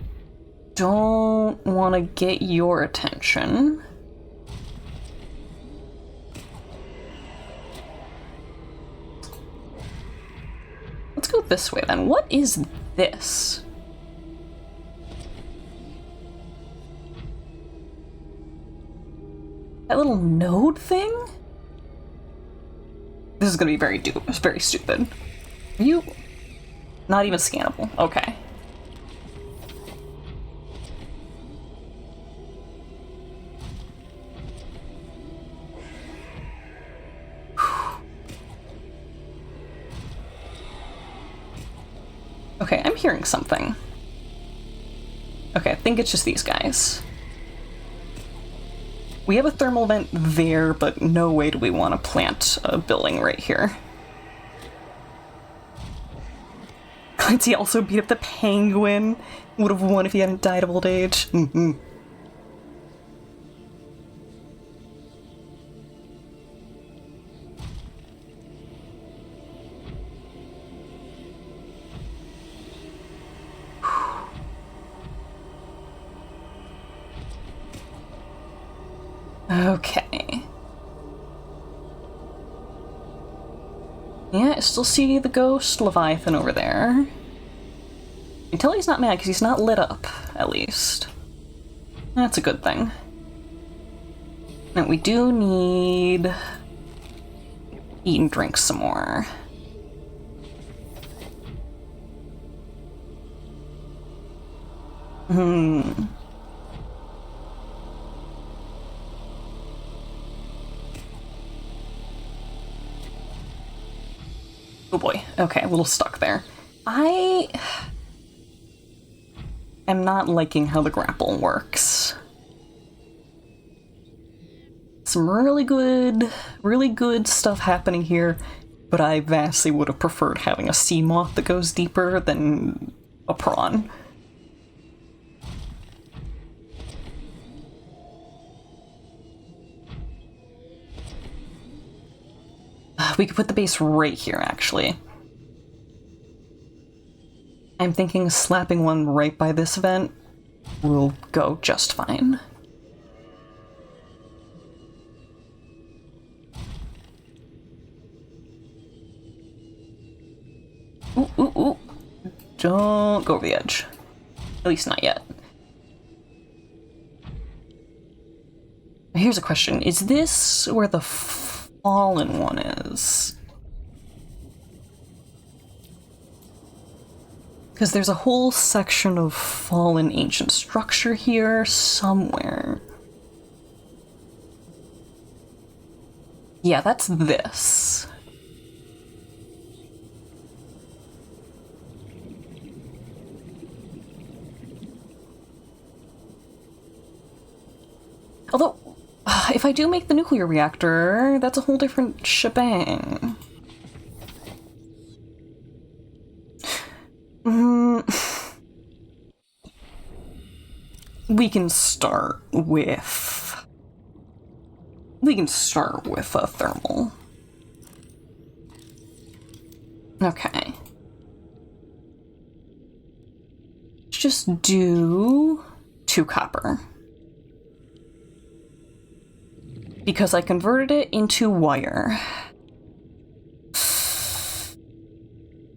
don't want to get your attention. Let's go this way then. What is this? That little node thing? This is gonna be very stupid. Are you not even scannable? Okay. Okay, I'm hearing something. Okay, I think it's just these guys. We have a thermal vent there, but no way do we want to plant a building right here. Clancy also beat up the penguin. Would have won if he hadn't died of old age. Mm-hmm. Okay. Yeah, I still see the Ghost Leviathan over there. Until he's not mad, because he's not lit up, at least. That's a good thing. Now, we do need... eat and drink some more. Oh boy, okay, a little stuck there. I am not liking how the grapple works. Some really good stuff happening here, but I vastly would have preferred having a sea moth that goes deeper than a prawn. We could put the base right here, actually. I'm thinking slapping one right by this vent will go just fine. Ooh, ooh, ooh. Don't go over the edge. At least not yet. Here's a question. Is this where the fallen one is? Because there's a whole section of fallen ancient structure here somewhere. Yeah, that's this. Although, if I do make the nuclear reactor, that's a whole different shebang. We can start with... a thermal. Okay. Let's just do 2 copper. Because I converted it into wire.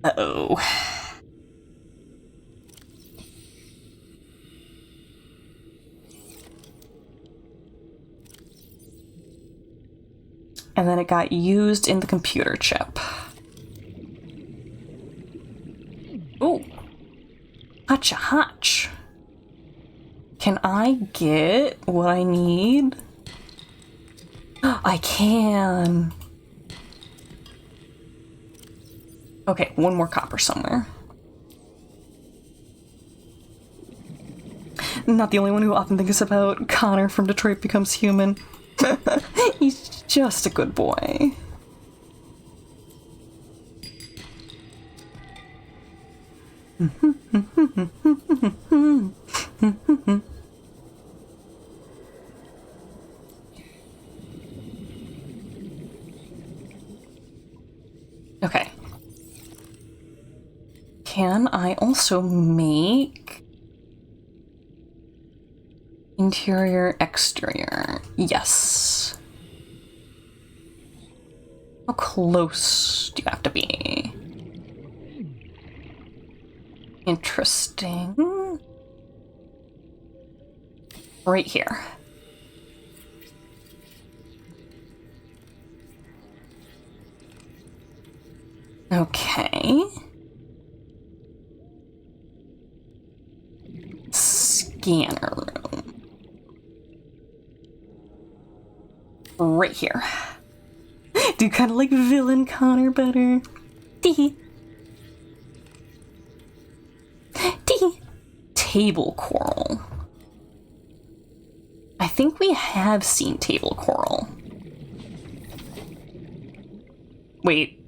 Uh-oh. And then it got used in the computer chip. Ooh. Hotcha hotch. Can I get what I need? I can. Okay, 1 more copper somewhere. Not the only one who often thinks about Connor from Detroit Becomes Human. He's just a good boy. Okay. Can I also make interior, exterior? Yes. How close do you have to be? Interesting. Right here. Okay. Scanner room. Right here. Do kind of like villain Connor better. Tee. Tee. Table coral. I think we have seen table coral. Wait.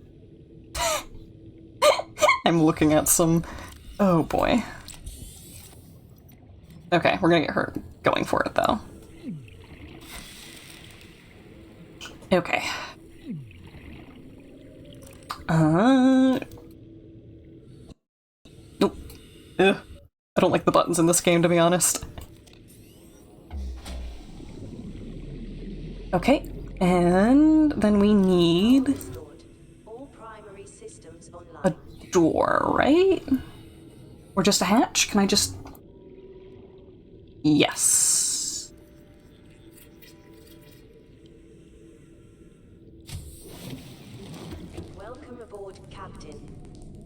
I'm looking at some... Oh boy. Okay, we're gonna get her going for it though. Okay. Nope. Ugh. I don't like the buttons in this game, to be honest. Okay, and then we need All primary systems online. a door, right? Or just a hatch? Can I just... Yes. Welcome aboard, Captain.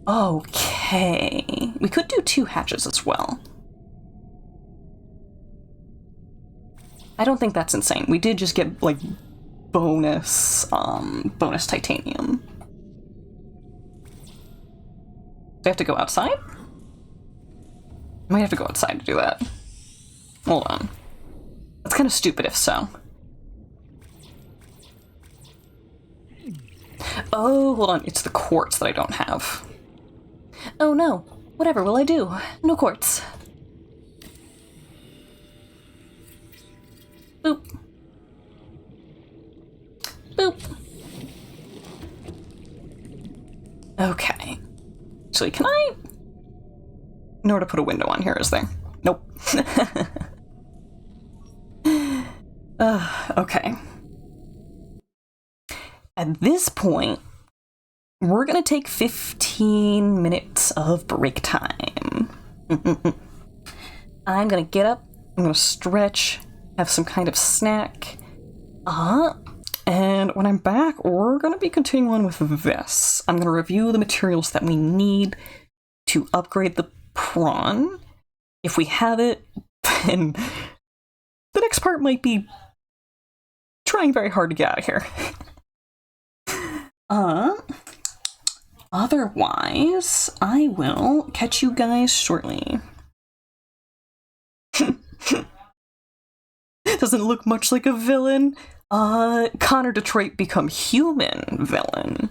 Okay. We could do 2 hatches as well. I don't think that's insane. We did just get, like, bonus titanium. Do I have to go outside? I might have to go outside to do that. Hold on. That's kind of stupid if so. Oh, hold on. It's the quartz that I don't have. Oh no. Whatever will I do? No quartz. Boop. Boop. Okay. Actually, can I... Nowhere to put a window on here, is there? Nope. Okay. At this point, we're gonna take 15 minutes of break time. I'm gonna get up, I'm gonna stretch, have some kind of snack. And when I'm back, we're gonna be continuing on with this. I'm gonna review the materials that we need to upgrade the prawn. If we have it, then the next part might be trying very hard to get out of here. Otherwise, I will catch you guys shortly. Doesn't look much like a villain. Connor Detroit become human villain.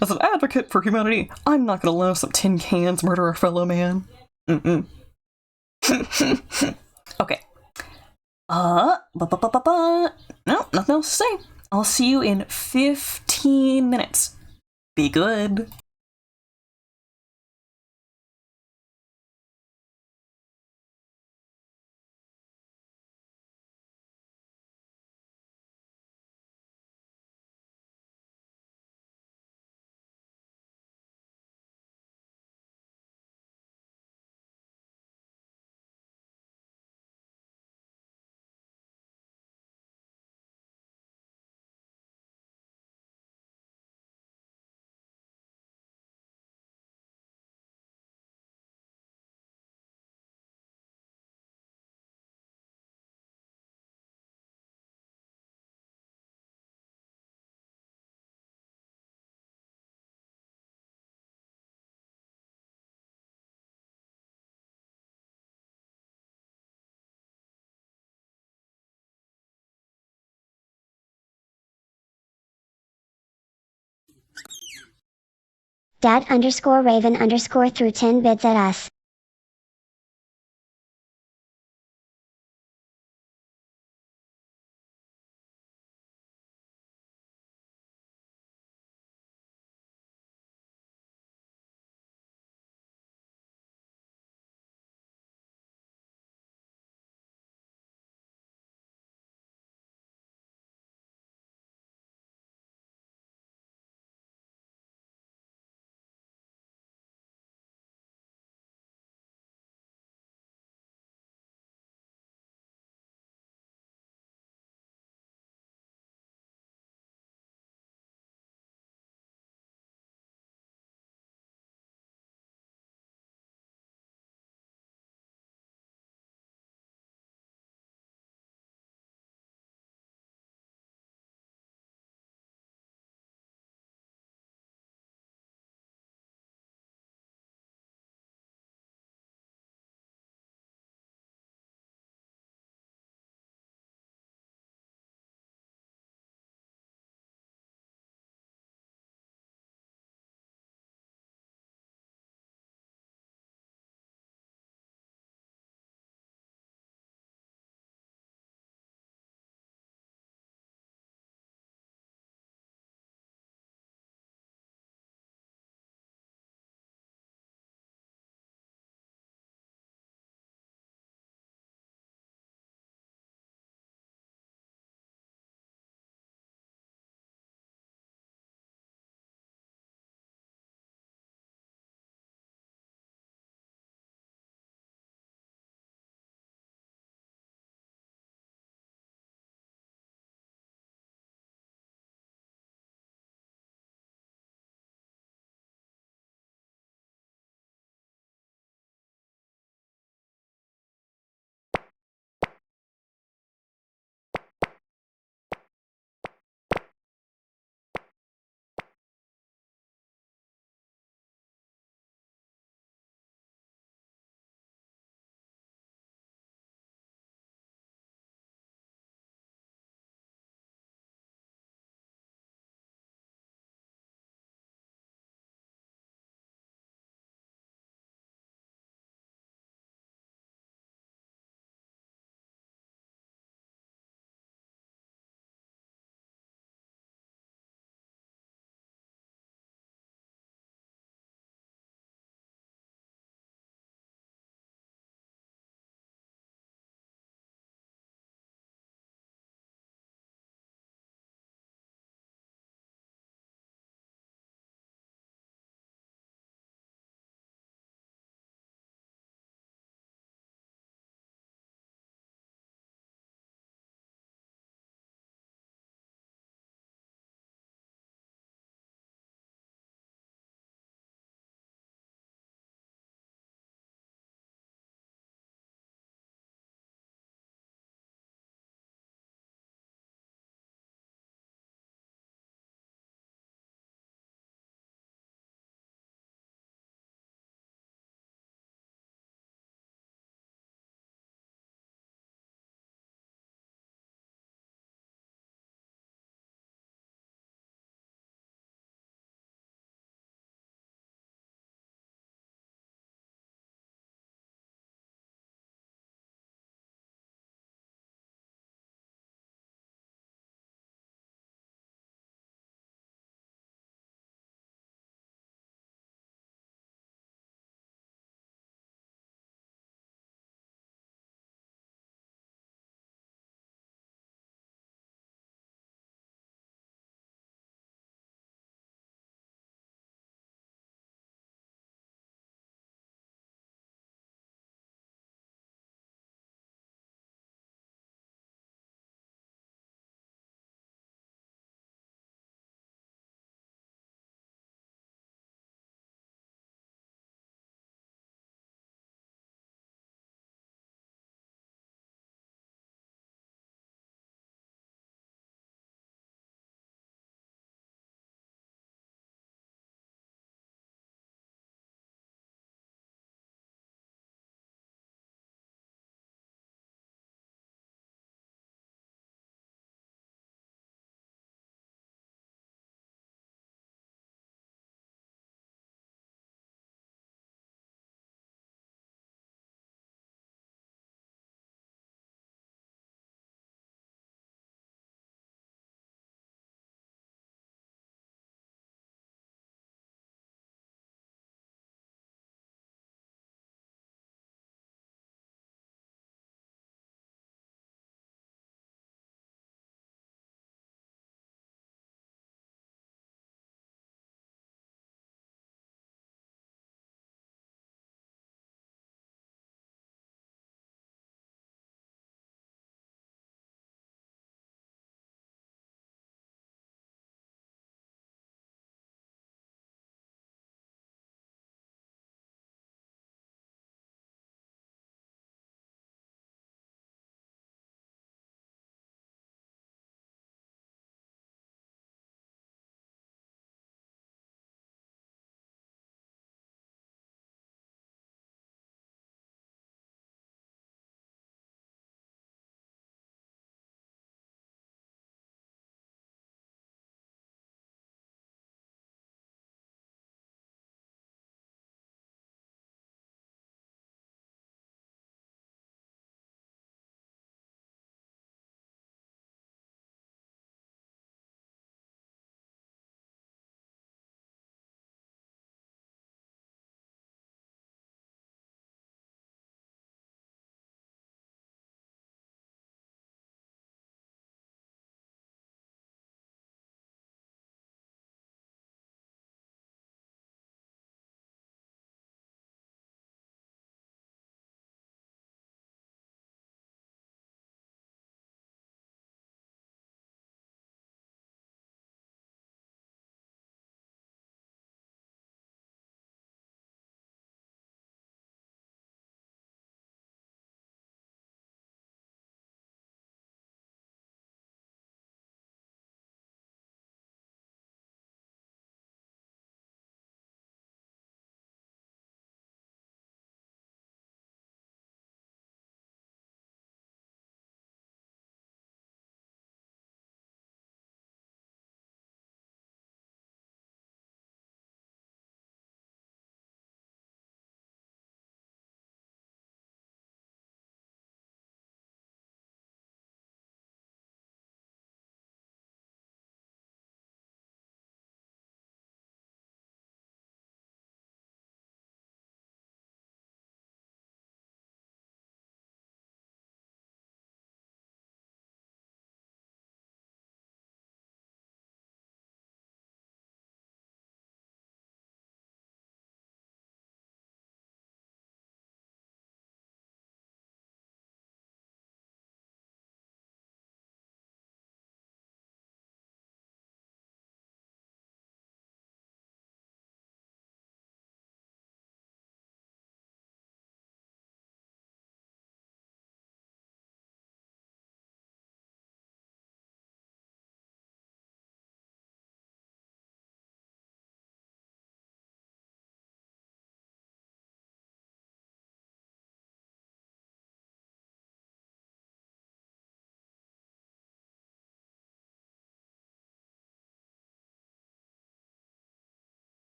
As an advocate for humanity, I'm not gonna allow some tin cans murder a fellow man. Okay. No, nothing else to say. I'll see you in 15 minutes. Be good. Dad_Raven_ threw 10 bids at us.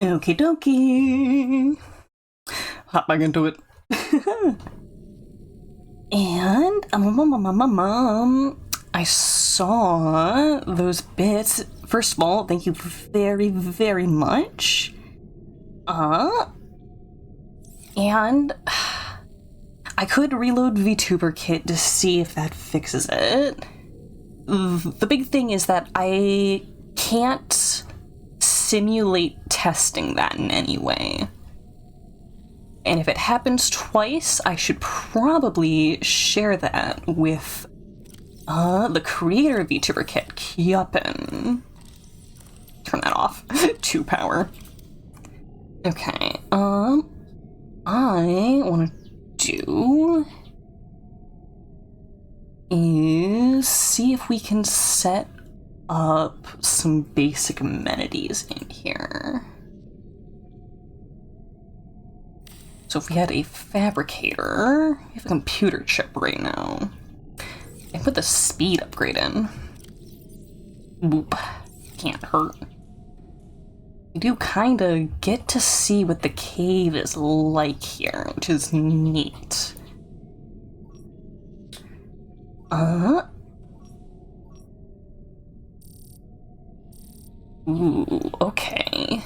Okie dokie. Hop back into it. And I saw those bits. First of all, thank you very, very much. And I could reload VTuber Kit to see if that fixes it. The big thing is that I can't simulate testing that in any way. And if it happens twice, I should probably share that with the creator of VTuber Kit, Kyupin. Turn that off. 2 power. Okay, I want to do is see if we can set up some basic amenities in here. So if we had a fabricator, we have a computer chip right now. And put the speed upgrade in. Boop. Can't hurt. You do kind of get to see what the cave is like here, which is neat. Ooh, okay.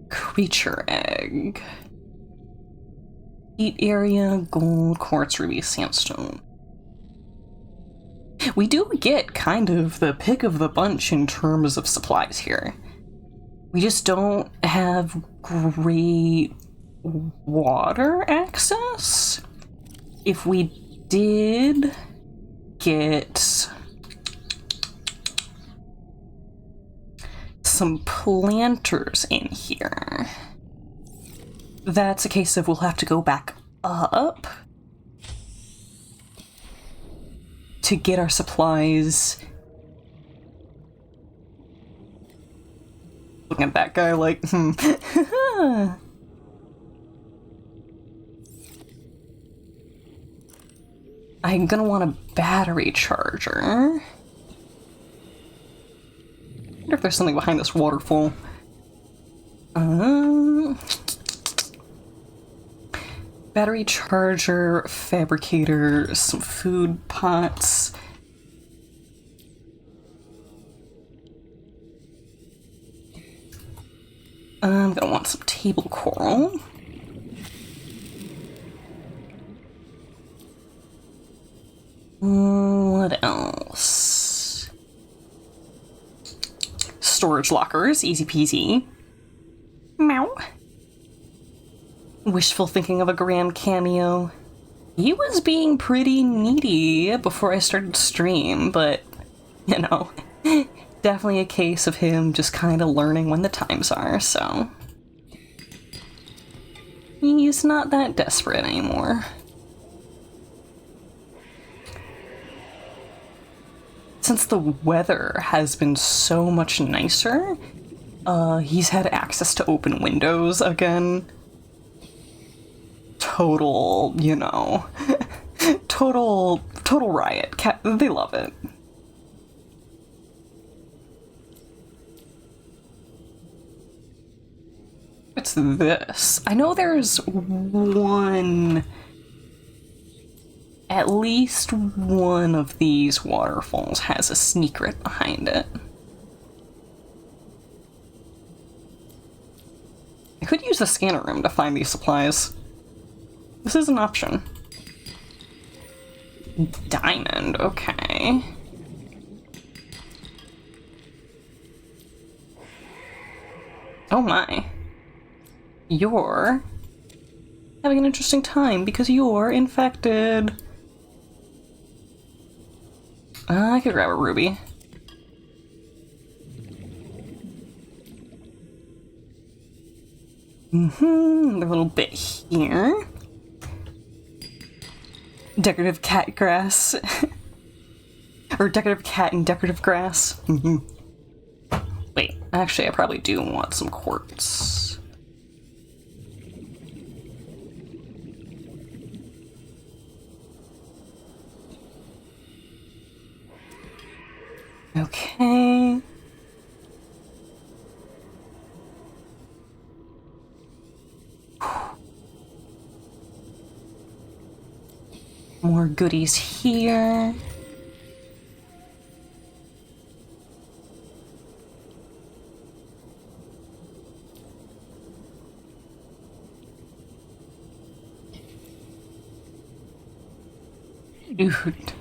Creature egg. Eat area, gold, quartz, ruby, sandstone. We do get kind of the pick of the bunch in terms of supplies here. We just don't have great water access. If we did get some planters in here, that's a case of we'll have to go back up to get our supplies. Looking at that guy like, I'm gonna want a battery charger. I wonder if there's something behind this waterfall. Battery charger, fabricator, some food pots. I'm gonna want some table coral. What else? Storage lockers, easy peasy. Meow. Wishful thinking of a grand cameo. He was being pretty needy before I started to stream, but, you know, definitely a case of him just kind of learning when the times are, so. He's not that desperate anymore. Since the weather has been so much nicer, he's had access to open windows again. Total, you know, total riot. They love it. What's this? I know there's one, at least one of these waterfalls has a secret behind it. I could use the scanner room to find these supplies. This is an option. Diamond, okay. Oh my. You're having an interesting time because you're infected. I could grab a ruby. A little bit here. Decorative cat grass. Or decorative cat and decorative grass. Wait, actually I probably do want some quartz. Okay. More goodies here. Dude.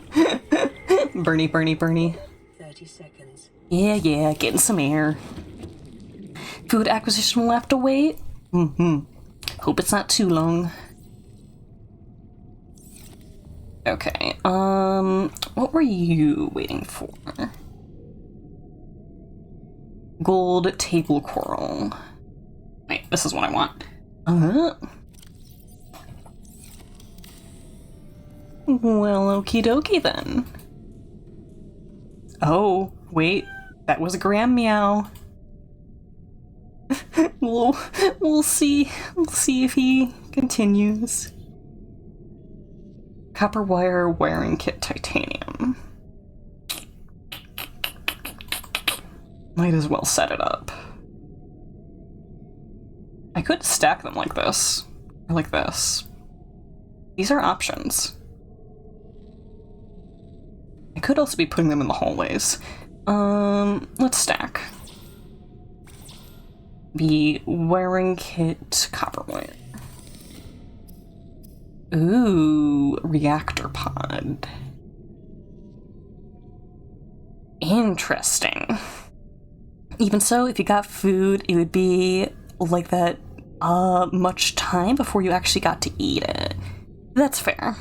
Bernie, Bernie, Bernie. 30 seconds. Yeah, getting some air. Food acquisition will have to wait. Hope it's not too long. Okay, what were you waiting for? Gold table coral. Wait, this is what I want. Well, okie dokie then. Oh, wait, that was a gram meow. We'll see. We'll see if he continues. Copper wire wiring kit titanium. Might as well set it up. I could stack them like this. Or like this. These are options. I could also be putting them in the hallways. Let's stack. The wiring kit copper wire. Ooh, reactor pod. Interesting. Even so, if you got food, it would be like that much time before you actually got to eat it. That's fair.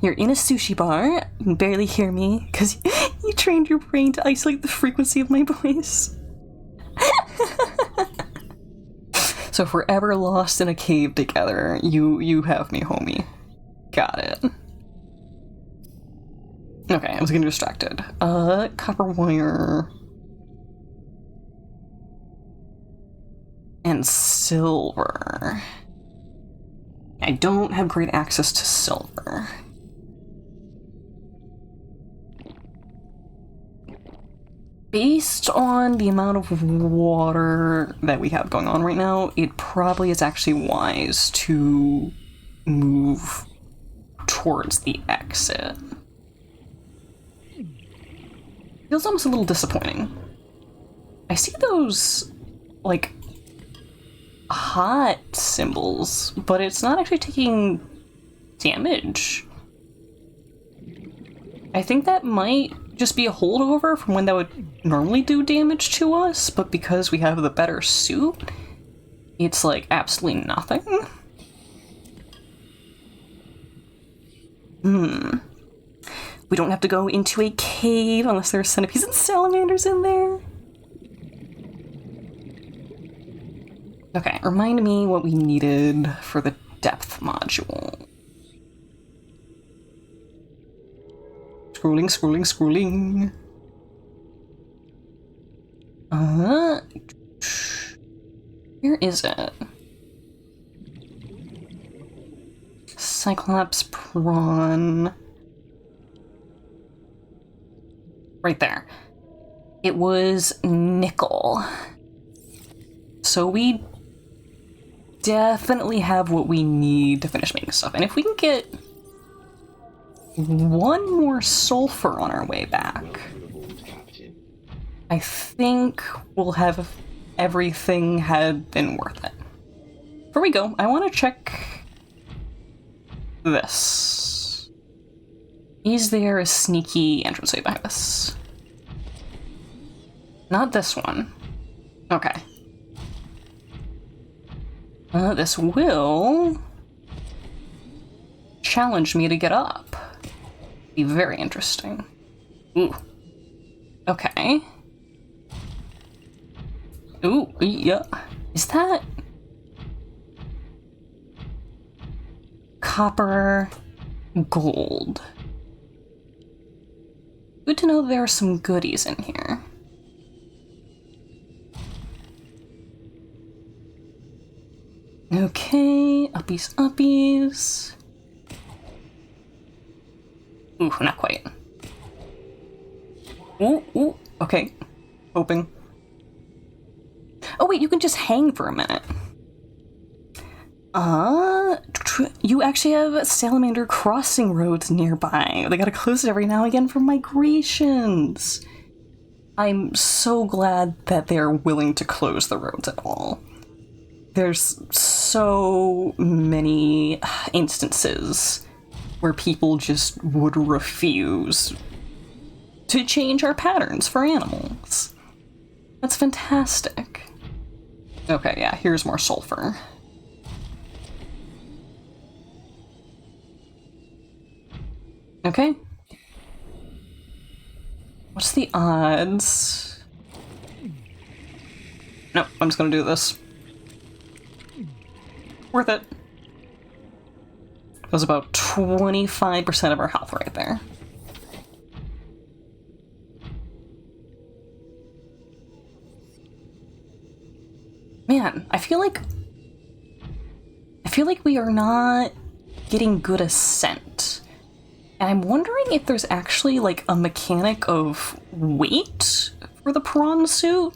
You're in a sushi bar, you can barely hear me, because you trained your brain to isolate the frequency of my voice. So if we're ever lost in a cave together, you have me, homie. Got it. Okay, I was getting distracted. Copper wire. And silver. I don't have great access to silver. Based on the amount of water that we have going on right now, it probably is actually wise to move towards the exit. Feels almost a little disappointing. I see those, like, hot symbols, but it's not actually taking damage. I think that might just be a holdover from when that would normally do damage to us, but because we have the better suit, it's like absolutely nothing. We don't have to go into a cave unless there are centipedes and salamanders in there. Okay, remind me what we needed for the depth module. Scrolling, scrolling, scrolling. Where is it? Cyclops prawn. Right there. It was nickel. So we definitely have what we need to finish making stuff. And if we can get one more sulfur on our way back, I think we'll have everything had been worth it. Before we go, I want to check this. Is there a sneaky entranceway behind this? Not this one. Okay. This will challenge me to get up. Be very interesting. Ooh. Okay. Ooh, yeah. Is that copper gold? Good to know there are some goodies in here. Okay, uppies, uppies. Ooh, not quite. Ooh, okay. Hoping. Oh wait, you can just hang for a minute. You actually have salamander crossing roads nearby. They gotta close it every now and again for migrations. I'm so glad that they're willing to close the roads at all. There's so many instances where people just would refuse to change our patterns for animals. That's fantastic. Okay, yeah, here's more sulfur. Okay. What's the odds? Nope, I'm just gonna do this. Worth it. That was about 25% of our health right there. Man, I feel like we are not getting good ascent. And I'm wondering if there's actually like a mechanic of weight for the prawn suit.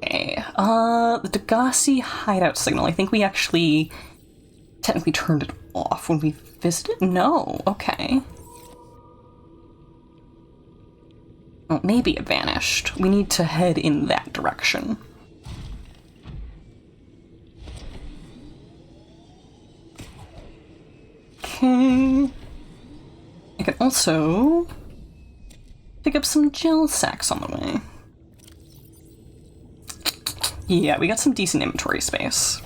Okay, the Degassi hideout signal. I think we actually technically turned it off when we visited? No, okay. Well, maybe it vanished. We need to head in that direction. Okay. I can also pick up some gel sacks on the way. Yeah, we got some decent inventory space.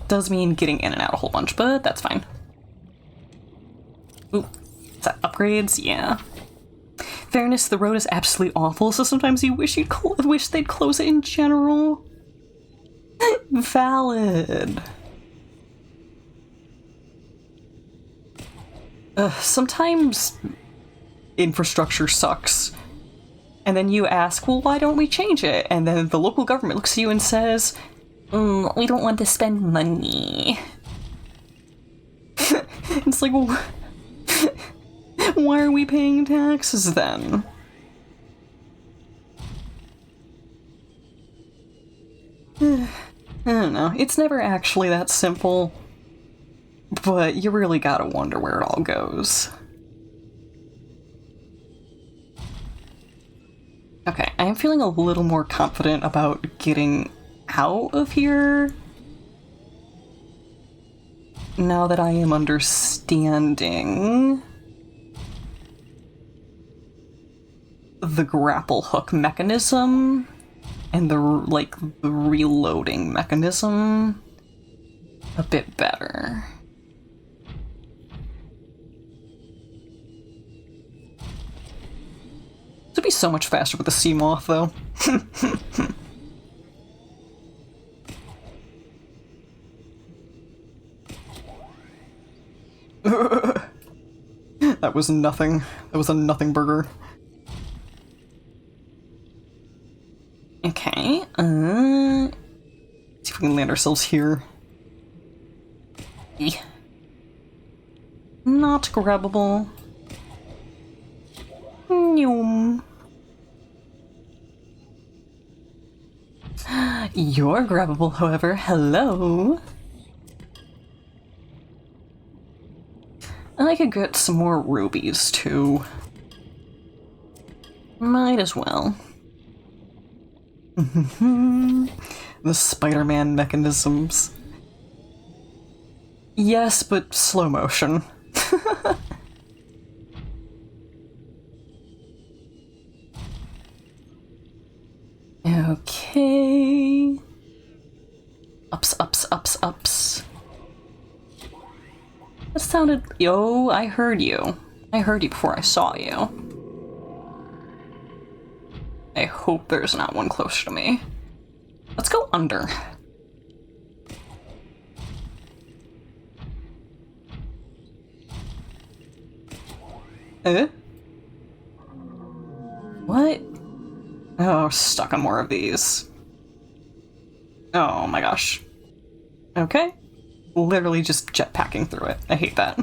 Does mean getting in and out a whole bunch, but that's fine. Ooh, is that upgrades? Yeah. Fairness, the road is absolutely awful, so sometimes you wish they'd close it in general. Valid. Sometimes infrastructure sucks. And then you ask, well, why don't we change it? And then the local government looks at you and says, we don't want to spend money. It's like, well, why are we paying taxes then? I don't know. It's never actually that simple, but you really gotta wonder where it all goes. Okay, I am feeling a little more confident about getting out of here now that I am understanding the grapple hook mechanism and the reloading mechanism a bit better. This would be so much faster with the sea moth, though. That was nothing. That was a nothing burger. Okay, let's see if we can land ourselves here. Not grabbable. Noom. You're grabbable, however. Hello. I could get some more rubies, too. Might as well. The Spider-Man mechanisms. Yes, but slow motion. Okay. Ups, ups, ups, ups. That sounded... Yo, I heard you. I heard you before I saw you. I hope there's not one closer to me. Let's go under. What? Oh, stuck on more of these. Oh my gosh. Okay. Literally just jetpacking through it. I hate that.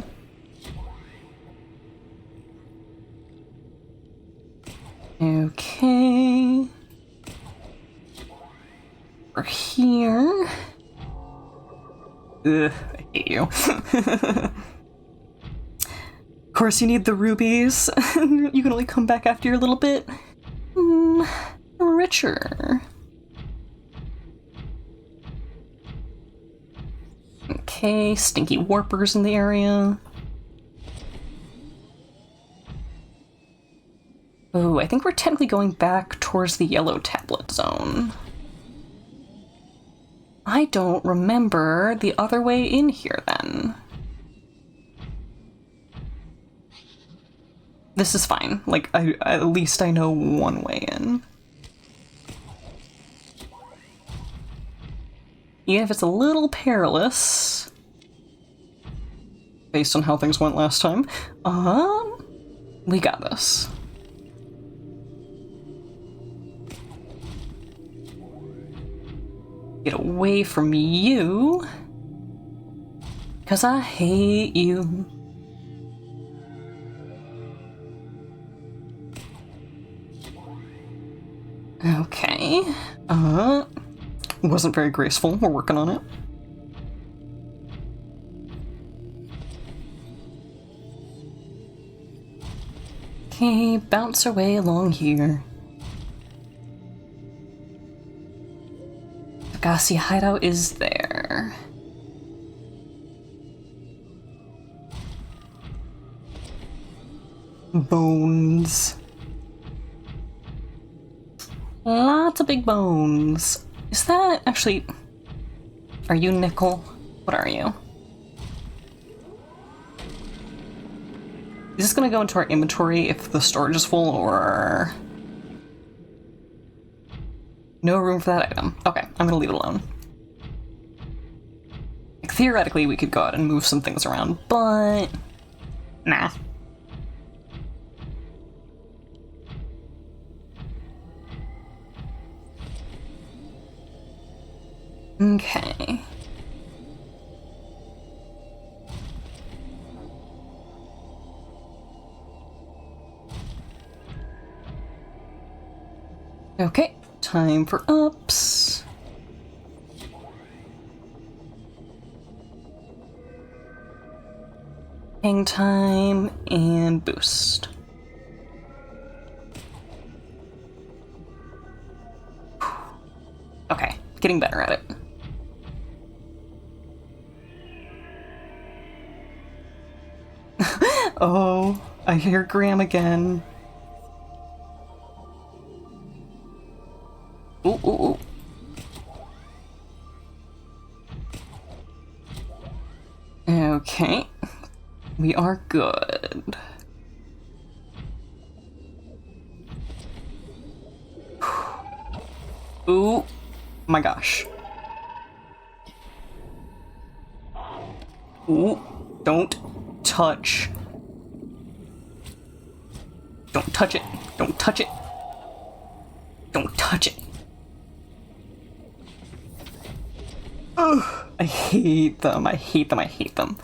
Okay. We're here. Ugh, I hate you. Of course you need the rubies. You can only come back after you're a little bit richer. Okay, stinky warpers in the area. Oh, I think we're technically going back towards the yellow tablet zone. I don't remember the other way in here then. This is fine. Like, at least I know one way in. Even if it's a little perilous, based on how things went last time, we got this. Get away from you, 'cause I hate you. Okay, wasn't very graceful. We're working on it. Okay, bounce our way along here. Agassi hideout is there. Bones. Lots of big bones. Is that actually... Are you nickel? What are you? Is this gonna go into our inventory if the storage is full, or... No room for that item. Okay, I'm gonna leave it alone. Like, theoretically, we could go out and move some things around, but... Nah. Okay. Okay, time for ups. Hang time and boost. Okay, getting better at it. Oh, I hear Graham again. Ooh, ooh, ooh. Okay, we are good. Ooh, my gosh. Ooh, don't touch. Don't touch it. Don't touch it. Don't touch it. Ugh, I hate them. I hate them. I hate them.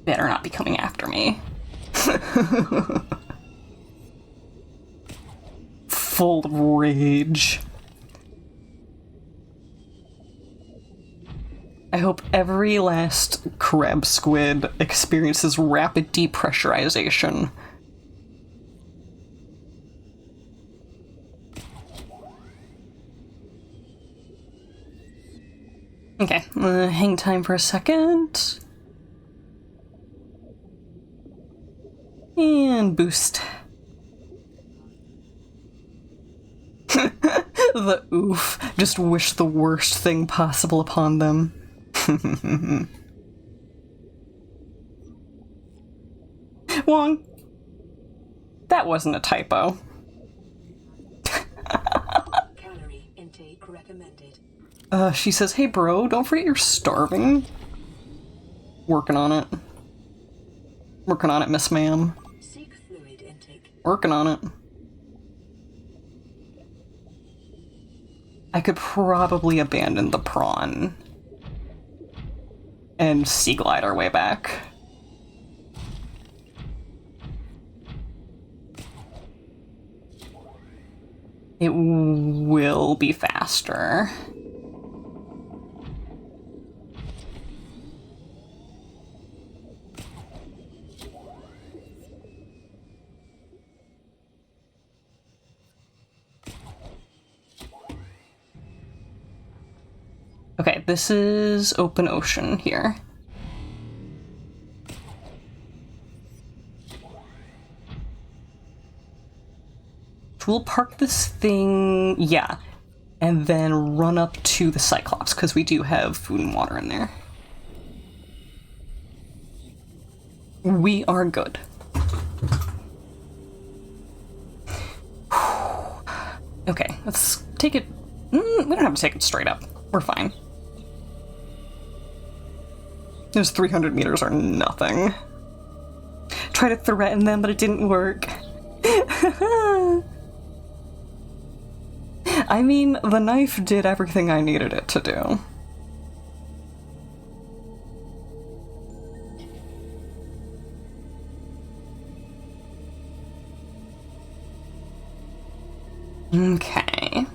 Better not be coming after me. Full of rage. I hope every last crab squid experiences rapid depressurization. Okay, hang time for a second. And boost. The oof. Just wish the worst thing possible upon them. Wong. That wasn't a typo. Calorie intake recommended. She says, hey bro, don't forget you're starving. Working on it. Working on it, Miss Ma'am. Seek fluid intake. Working on it. I could probably abandon the prawn and sea glide our way back. it will be faster. Okay, this is open ocean here. We'll park this thing, yeah, and then run up to the Cyclops, because we do have food and water in there. We are good. Okay, let's take it. We don't have to take it straight up. We're fine. Those 300 meters are nothing. Try to threaten them, but it didn't work. I mean, the knife did everything I needed it to do. Okay.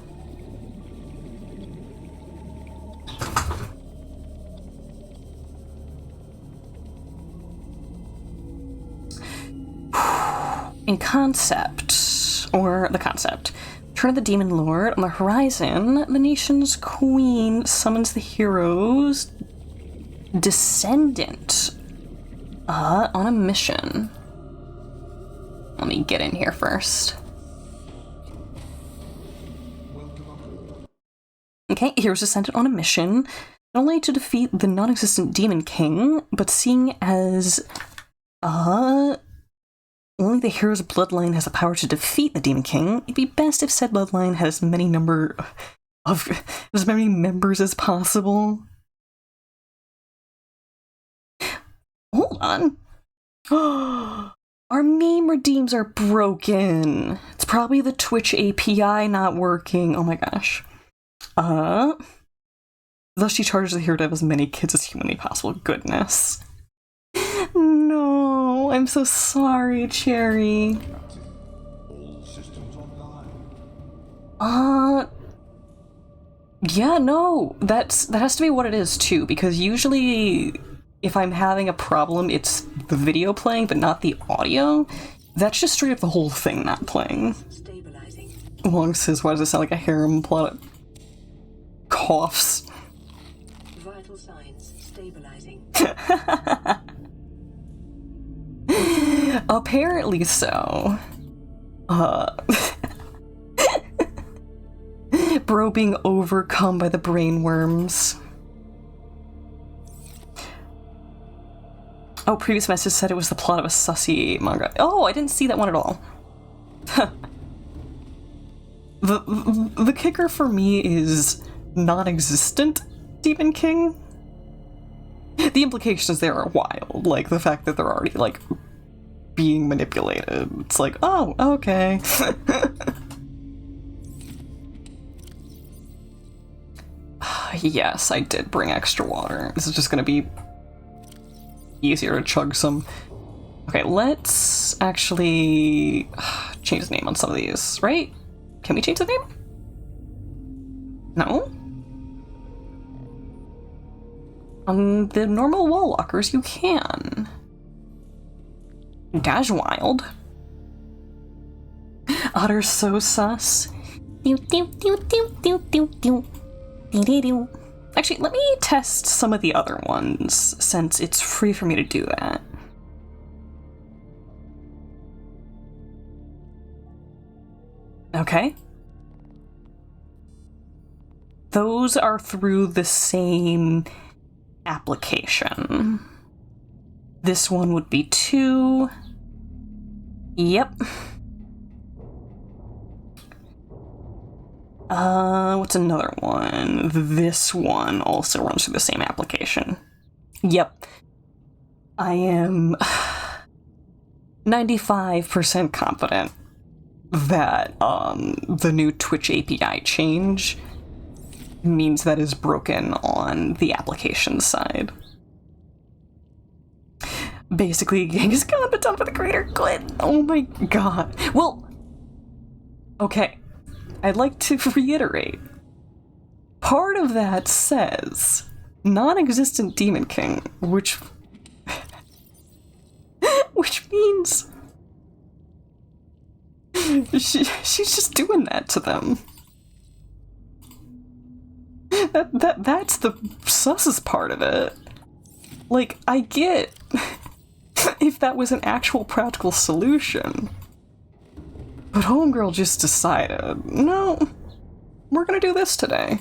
In concept, or the concept, Turn of the Demon Lord. On the horizon, the nation's queen summons the hero's descendant on a mission. Let me get in here first. Okay, hero's descendant on a mission, not only to defeat the non-existent Demon King, but seeing as only the hero's bloodline has the power to defeat the Demon King, it'd be best if said bloodline had as many members as possible. Hold on. Our meme redeems are broken. It's probably the Twitch API not working. Oh my gosh. Thus she charges the hero to have as many kids as humanly possible. Goodness. No, I'm so sorry, Cherry. All systems online. Yeah, no, that has to be what it is too, because usually if I'm having a problem, it's the video playing, but not the audio. That's just straight up the whole thing not playing. Stabilizing. Wong says, why does it sound like a harem plot? Coughs. Vital signs stabilizing. Apparently so. Bro being overcome by the brain worms. Oh, previous message said it was the plot of a sussy manga. Oh, I didn't see that one at all. The kicker for me is non-existent Demon King. The implications there are wild, like the fact that they're already, like, being manipulated. It's like, oh, okay. Yes, I did bring extra water. This is just gonna be easier to chug some. Okay, let's actually change the name on some of these, right? Can we change the name? No? On the normal wall walkers, you can. Dash wild. Otter's so sus. Actually, let me test some of the other ones, since it's free for me to do that. Okay. Those are through the same application. This one would be 2. Yep. What's another one? This one also runs through the same application. Yep. I am 95% confident that the new Twitch API change means that is broken on the application side. Basically, Genghis Khan but done for the greater good. Oh my god. Well, okay. I'd like to reiterate. Part of that says non-existent Demon King, which means she's just doing that to them. That's the sussest part of it. Like, I get if that was an actual practical solution. But Homegirl just decided, no, we're gonna do this today.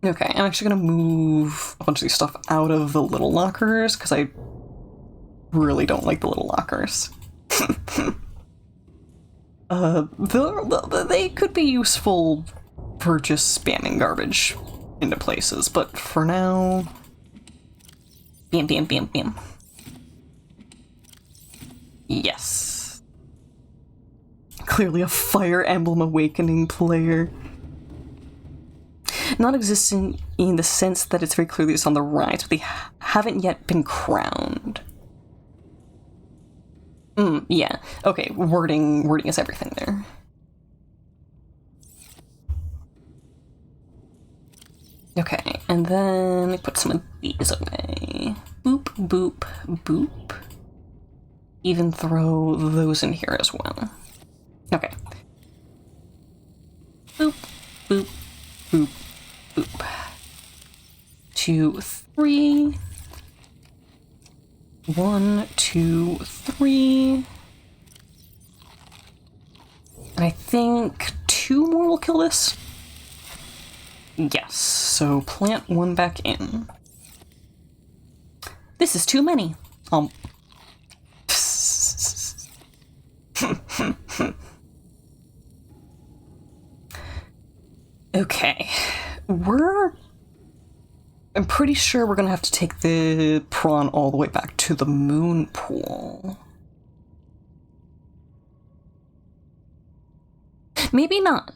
Okay, I'm actually gonna move a bunch of these stuff out of the little lockers, because I really don't like the little lockers. They could be useful for just spamming garbage into places, but for now... Bam, bam, bam, bam. Yes. Clearly a Fire Emblem Awakening player. Not existent in the sense that it's very clearly just on the rise, but they haven't yet been crowned. Yeah. Okay, wording is everything there. Okay, and then I put some of these away. Boop, boop, boop. Even throw those in here as well. Okay. Boop, boop, boop, boop. 2, 3. 1, 2, 3. And I think 2 more will kill this. Yes, so plant 1 back in. This is too many. Okay, I'm pretty sure we're gonna have to take the prawn all the way back to the moon pool. Maybe not.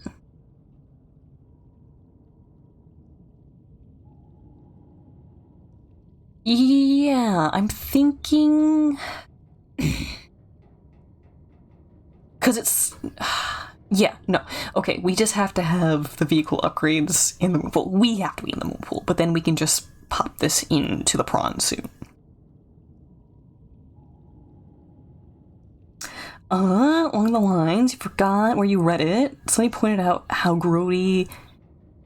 Yeah, I'm thinking... Because it's... Yeah, no. Okay, we just have to have the vehicle upgrades in the moon pool. We have to be in the moon pool, but then we can just pop this into the prawn suit. Along the lines, you forgot where you read it. Somebody pointed out how grody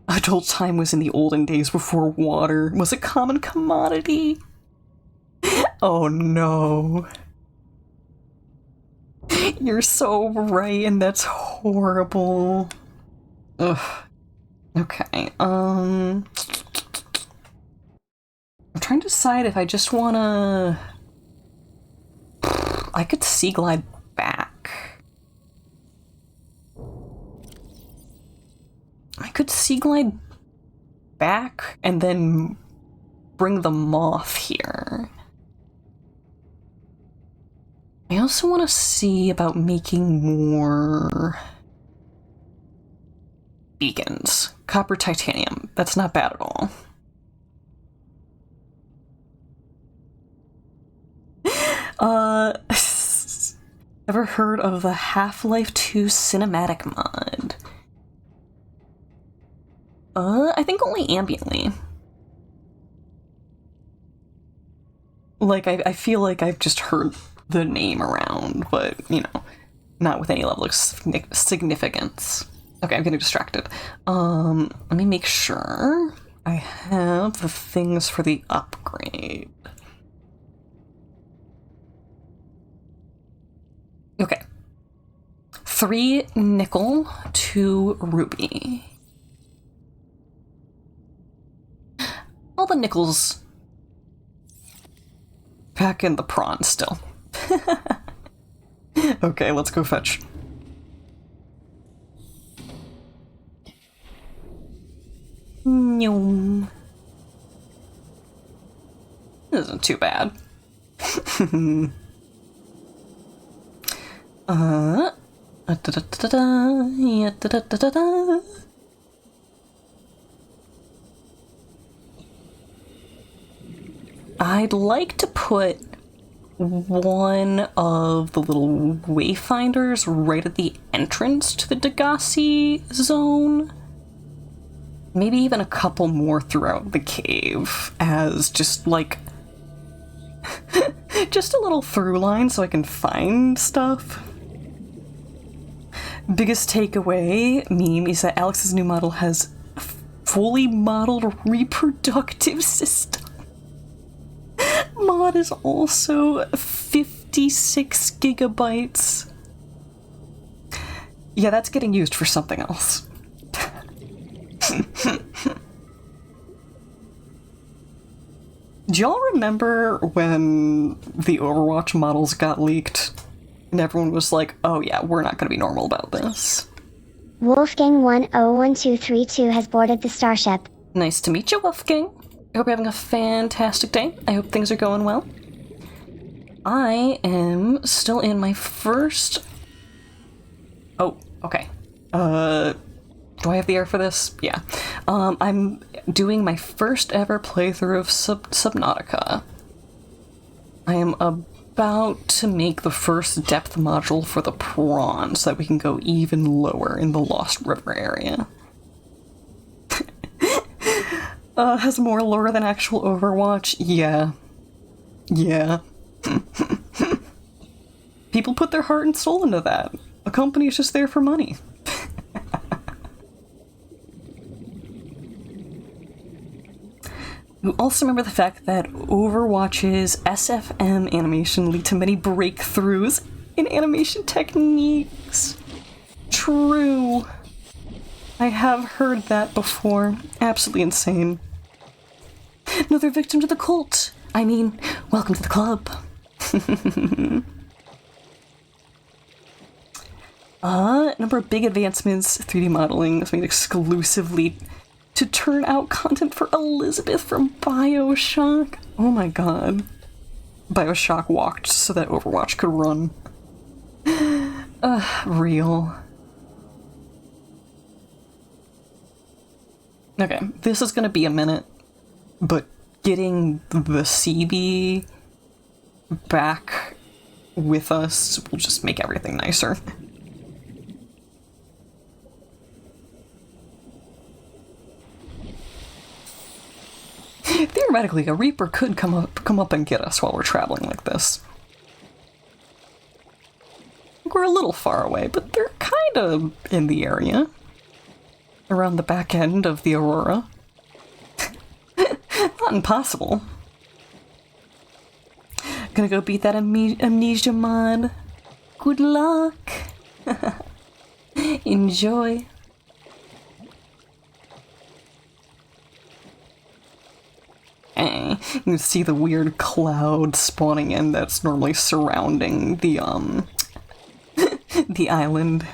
adult time was in the olden days before water was a common commodity. Oh no. You're so right, and that's horrible. Ugh. Okay, I'm trying to decide if I just wanna... I could sea glide back. I could sea glide back and then bring the moth here. I also want to see about making more beacons. Copper titanium. That's not bad at all. Ever heard of the Half-Life 2 cinematic mod? I think only ambiently. Like, I feel like I've just heard the name around, but, you know, not with any level of significance. Okay, I'm getting distracted. Let me make sure I have the things for the upgrade. Okay. 3 nickel, 2 ruby. All the nickels back in the prawn still. Okay, let's go fetch. This isn't too bad. I'd like to put one of the little wayfinders right at the entrance to the Degassi zone. Maybe even a couple more throughout the cave as just like just a little through line so I can find stuff. Biggest takeaway meme is that Alex's new model has a fully modeled reproductive system. Mod is also 56 gigabytes. Yeah, that's getting used for something else. Do y'all remember when the Overwatch models got leaked? And everyone was like, oh yeah, we're not going to be normal about this. Wolfgang 101232 has boarded the starship. Nice to meet you, Wolfgang. I hope you're having a fantastic day. I hope things are going well. I am still in my first... Oh, okay. Do I have the air for this? Yeah. I'm doing my first ever playthrough of Subnautica. I am about to make the first depth module for the prawn so that we can go even lower in the Lost River area. Has more lore than actual Overwatch? Yeah. Yeah. People put their heart and soul into that. A company is just there for money. You also remember the fact that Overwatch's SFM animation lead to many breakthroughs in animation techniques. True. I have heard that before. Absolutely insane. Another victim to the cult. I mean, welcome to the club. Number of big advancements. 3D modeling was made exclusively to turn out content for Elizabeth from BioShock. Oh my god. BioShock walked so that Overwatch could run. Real. Okay, this is gonna be a minute, but getting the CB back with us will just make everything nicer. Theoretically, a Reaper could come up and get us while we're traveling like this. We're a little far away, but they're kind of in the area. Around the back end of the Aurora. Not impossible. Gonna go beat that amnesia mod. Good luck. Enjoy. You can see the weird cloud spawning in that's normally surrounding the the island.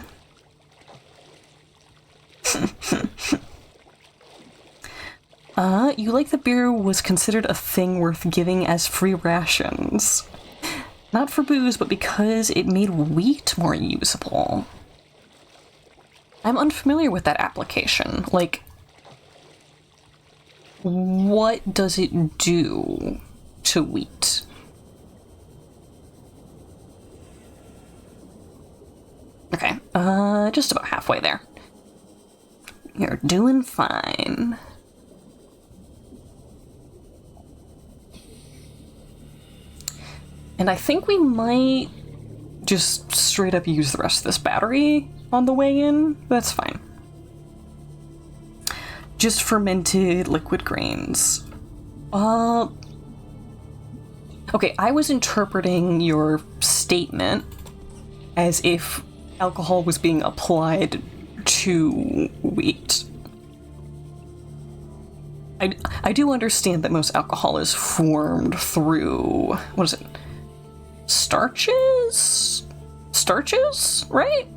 You like the beer was considered a thing worth giving as free rations. Not for booze, but because it made wheat more usable. I'm unfamiliar with that application. Like, what does it do to wheat? Okay, just about halfway there. You're doing fine. And I think we might just straight up use the rest of this battery on the way in. That's fine. Just fermented liquid grains. Okay, I was interpreting your statement as if alcohol was being applied to wheat. I do understand that most alcohol is formed through, what is it? Starches? Starches, right?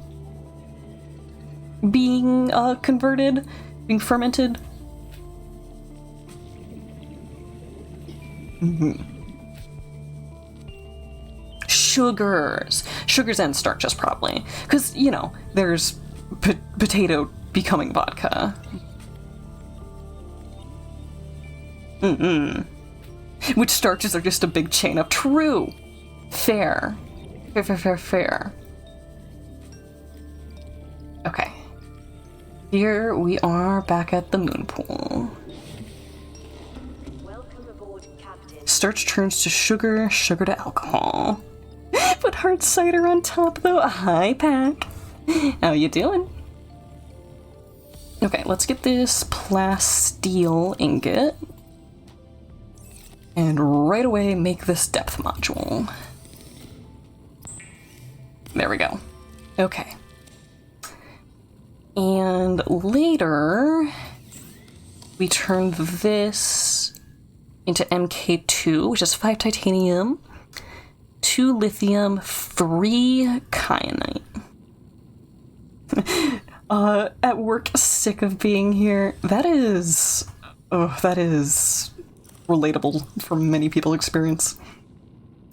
Being converted, being fermented. Sugars and starches, probably. Because, you know, there's potato becoming vodka. Which starches are just a big chain of true. Fair. Fair. Okay. Here we are back at the moon pool. Welcome aboard, Captain. Starch turns to sugar, sugar to alcohol. Put hard cider on top though. Hi, Pack. How you doing? Okay, let's get this plasteel ingot. And right away make this depth module. There we go. Okay. And later, we turn this into MK2, which is 5 titanium, 2 lithium, 3 kyanite. At work, sick of being here. That is relatable for many people experience.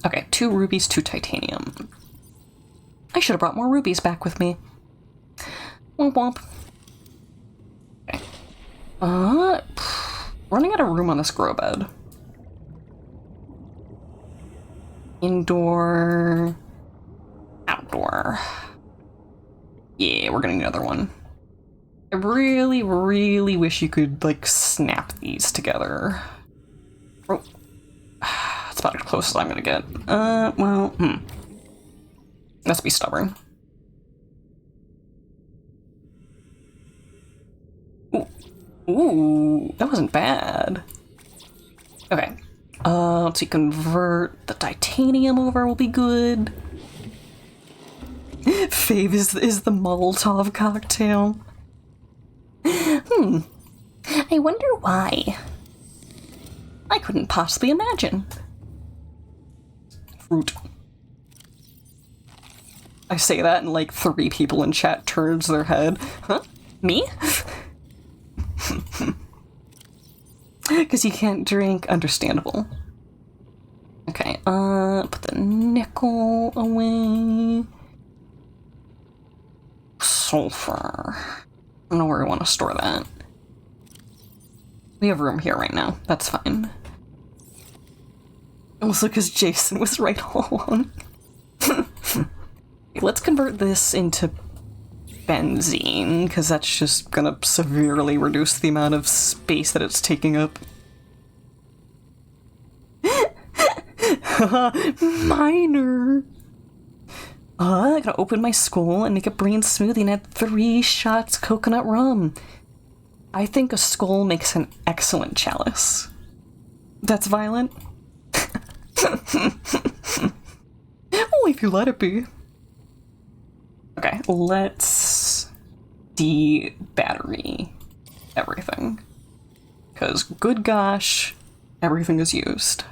Okay, 2 rubies, 2 titanium. I should have brought more rubies back with me. Womp womp. Okay. Running out of room on this grow bed. Indoor. Outdoor. Yeah, we're gonna need another one. I really, really wish you could, like, snap these together. Oh. That's about as close as I'm gonna get. Let's be stubborn. Ooh, that wasn't bad. Okay. Let's see, convert the titanium over will be good. Fave is the Molotov cocktail. I wonder why. I couldn't possibly imagine. Fruit. I say that and like 3 people in chat turns their head. Huh? Me? Because you can't drink. Understandable. Okay, put the nickel away. Sulfur. I don't know where I want to store that. We have room here right now. That's fine. Also because Jason was right all along. Let's convert this into benzene, because that's just gonna severely reduce the amount of space that it's taking up. Minor! I gotta open my skull and make a brain smoothie and add 3 shots coconut rum. I think a skull makes an excellent chalice. That's violent? Oh, if you let it be. Okay, let's de-battery everything. Because, good gosh, everything is used.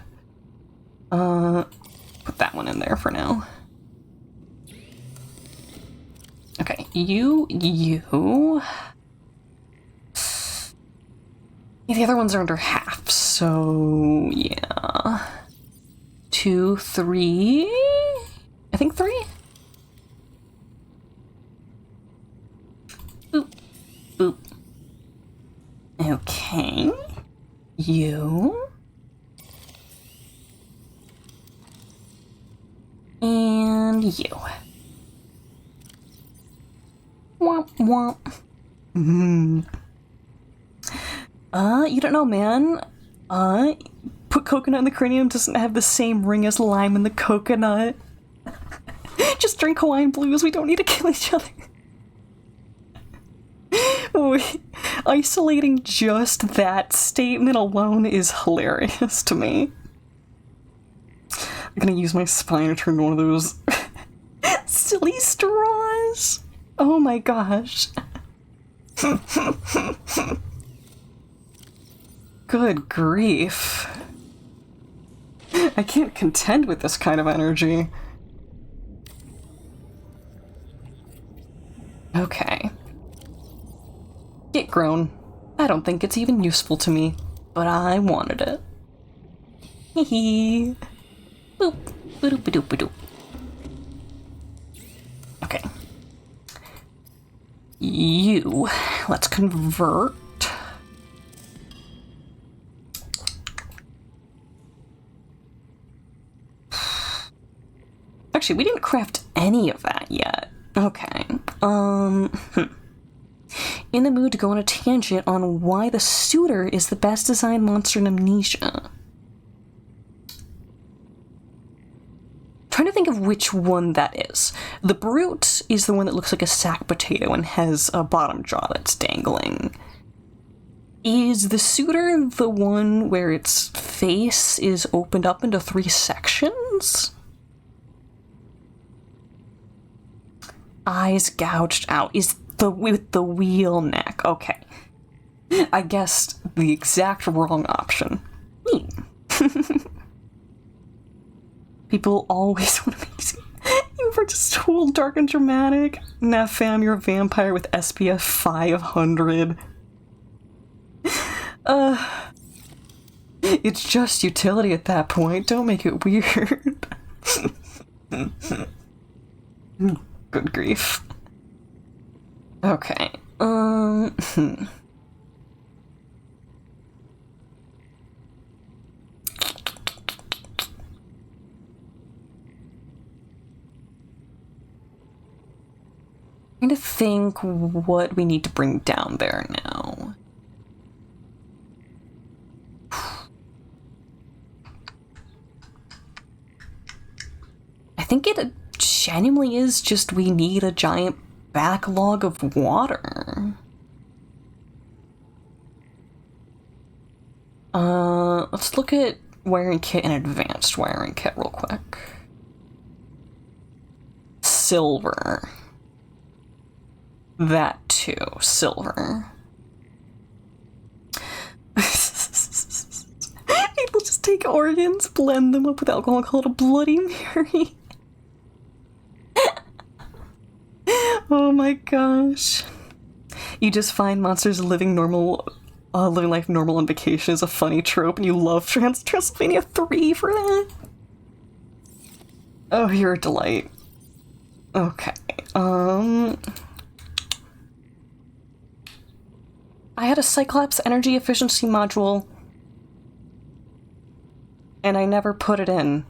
Put that one in there for now. Okay, you. Yeah, the other ones are under half, so yeah. 2, 3. I think 3? Boop. Boop. Okay. You. And you. Womp womp. You don't know, man. Put coconut in the cranium doesn't have the same ring as lime in the coconut. Just drink Hawaiian Blues, we don't need to kill each other. Isolating just that statement alone is hilarious to me. I'm gonna use my spine to turn one of those silly straws. Oh my gosh. Good grief. I can't contend with this kind of energy. Okay. Get grown. I don't think it's even useful to me, but I wanted it. Hee hee. Boop. Ba-doop ba-doop ba-doop. Okay. You. Let's convert. actually, we didn't craft any of that yet. Okay. In the mood to go on a tangent on why the Suitor is the best designed monster in Amnesia. Trying to think of which one that is. The Brute is the one that looks like a sack potato and has a bottom jaw that's dangling. Is the Suitor the one where its face is opened up into 3 sections? Eyes gouged out. Is with the wheel neck. Okay. I guessed the exact wrong option. Neat. People always want to make you for just cool, dark, and dramatic. Nah, fam, you're a vampire with SPF 500. It's just utility at that point. Don't make it weird. Good grief. Okay. Trying to think what we need to bring down there now. I think it genuinely is just we need a giant backlog of water. Let's look at wiring kit and advanced wiring kit real quick. Silver. That too, silver. People just take organs, blend them up with alcohol, call it a Bloody Mary. Oh my gosh. You just find monsters living life normal on vacation is a funny trope, and you love Transylvania 3 for that? Oh, you're a delight. Okay, I had a Cyclops energy efficiency module, and I never put it in.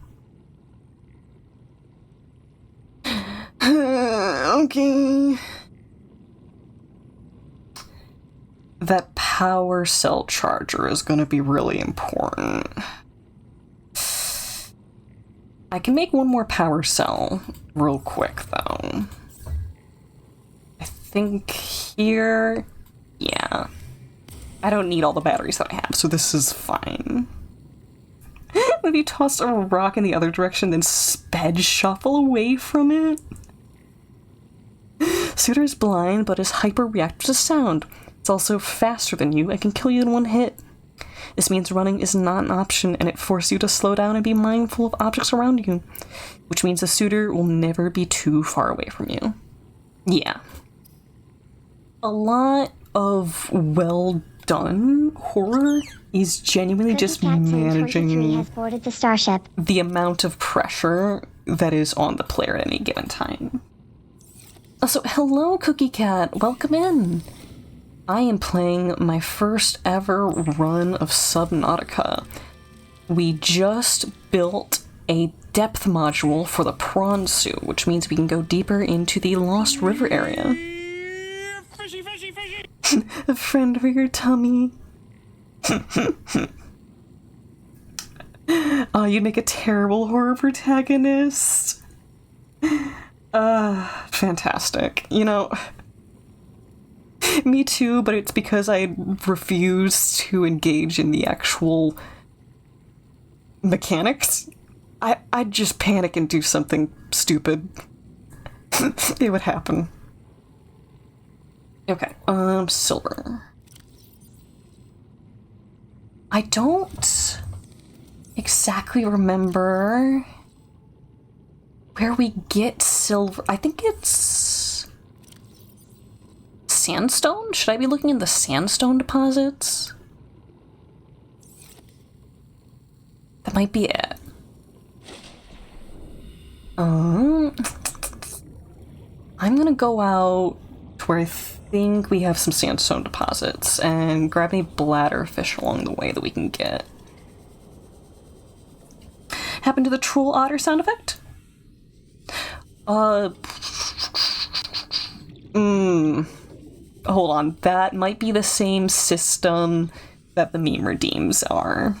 Okay. That power cell charger is going to be really important. I can make one more power cell real quick, though. I think here... Yeah. I don't need all the batteries that I have, so this is fine. If you toss a rock in the other direction, then sped shuffle away from it. Suitor is blind, but is hyper-reactive to sound. It's also faster than you. I can kill you in one hit. This means running is not an option, and it forces you to slow down and be mindful of objects around you. Which means the Suitor will never be too far away from you. Yeah. A lot of well-done horror is genuinely just managing has boarded the starship. The amount of pressure that is on the player at any given time. So, hello, Cookie Cat. Welcome in. I am playing my first ever run of Subnautica. We just built a depth module for the prawn suit, which means we can go deeper into the Lost River area. Fishy, fishy, fishy! A friend for your tummy. Oh, you'd make a terrible horror protagonist. Fantastic. You know, me too, but it's because I refuse to engage in the actual mechanics. I'd just panic and do something stupid. It would happen. Okay, silver. I don't exactly remember where we get silver. I think it's sandstone? Should I be looking in the sandstone deposits? That might be it. I'm gonna go out to where I think we have some sandstone deposits and grab any bladderfish along the way that we can get. Happen to the troll otter sound effect? Hold on, that might be the same system that the meme redeems are.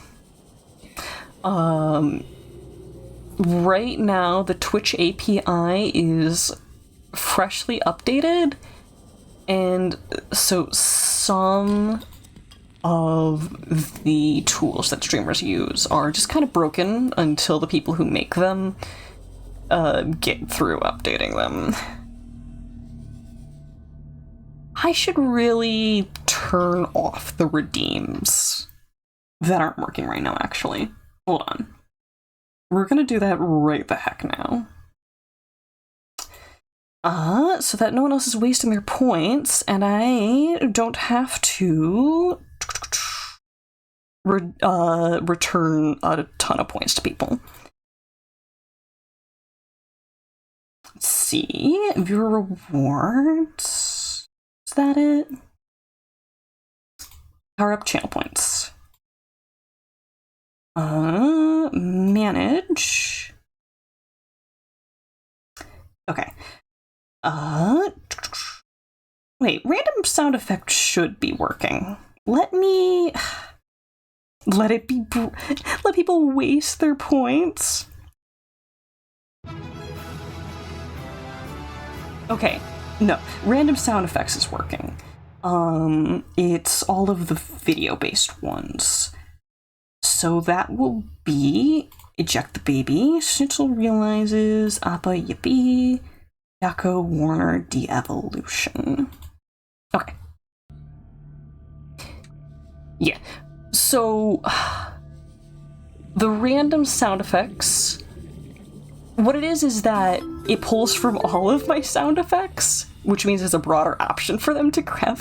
Right now, the Twitch API is freshly updated, and so some of the tools that streamers use are just kind of broken until the people who make them get through updating them. I should really turn off the redeems that aren't working right now, actually. Hold on. We're gonna do that right the heck now. So that no one else is wasting their points, and I don't have to return a ton of points to people. Let's see. Viewer rewards. Is that it? Power up channel points. Manage. Okay. Wait, random sound effect should be working. Let it be, let people waste their points. Okay, no, random sound effects is working. It's all of the video-based ones. So that will be eject the baby, Schnitzel realizes, Appa yippee, Yako Warner de-evolution. Okay. Yeah, so the random sound effects, what it is that it pulls from all of my sound effects, which means there's a broader option for them to grab.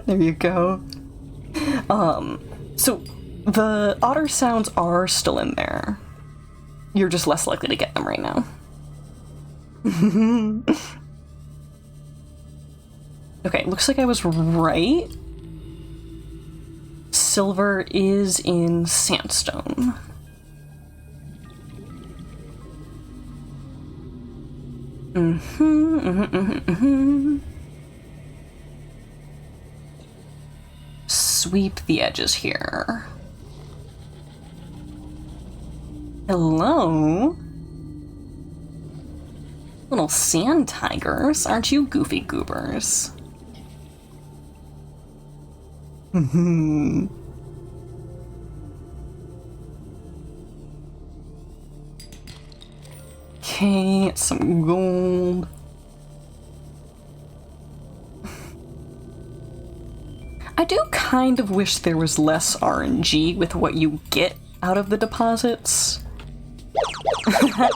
There you go. So the otter sounds are still in there. You're just less likely to get them right now. Okay, looks like I was right. Silver is in sandstone. Sweep the edges here. Hello? Little sand tigers, aren't you goofy goobers? Okay, some gold. I do kind of wish there was less RNG with what you get out of the deposits. Are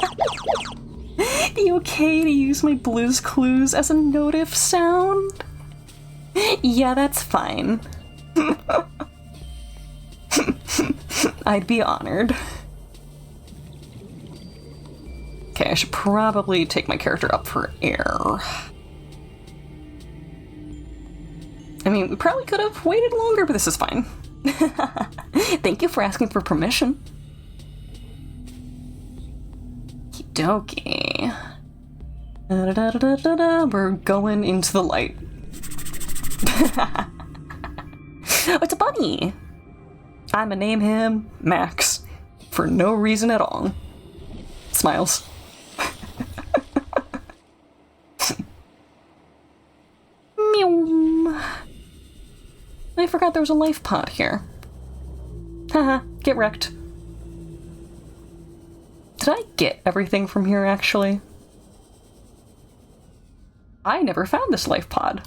you okay to use my Blue's Clues as a notif sound? Yeah, that's fine. I'd be honored. Okay, I should probably take my character up for air. I mean, we probably could have waited longer, but this is fine. Thank you for asking for permission. Okey-dokey. We're going into the light. Oh, it's a bunny! I'ma name him Max. For no reason at all. Smiles. Meow. I forgot there was a life pod here. Haha, get wrecked. Did I get everything from here, actually? I never found this life pod.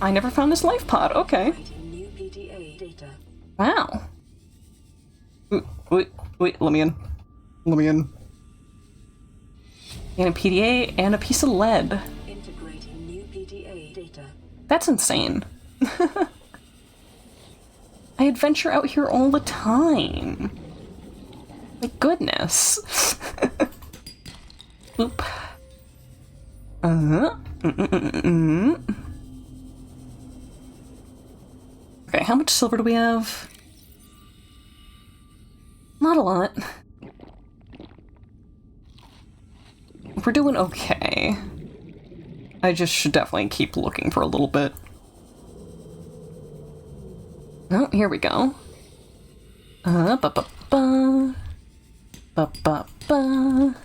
I never found this life pod, okay. New PDA data. Wow. Wait, let me in. Let me in. And a PDA and a piece of lead. Integrating new PDA data. That's insane. I adventure out here all the time. My goodness. Oop. Okay, how much silver do we have? Not a lot. We're doing okay. I just should definitely keep looking for a little bit. Oh, here we go. Ba-ba-ba. Ba-ba-ba.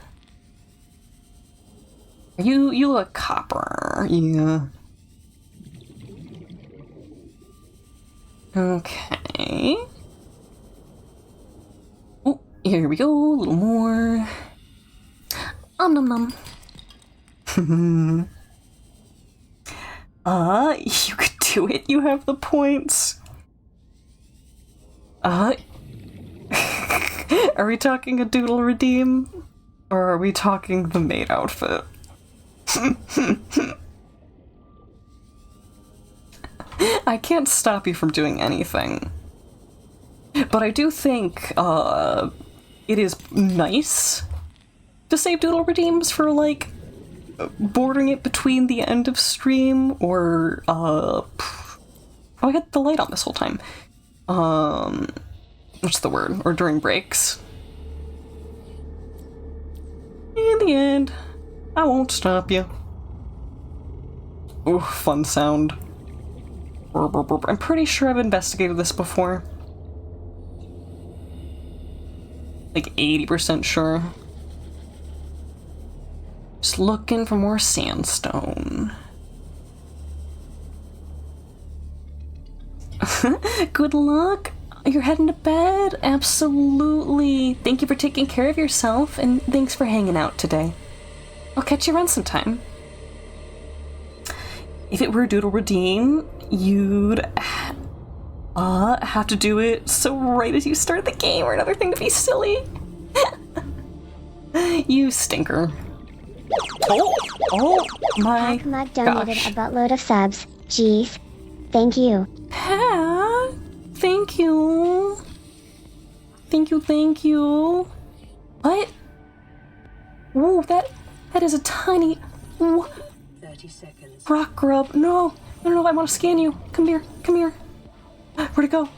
You look copper, yeah. Okay. Oh, here we go, a little more. Nom nom. You could do it, you have the points. Are we talking a doodle redeem? Or are we talking the maid outfit? I can't stop you from doing anything. But I do think, it is nice to save doodle redeems for, like, bordering it between the end of stream or, oh, I had the light on this whole time. What's the word? Or during breaks. In the end, I won't stop you. Ooh, fun sound. I'm pretty sure I've investigated this before. Like 80% sure. Just looking for more sandstone. Good luck. You're heading to bed? Absolutely. Thank you for taking care of yourself, and thanks for hanging out today. I'll catch you around sometime. If it were Doodle Redeem, you'd have to do it so right as you start the game, or another thing to be silly. You stinker. Oh my Mug donated gosh. a buttload of subs. Jeez. Thank you. Yeah, thank you. Thank you. What? Whoa, that is a tiny... 30 seconds. Rock grub. No, I want to scan you. Come here. Where'd it go?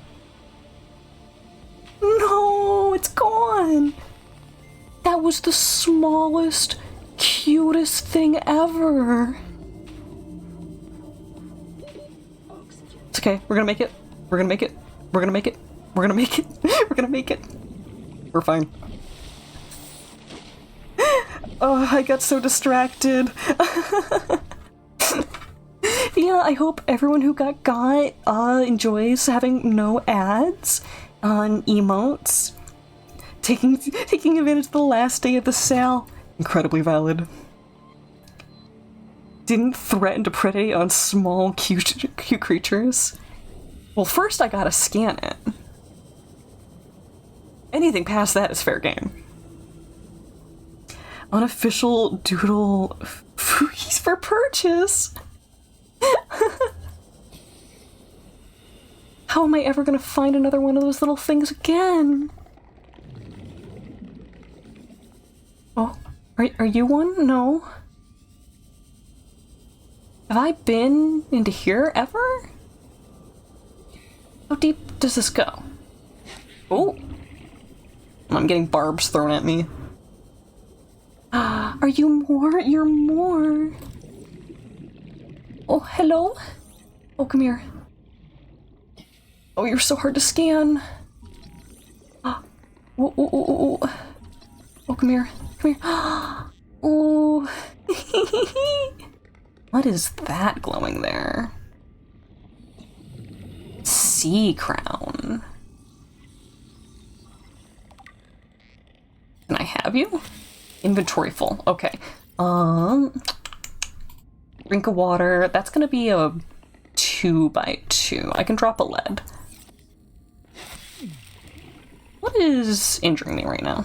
No, it's gone. That was the smallest, cutest thing ever. It's okay. We're gonna make it. We're gonna make it. We're fine. Oh, I got so distracted. Yeah, I hope everyone who got enjoys having no ads on emotes. Taking advantage of the last day of the sale. Incredibly valid. Didn't threaten to predate on small, cute creatures. Well, first I gotta scan it. Anything past that is fair game. Unofficial doodle foogies for purchase. How am I ever gonna find another one of those little things again? Oh, are you one? No. Have I been into here ever? How deep does this go? Oh. I'm getting barbs thrown at me. Are you more? You're more. Oh, hello? Oh, come here. Oh, you're so hard to scan. Oh, come here. Oh. What is that glowing there? Sea crown. Can I have you? Inventory full. Okay. Drink of water. That's gonna be a 2x2. I can drop a lead. What is injuring me right now?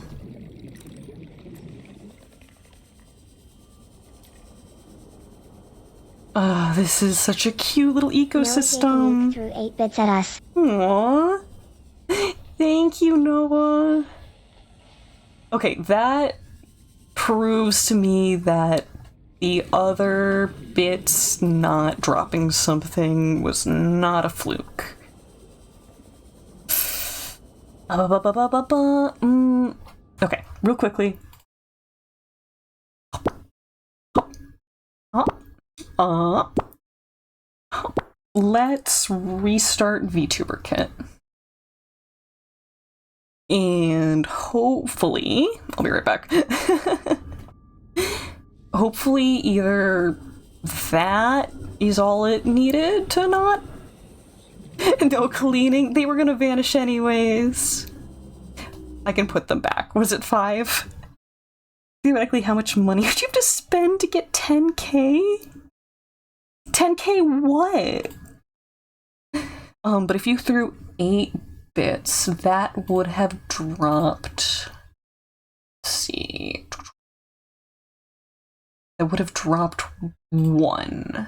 This is such a cute little ecosystem. Noah threw 8 bits at us. Aww. Thank you, Noah. Okay, that proves to me that The other bits not dropping something was not a fluke. Okay, real quickly. Let's restart VTuber Kit. And hopefully, I'll be right back. Hopefully either that is all it needed to not... No cleaning, they were gonna vanish anyways. I can put them back. Was it 5? Theoretically, how much money would you have to spend to get 10k? 10k what? But if you threw 8 bits, that would have dropped... Let's see... That would have dropped 1.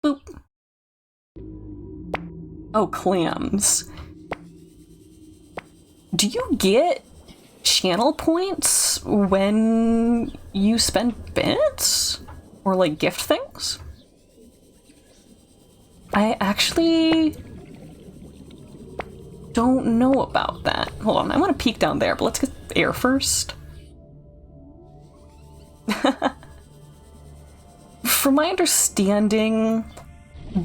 Boop. Oh, clams. Do you get channel points when you spend bits? Or, like, gift things? I actually don't know about that. Hold on, I want to peek down there, but let's get air first. From my understanding,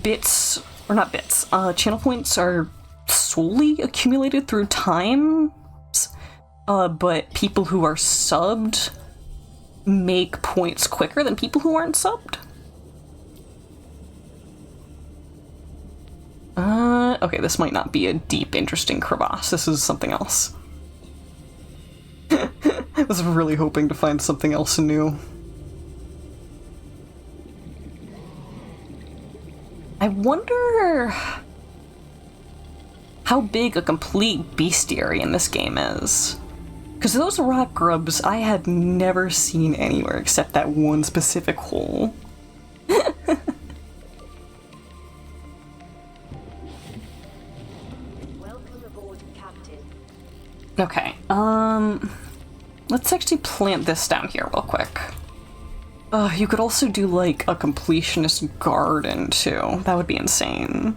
bits, or not bits, channel points are solely accumulated through times, but people who are subbed make points quicker than people who aren't subbed. Okay, this might not be a deep, interesting crevasse. This is something else. I was really hoping to find something else new. I wonder how big a complete bestiary in this game is. Because those rock grubs I had never seen anywhere except that one specific hole. Welcome aboard, Captain. Okay, let's actually plant this down here real quick. You could also do, like, a completionist garden, too. That would be insane.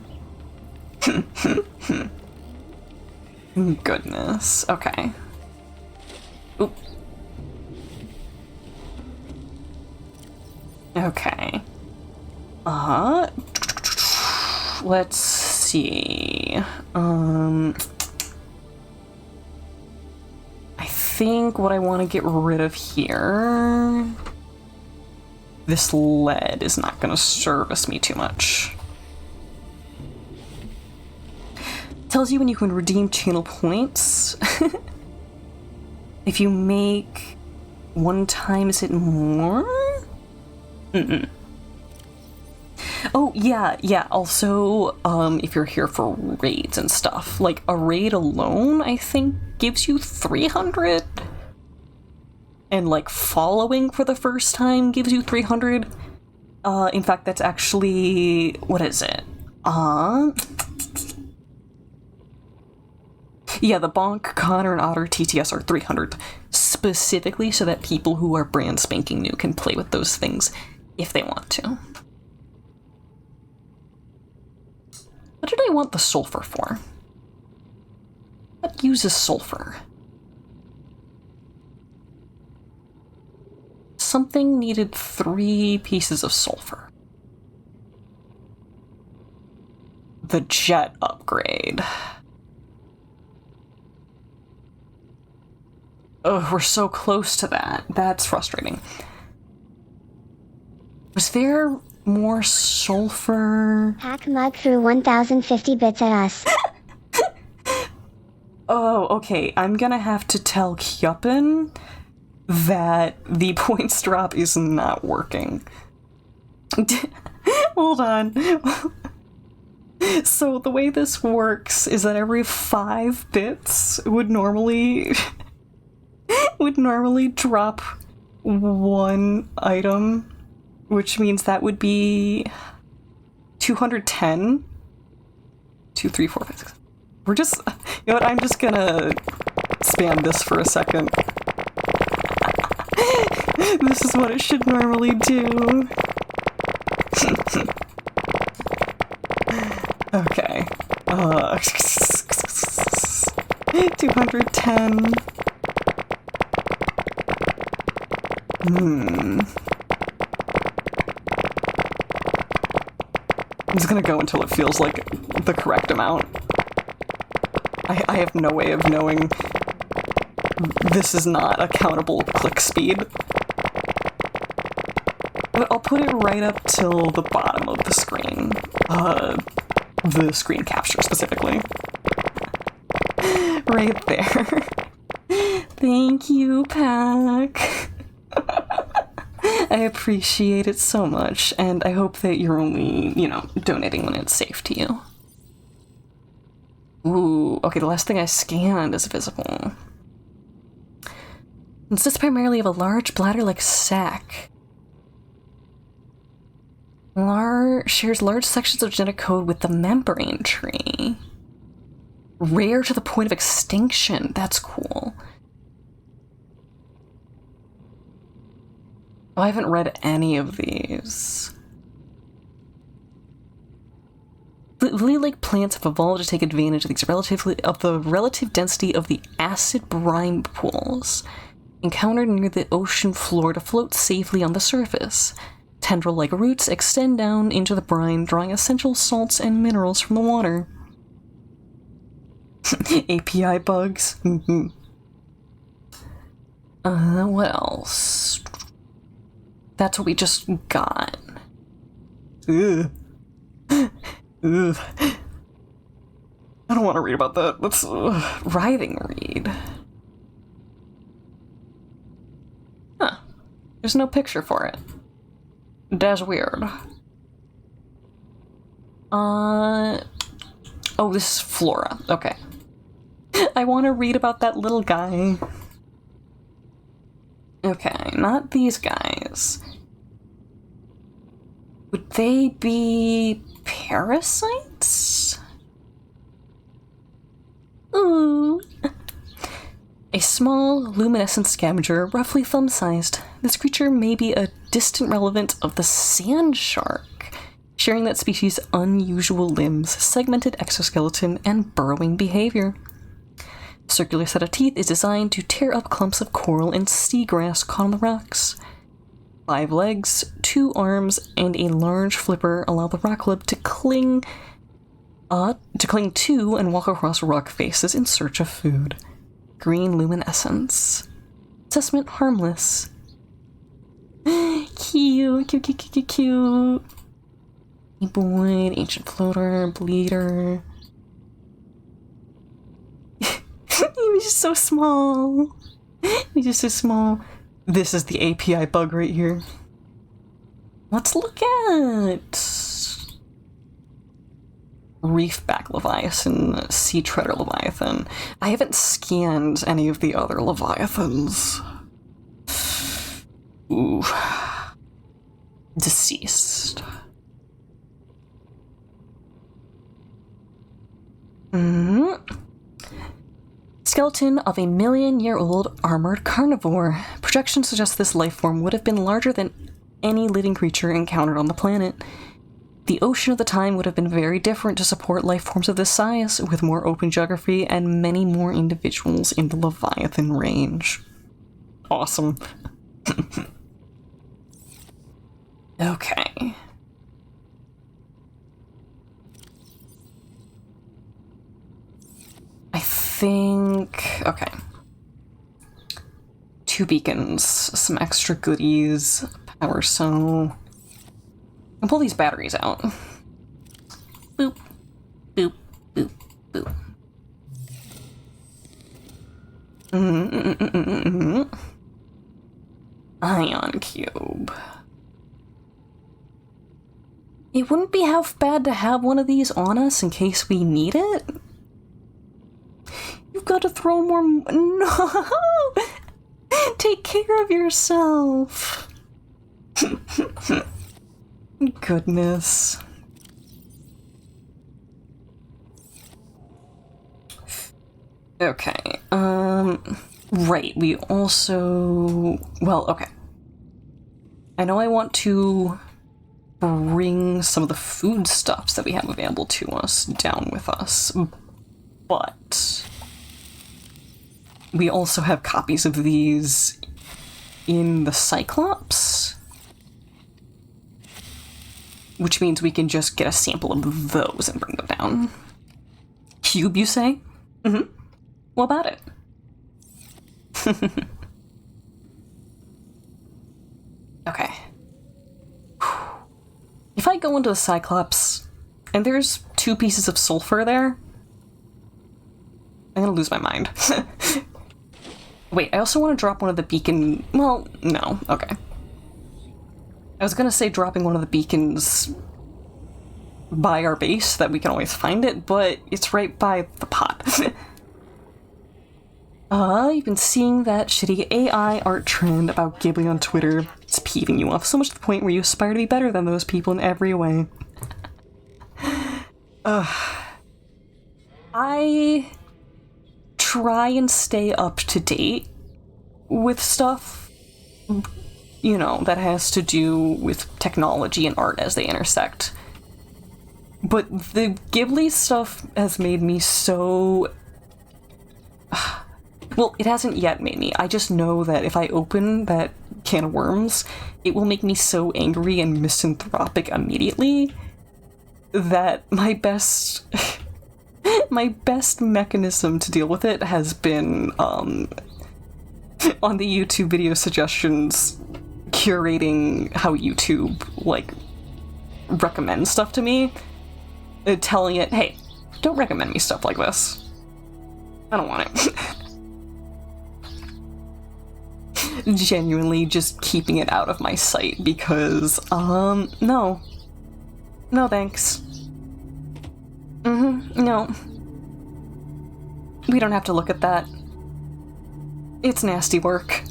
Goodness. Okay. Oop. Okay. Let's see. I think what I want to get rid of here... This lead is not going to service me too much. Tells you when you can redeem channel points. If you make 1 times it more? Mm-mm. Oh, yeah, also, if you're here for raids and stuff, like, a raid alone, I think, gives you 300? And, like, following for the first time gives you 300? In fact, that's actually... What is it? Yeah, the Bonk, Connor, and Otter TTS are 300. Specifically so that people who are brand spanking new can play with those things if they want to. What did I want the sulfur for? What uses sulfur? Something needed 3 pieces of sulfur. The jet upgrade. Oh, we're so close to that. That's frustrating. Was there more sulfur? Hack Mug threw 1,050 bits at us. Oh, okay. I'm gonna have to tell Kyupin that the points drop is not working. Hold on. So the way this works is that every 5 bits would normally drop 1 item, which means that would be 210. 2, 3, 4, 5, 6. We're just, you know what, I'm just gonna spam this for a second. This is what it should normally do. Okay. 210. I'm just gonna go until it feels like the correct amount. I have no way of knowing. This is not a countable click speed. But I'll put it right up till the bottom of the screen. The screen capture specifically. Right there. Thank you, Pack. I appreciate it so much, and I hope that you're only, donating when it's safe to you. Ooh, okay, the last thing I scanned is visible. It consists primarily of a large bladder-like sac. Shares large sections of genetic code with the membrane tree. Rare to the point of extinction. That's cool. Oh, I haven't read any of these. Lily-like plants have evolved to take advantage of the relative density of the acid brine pools encountered near the ocean floor to float safely on the surface. Tendril-like roots extend down into the brine, drawing essential salts and minerals from the water. API bugs. What else? That's what we just got. Ugh. Ugh. I don't want to read about that. Let's writhing read. Huh. There's no picture for it. That's weird. Oh, this is Flora. Okay. I want to read about that little guy. Okay, not these guys. Would they be parasites? Ooh. A small, luminescent scavenger, roughly thumb-sized. This creature may be a distant relative of the sand shark, sharing that species' unusual limbs, segmented exoskeleton, and burrowing behavior. The circular set of teeth is designed to tear up clumps of coral and seagrass caught on the rocks. 5 legs, 2 arms, and a large flipper allow the rock lip to cling to and walk across rock faces in search of food. Green luminescence. Assessment harmless. Cute, cute, cute, cute, cute. Boy, ancient floater, bleeder. He was just so small. He's just so small. This is the API bug right here. Let's look at Reefback Leviathan, Sea Treader Leviathan. I haven't scanned any of the other Leviathans. Ooh. Deceased. Skeleton of a 1,000,000-year-old armored carnivore. Projections suggest this life form would have been larger than any living creature encountered on the planet. The ocean of the time would have been very different to support life forms of this size, with more open geography and many more individuals in the Leviathan range. Awesome. Okay. I think... okay. 2 beacons, some extra goodies, power cell. I'll pull these batteries out. Boop, boop, boop, boop. Ion cube. It wouldn't be half bad to have one of these on us in case we need it. You've got to throw more... No! Take care of yourself. Goodness. Okay, right, we also... well, okay. I know I want to bring some of the foodstuffs that we have available to us down with us, but we also have copies of these in the Cyclops, which means we can just get a sample of those and bring them down. Cube, you say? Mm-hmm. What about it? Okay. If I go into the Cyclops, and there's 2 pieces of sulfur there, I'm gonna lose my mind. Wait, I also want to drop one of the beacon... Well, no. Okay. I was gonna say dropping one of the beacons by our base, so that we can always find it, but it's right by the pot. You've been seeing that shitty AI art trend about Ghibli on Twitter. It's peeving you off so much to the point where you aspire to be better than those people in every way. I try and stay up to date with stuff, you know, that has to do with technology and art as they intersect. But the Ghibli stuff has made me so... Well, it hasn't yet made me. I just know that if I open that can of worms, it will make me so angry and misanthropic immediately that my best mechanism to deal with it has been on the YouTube video suggestions, curating how YouTube like recommends stuff to me, telling it, hey, don't recommend me stuff like this. I don't want it. Genuinely just keeping it out of my sight because, no. No thanks. No. We don't have to look at that. It's nasty work.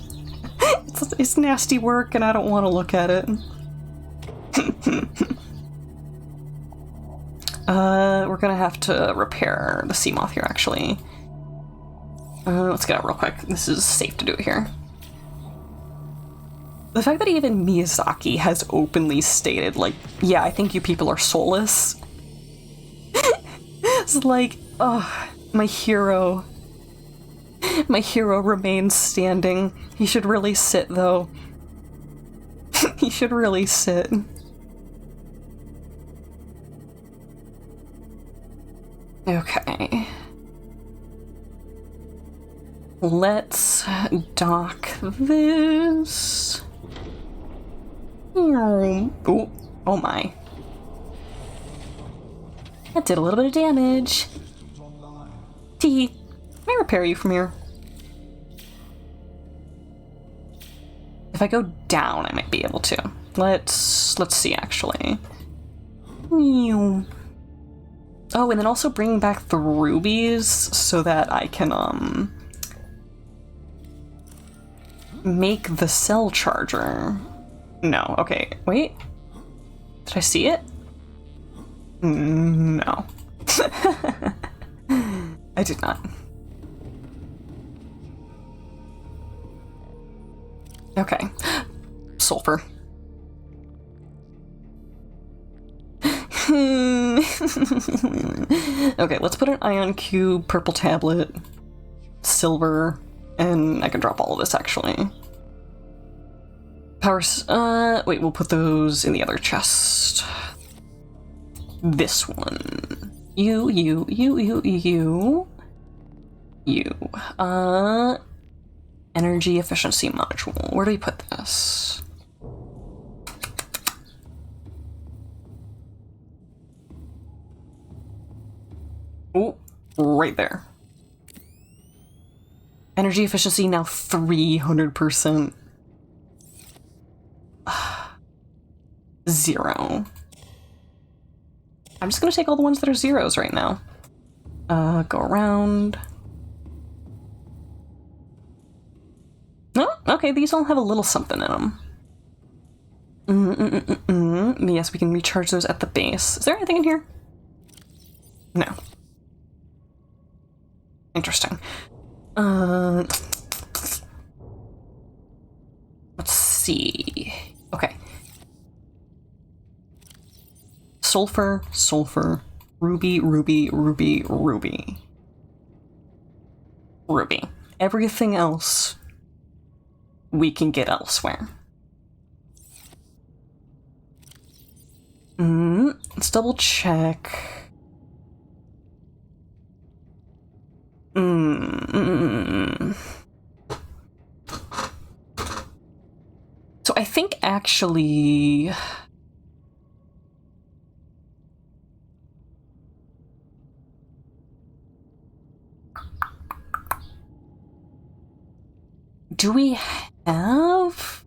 It's nasty work and I don't want to look at it. We're gonna have to repair the sea moth here, actually. Let's get out real quick. This is safe to do it here. The fact that even Miyazaki has openly stated, like, yeah, I think you people are soulless. It's like, oh, my hero remains standing. He should really sit, though. He should really sit. Okay. Let's dock this. Oh, oh my. That did a little bit of damage. Tee, can I repair you from here? If I go down, I might be able to. Let's see, actually. Oh, and then also bringing back the rubies so that I can, make the cell charger. No, okay, wait. Did I see it? No. I did not. Okay. Sulfur. Okay, let's put an ion cube, purple tablet, silver, and I can drop all of this, actually. Wait, we'll put those in the other chest. This one. You. Energy efficiency module. Where do we put this? Oh, right there. Energy efficiency now 300%. 0. I'm just gonna take all the ones that are zeros right now. Go around. No, okay, these all have a little something in them. Yes, we can recharge those at the base. Is there anything in here? No. Interesting. Let's see. Okay. Sulfur, sulfur, ruby, ruby, ruby, ruby. Ruby. Everything else we can get elsewhere. Let's double check. So I think actually... Do we have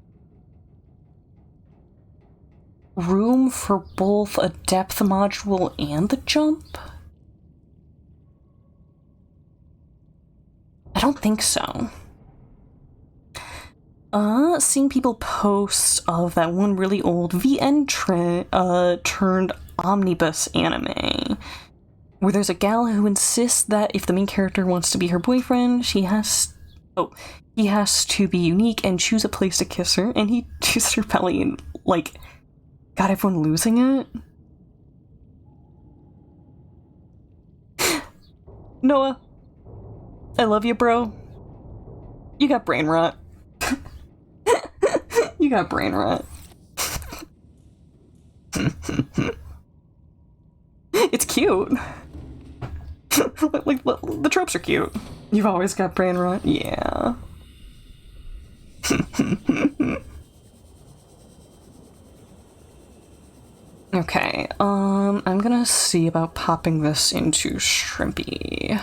room for both a depth module and the jump? I don't think so. Seeing people post of that one really old VN turned omnibus anime, where there's a gal who insists that if the main character wants to be her boyfriend, he has to be unique and choose a place to kiss her, and he chooses her belly and, like, got everyone losing it. Noah, I love you, bro. You got brain rot. You got brain rot. It's cute. Like, the tropes are cute. You've always got brain rot? Yeah. Okay, I'm gonna see about popping this into Shrimpy.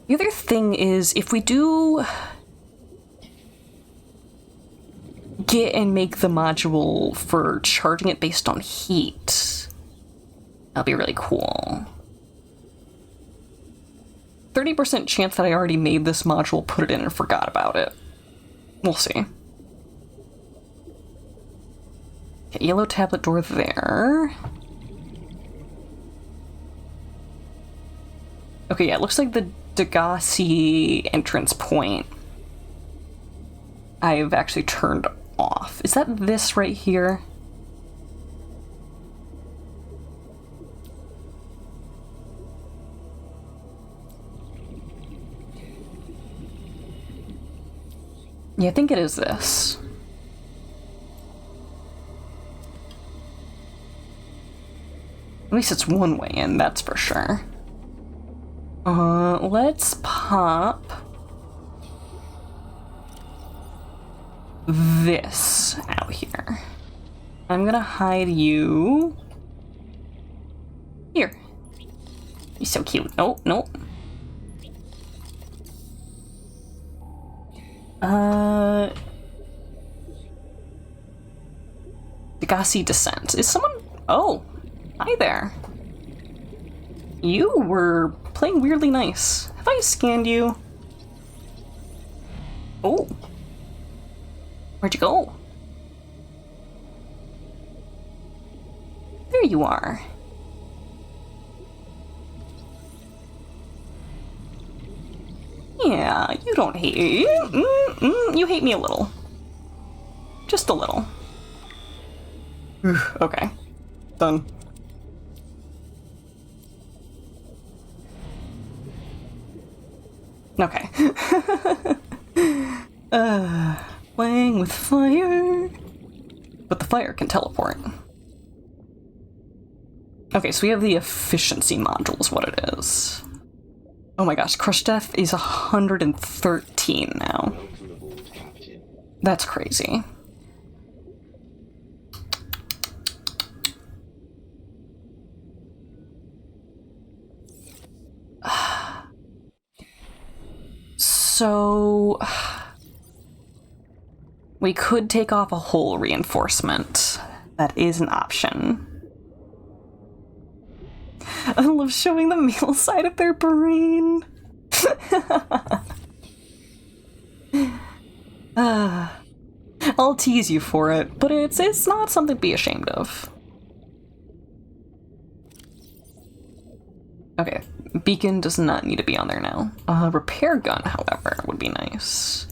The other thing is, if we do get and make the module for charging it based on heat, that'll be really cool. 30% chance that I already made this module, put it in, and forgot about it. We'll see. Okay, yellow tablet door there. Okay, yeah, it looks like the Degassi entrance point I've actually turned off. Is that this right here? Yeah, I think it is this. At least it's one way in, that's for sure. Let's pop this out here. I'm gonna hide you here. You're so cute. Nope, nope. Degassi Descent. Is someone... Oh, hi there. You were playing weirdly nice. Have I scanned you? Oh. Where'd you go? There you are. Yeah, you don't hate you hate me a little. Just a little. Okay. Done. Okay. Playing with fire. But the fire can teleport. Okay, so we have the efficiency module is what it is. Oh my gosh, Crush Death is 113 now. That's crazy. So we could take off a whole reinforcement. That is an option. I love showing the male side of their brain. I'll tease you for it, but it's not something to be ashamed of. Okay, beacon does not need to be on there now. Repair gun, however, would be nice.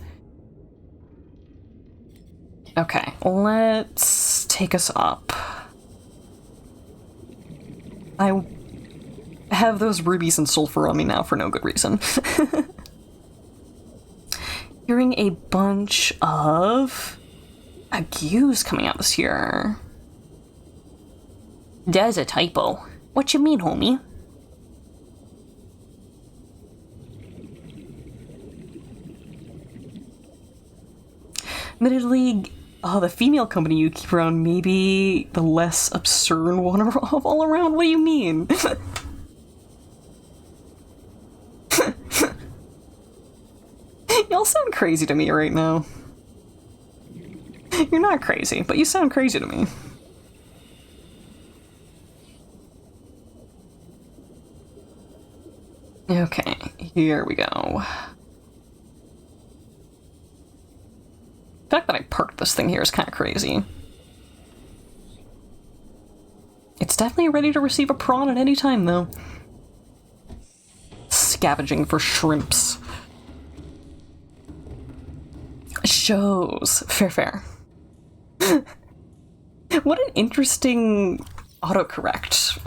let's take us up. I have those rubies and sulfur on me now for no good reason. Hearing a bunch of agues coming out this year. That's a typo. What you mean, homie? Admittedly, the female company you keep around may be the less absurd one of all around. What do you mean? Y'all sound crazy to me right now. You're not crazy, but you sound crazy to me. Okay, here we go. The fact that I parked this thing here is kind of crazy. It's definitely ready to receive a prawn at any time, though. Scavenging for shrimps. Shows. Fair. What an interesting autocorrect.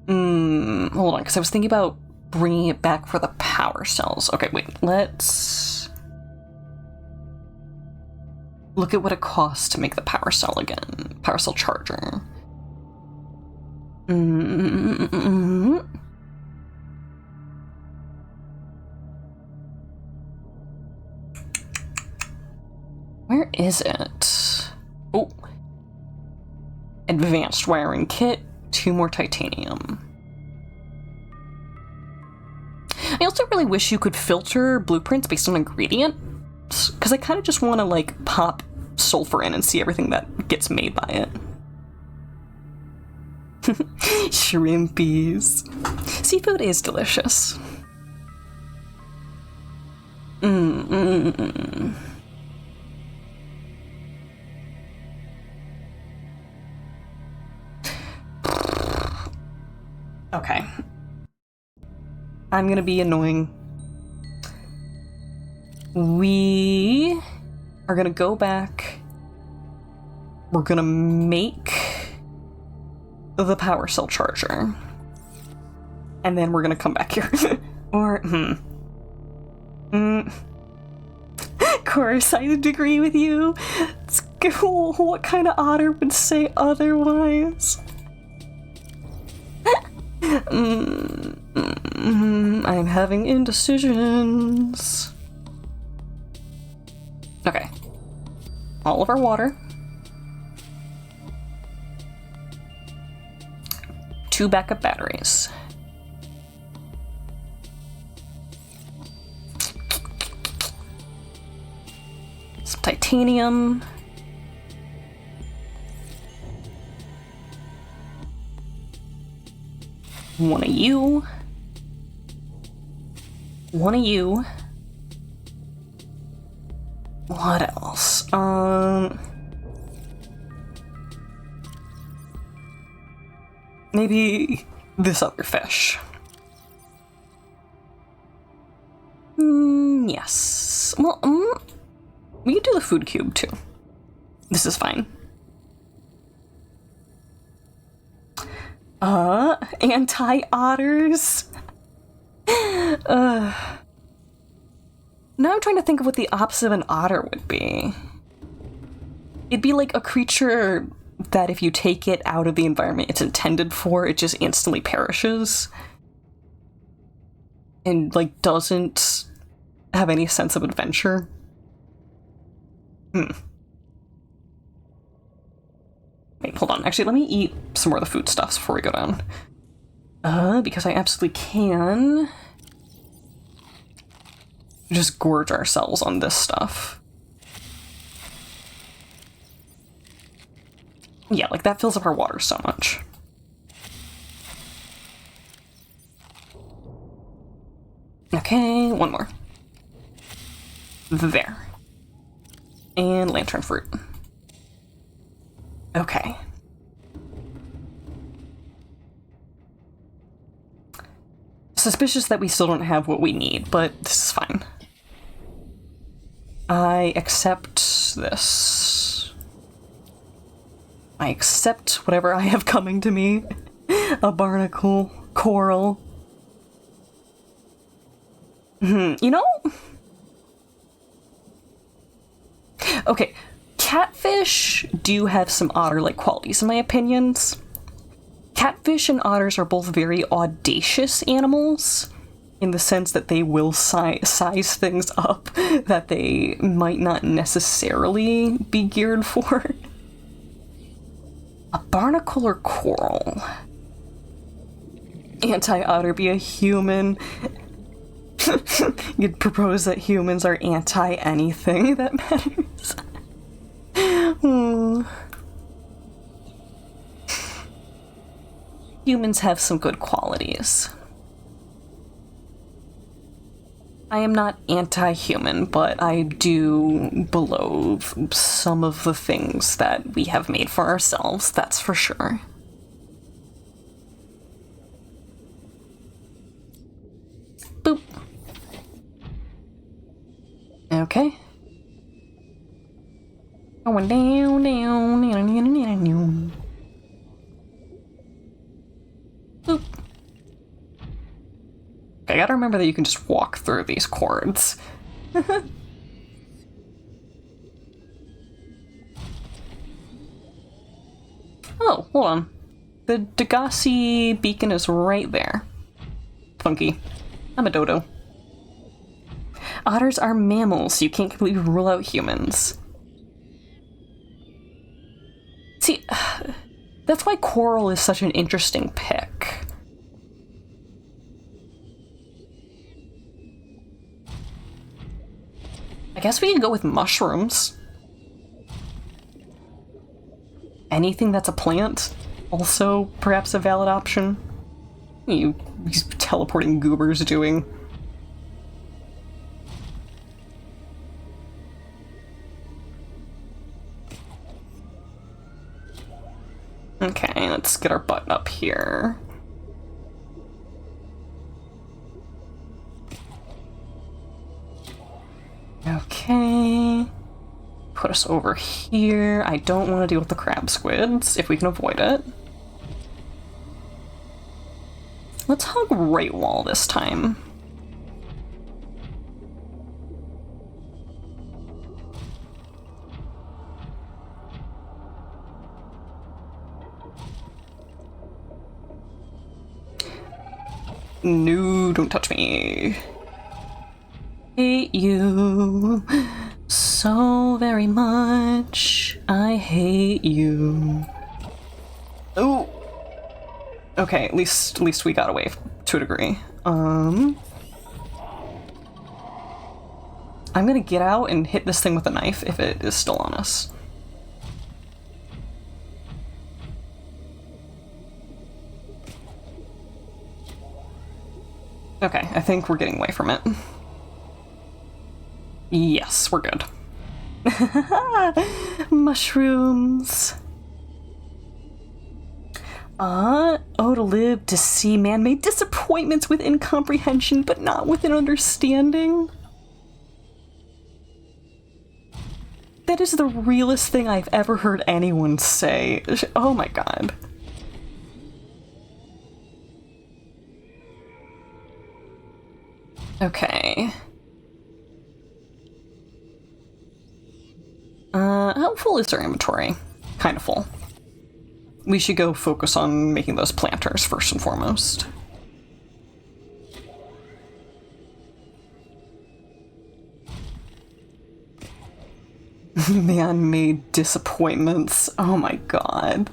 Hold on, because I was thinking about bringing it back for the power cells. Okay, wait, let's look at what it costs to make the power cell again. Power cell charger. Where is it? Oh. Advanced wiring kit, 2 more titanium. I also really wish you could filter blueprints based on ingredients, because I kind of just want to, like, pop sulfur in and see everything that gets made by it. Shrimpies. Seafood is delicious. Okay. I'm gonna be annoying. We are gonna go back. We're gonna make the power cell charger. And then we're gonna come back here. Or, Of course, I agree with you. It's cool. What kind of otter would say otherwise? I'm having indecisions. Okay. All of our water. 2 backup batteries. Some titanium. One of you. One of you. What else? Maybe this other fish. Yes. Well, we can do the food cube too. This is fine. Anti-otters. Now I'm trying to think of what the opposite of an otter would be. It'd be like a creature that if you take it out of the environment it's intended for, it just instantly perishes. And, like, doesn't have any sense of adventure. Wait, hold on. Actually, let me eat some more of the foodstuffs before we go down. Because I absolutely can just gorge ourselves on this stuff. Yeah, like, that fills up our water so much. Okay, one more. There. And lantern fruit. Okay. Suspicious that we still don't have what we need, but this is fine. I accept this. I accept whatever I have coming to me. A barnacle, coral. You know? Okay, catfish do have some otter-like qualities in my opinions. Catfish and otters are both very audacious animals, in the sense that they will size things up that they might not necessarily be geared for. A barnacle or coral? Anti-otter be a human. You'd propose that humans are anti-anything that matters. Humans have some good qualities. I am not anti-human, but I do loathe some of the things that we have made for ourselves, that's for sure. Boop. Okay. Going down, down, down. Boop. I gotta remember that you can just walk through these cords. Oh, hold on. The Degassi beacon is right there. Funky. I'm a dodo. Otters are mammals, so you can't completely rule out humans. See, that's why coral is such an interesting pick. I guess we can go with mushrooms. Anything that's a plant, also perhaps a valid option. What are these teleporting goobers doing? Okay, let's get our butt up here. Okay. Put us over here. I don't want to deal with the crab squids, if we can avoid it. Let's hug right wall this time. No, don't touch me. Hate you so very much. I hate you. Oh. Okay, at least we got away to a degree. I'm gonna get out and hit this thing with a knife if it is still on us. Okay, I think we're getting away from it. Yes, we're good. Mushrooms. Oh, to live to see man-made disappointments with incomprehension, but not with an understanding. That is the realest thing I've ever heard anyone say. Oh my god. Okay. How full is our inventory? Kind of full. We should go focus on making those planters first and foremost. Man-made disappointments. Oh my god.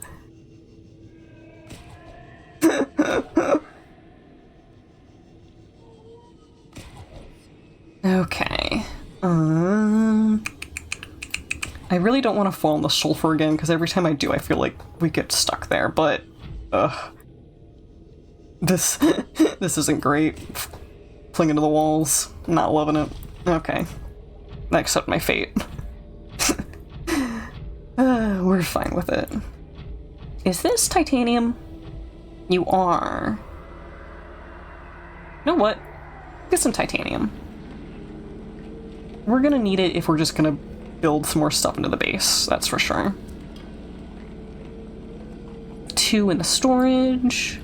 Okay. I really don't want to fall in the sulfur again, because every time I do, I feel like we get stuck there, but... Ugh. This isn't great. Clinging to the walls. Not loving it. Okay. I accept my fate. We're fine with it. Is this titanium? You are. You know what? Get some titanium. We're gonna need it if we're just gonna build some more stuff into the base, that's for sure. 2 in the storage.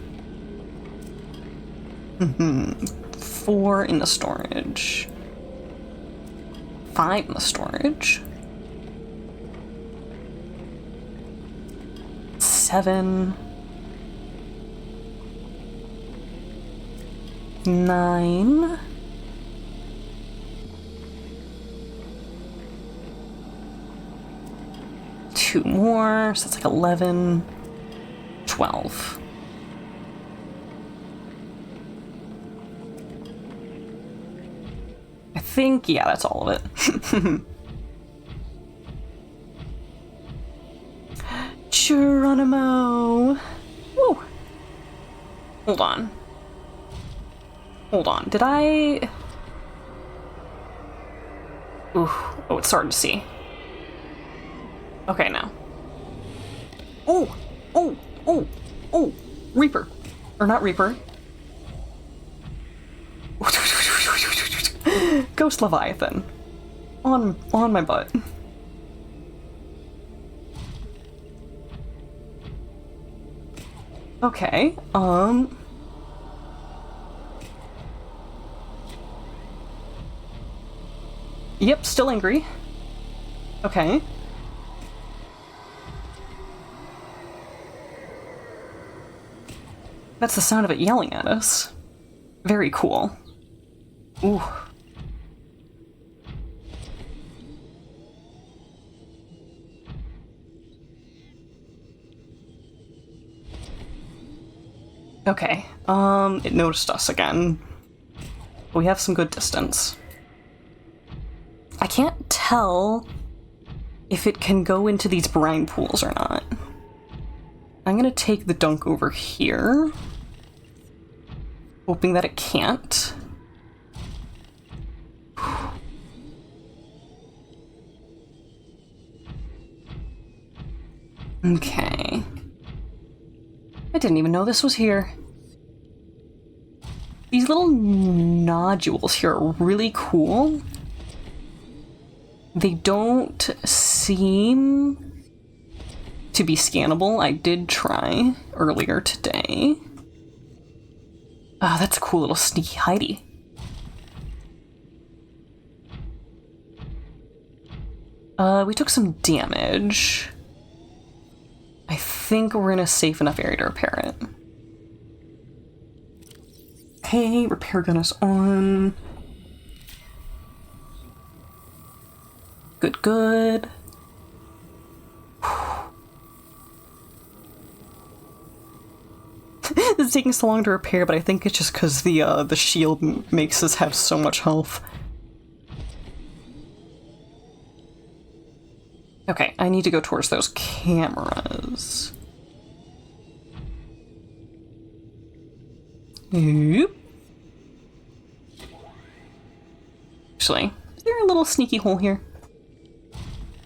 4 in the storage. 5 in the storage. 7. 9. 2 more, so that's like 11. 12. I think, yeah, that's all of it. Geronimo! Woo! Hold on. Hold on, did I... Ooh, oh, it's starting to see. Okay, now. Oh! Oh! Oh! Oh! Reaper! Or not Reaper. Ghost Leviathan. On my butt. Okay, Yep, still angry. Okay. That's the sound of it yelling at us. Very cool. Ooh. Okay, it noticed us again. We have some good distance. I can't tell if it can go into these brine pools or not. I'm gonna take the dunk over here, hoping that it can't. Okay. I didn't even know this was here. These little nodules here are really cool. They don't seem to be scannable. I did try earlier today. Ah, that's a cool little sneaky hidey. We took some damage. I think we're in a safe enough area to repair it. Okay, repair gun is on. Good, good. This is taking so long to repair, but I think it's just because the shield makes us have so much health. Okay, I need to go towards those cameras. Oop. Actually, is there a little sneaky hole here?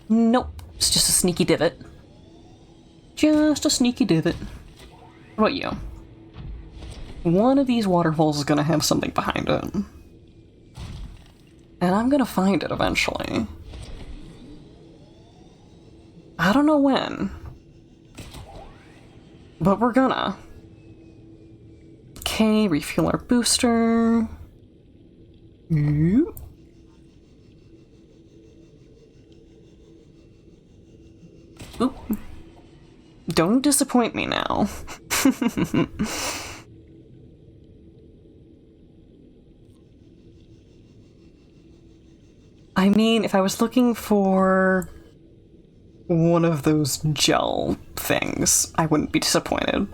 Nope, it's just a sneaky divot. Just a sneaky divot. What about you? One of these waterfalls is gonna have something behind it. And I'm gonna find it eventually. I don't know when. But we're gonna. Okay, refuel our booster. Oop. Oop. Don't disappoint me now. I mean, if I was looking for one of those gel things, I wouldn't be disappointed.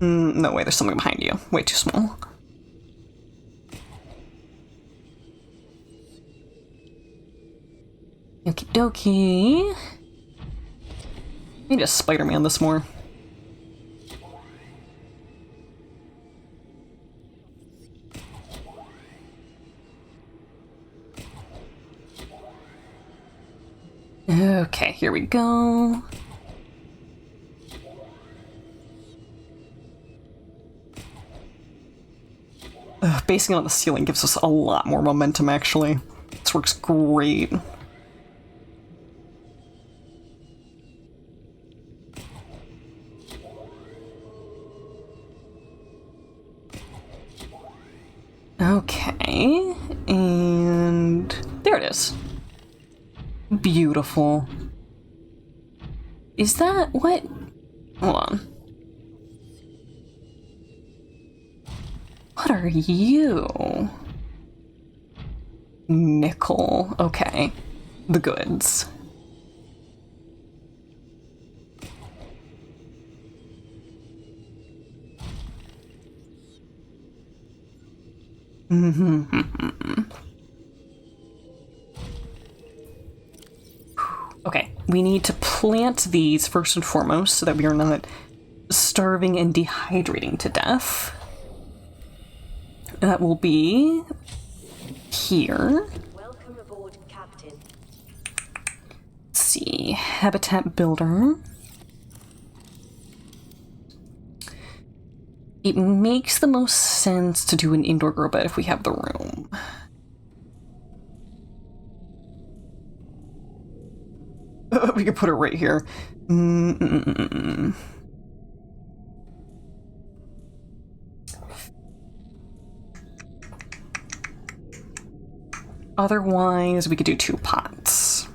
No way, there's something behind you. Way too small. Okie dokie. Maybe just Spider-Man this more. Okay, here we go. Basing it on the ceiling gives us a lot more momentum, actually. This works great. Okay, and there it is. Beautiful. Is that what? Hold on. What are you? Nickel. Okay. The goods. Okay, we need to plant these first and foremost so that we are not starving and dehydrating to death. That will be here. Welcome aboard, Captain. Let's see, habitat builder. It makes the most sense to do an indoor grow bed if we have the room. We could put it right here. Otherwise, we could do 2 pots.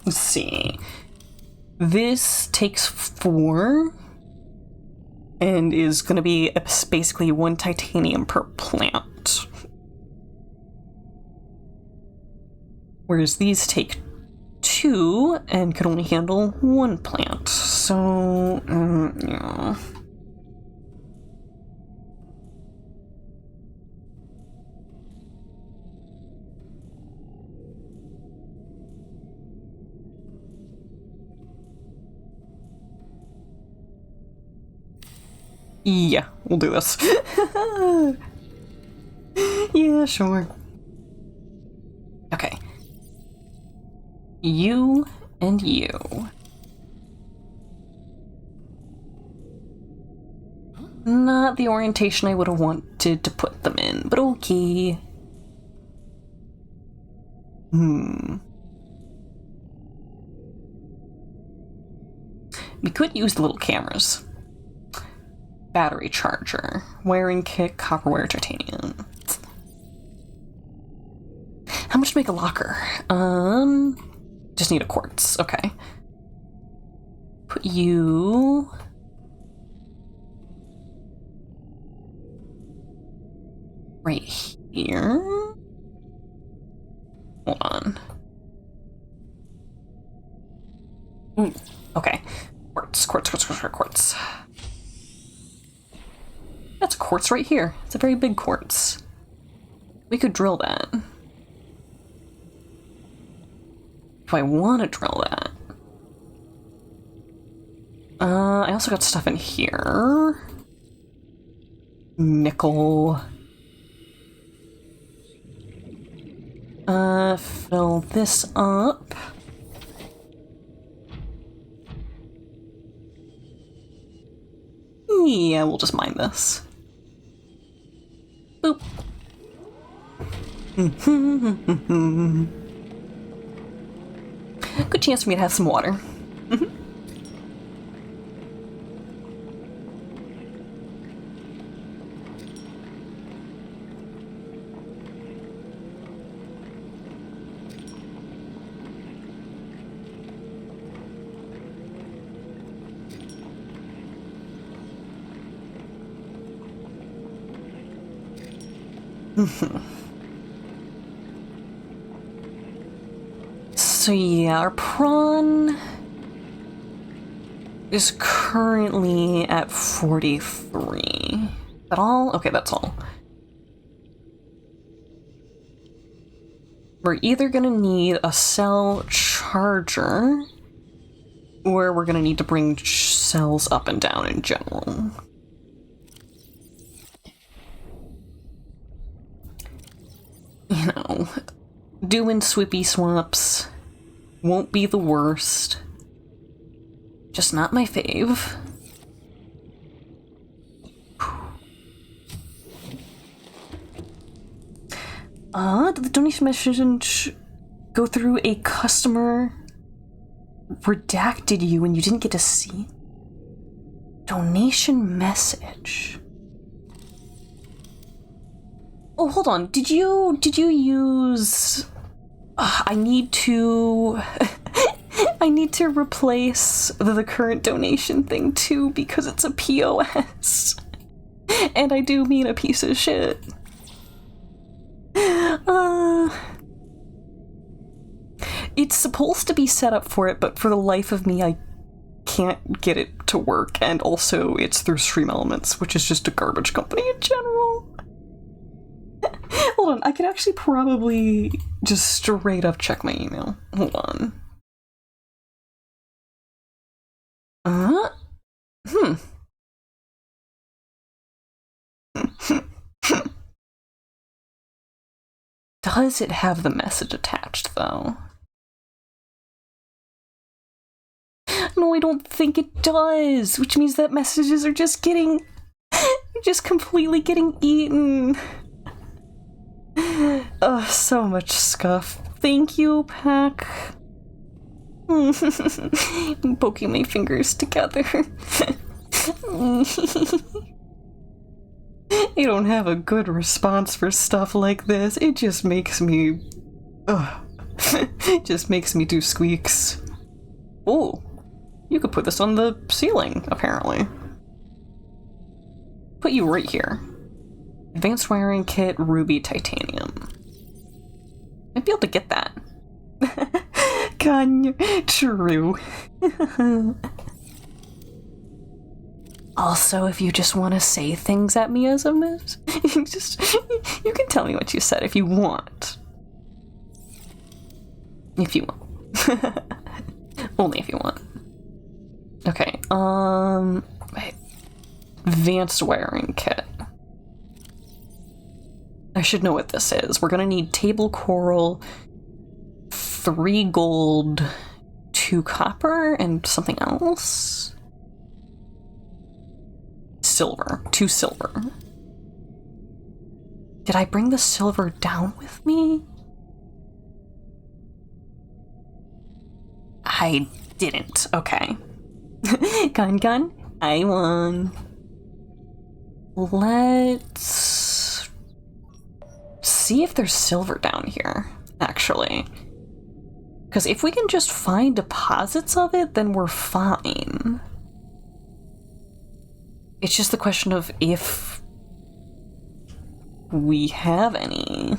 Let's see. This takes 4 and is going to be basically 1 titanium per plant. Whereas these take 2 and could only handle 1 plant. So, yeah. Yeah, we'll do this. Yeah, sure. Okay. You and you. Not the orientation I would have wanted to put them in, but okay. We could use the little cameras. Battery charger, wiring kit, copper wire, titanium. How much to make a locker? Just need a quartz. Okay. Put you right here. Hold on. Ooh, okay. Quartz, quartz, quartz, quartz, quartz. That's quartz right here. It's a very big quartz. We could drill that. If I want to drill that. I also got stuff in here. Nickel. Fill this up. Yeah, we'll just mine this. Boop. Good chance for me to have some water. So yeah, our prawn is currently at 43. Is that all? Okay, that's all. We're either gonna need a cell charger, or we're gonna need to bring cells up and down in general. You know, doing swippy swaps won't be the worst. Just not my fave. Did the donation message go through a customer redacted you and you didn't get to see? Donation message. Oh, hold on. Did you use... I need to... I need to replace the current donation thing too because it's a POS. And I do mean a piece of shit. It's supposed to be set up for it, but for the life of me, I can't get it to work. And also, it's through Stream Elements, which is just a garbage company in general. Hold on, I could actually probably just straight up check my email. Hold on. Does it have the message attached, though? No, I don't think it does, which means that messages are just getting... just completely getting eaten. Oh, so much scuff. Thank you, Pack. I'm poking my fingers together. I don't have a good response for stuff like this. It just makes me... it just makes me do squeaks. Oh, you could put this on the ceiling, apparently. Put you right here. Advanced wiring kit, ruby, titanium. Might be able to get that. True. Also, if you just want to say things at me as a miss, you can tell me what you said if you want. If you want. Only if you want. Okay, wait. Advanced wiring kit. I should know what this is. We're gonna need table coral, 3 gold, 2 copper, and something else. Silver. 2 silver. Did I bring the silver down with me? I didn't. Okay. Gun. I won. Let's see if there's silver down here, actually. Because if we can just find deposits of it, then we're fine. It's just the question of if we have any.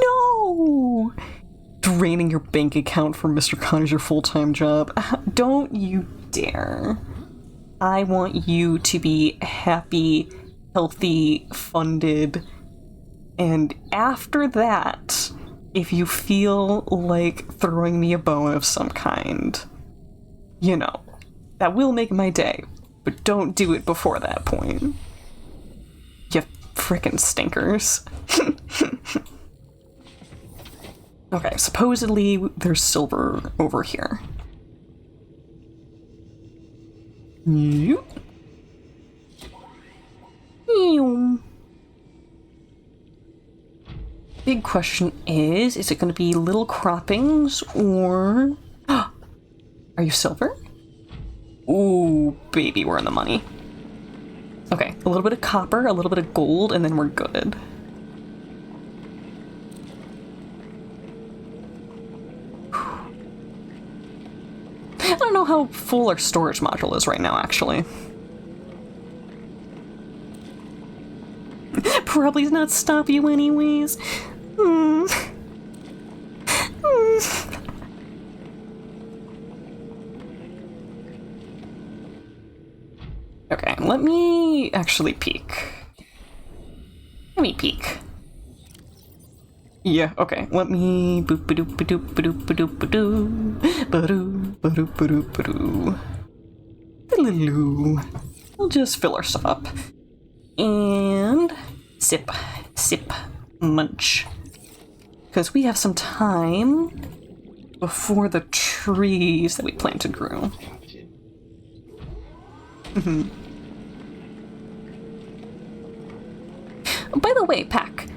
No! Draining your bank account from Mr. Khan is your full-time job. Don't you dare. I want you to be happy, healthy, funded, and after that, if you feel like throwing me a bone of some kind, you know, that will make my day, but don't do it before that point. You frickin' stinkers. Okay, supposedly there's silver over here. Yep. Big question is it going to be little croppings or... Are you silver? Ooh, baby, we're in the money. Okay, a little bit of copper, a little bit of gold, and then we're good. I don't know how full our storage module is right now, actually. Probably not stop you anyways. Okay, let me actually peek. Let me peek. Yeah, okay, let me boop ba doop ba doop ba doop ba doop ba doo ba doo ba doop ba doop ba doo. We'll just fill our stuff up. And sip, munch. Because we have some time before the trees that we planted grew. By the way, Pack,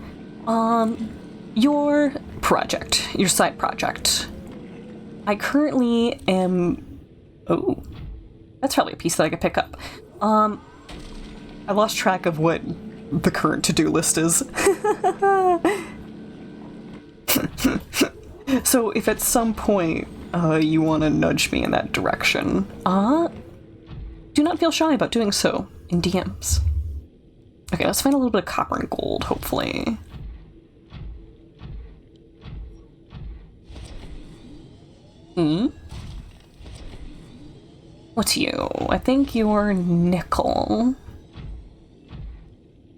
your project, your side project, I currently am... Oh, that's probably a piece that I could pick up. I lost track of what the current to-do list is. So if at some point you want to nudge me in that direction, do not feel shy about doing so in DMs. Okay, let's find a little bit of copper and gold, hopefully. What's you? I think you're nickel.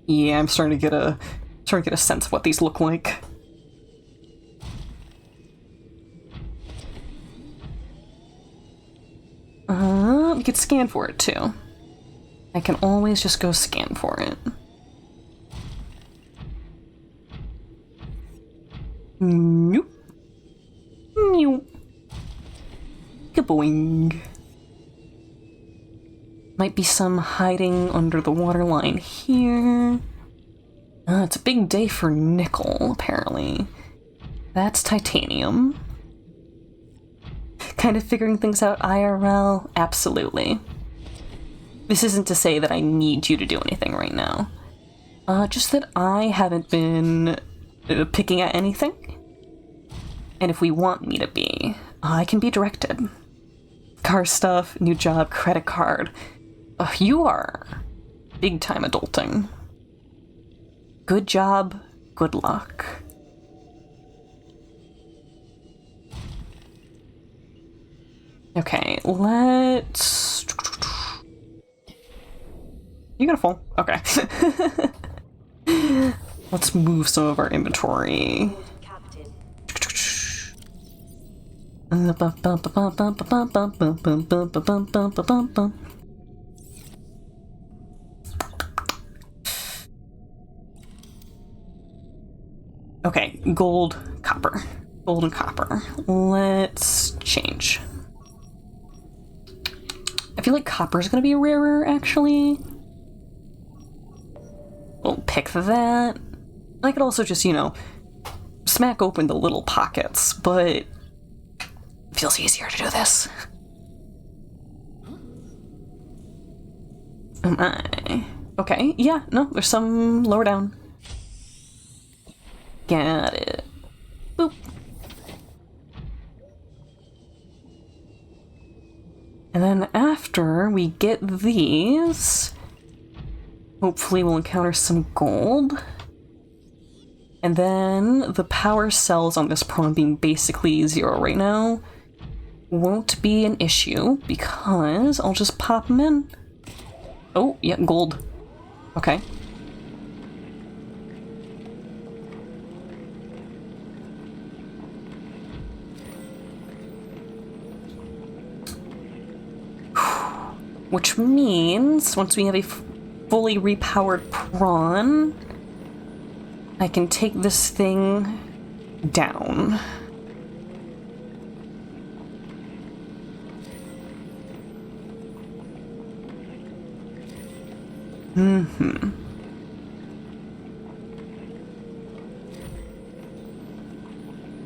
Yeah, I'm starting to get a sense of what these look like. We could scan for it too. I can always just go scan for it. Nope. Nope. Kaboing. Might be some hiding under the waterline here. It's a big day for nickel, apparently. That's titanium. Kind of figuring things out IRL? Absolutely. This isn't to say that I need you to do anything right now. Just that I haven't been picking at anything. And if we want me to be, I can be directed. Car stuff, new job, credit card. You are big time adulting. Good job, good luck. Okay, let's... You gonna fall? Okay. Let's move some of our inventory. Okay, gold, copper. Gold and copper. Let's change. I feel like copper is going to be rarer, actually. We'll pick that. I could also just, smack open the little pockets, but it feels easier to do this. Am I? Okay, yeah, no, there's some lower down. Got it. Boop. And then after we get these, hopefully we'll encounter some gold. And then the power cells on this prawn being basically 0 right now won't be an issue because I'll just pop them in. Oh, yeah, gold. Okay. Which means, once we have a fully repowered prawn, I can take this thing down.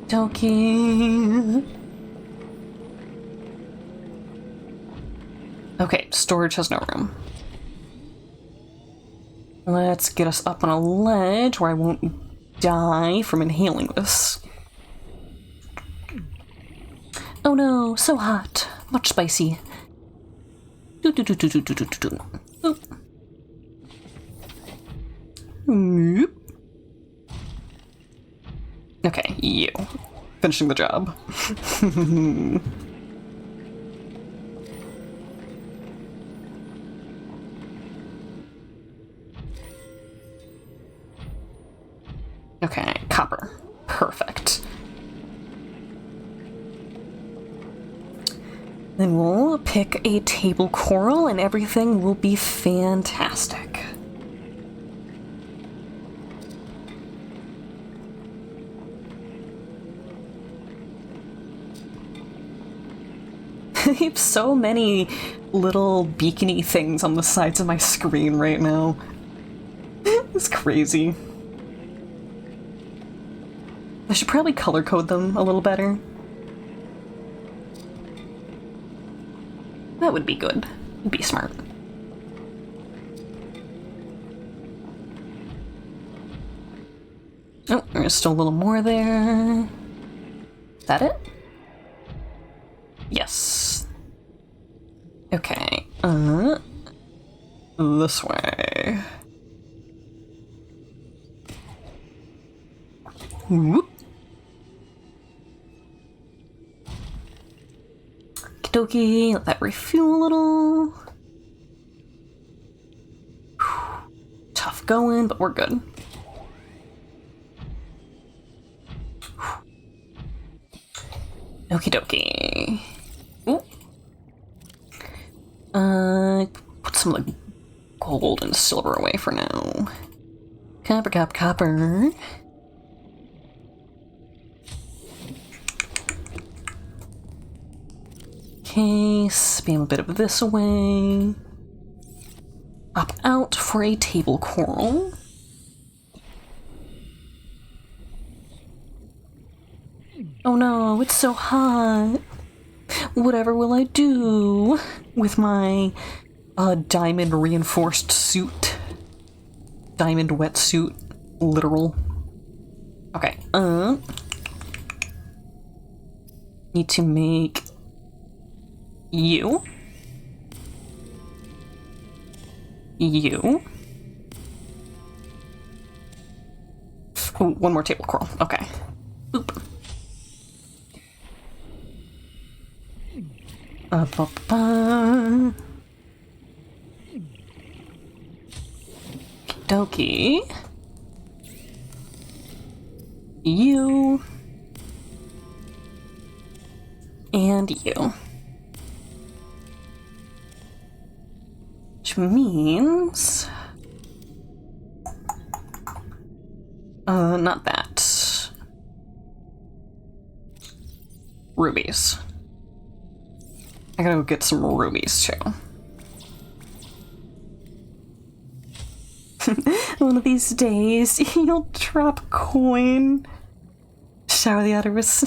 Dokie. Okay, storage has no room. Let's get us up on a ledge where I won't die from inhaling this. Oh no, so hot. Much spicy. Boop. Nope. Okay, you. Finishing the job. Okay, copper. Perfect. Then we'll pick a table coral and everything will be fantastic. I have so many little beacony things on the sides of my screen right now. It's crazy. I should probably color code them a little better. That would be good. It'd be smart. Oh, there's still a little more there. Is that it? Yes. Okay. This way. Whoop. Okie dokie, let that refuel a little. Tough going, but we're good. Okie dokie. Ooh. Put some of the gold and silver away for now. Copper, copper, copper. Okay, spam a bit of this away. Up out for a table coral. Oh no, it's so hot. Whatever will I do with my diamond reinforced suit? Diamond wetsuit, literal. Okay, need to make you. Ooh, one more table coral. Okay. Boop. Dokie. You. And you. Which means... not that. Rubies. I gotta go get some rubies, too. One of these days, you'll drop a coin. Shower the other with...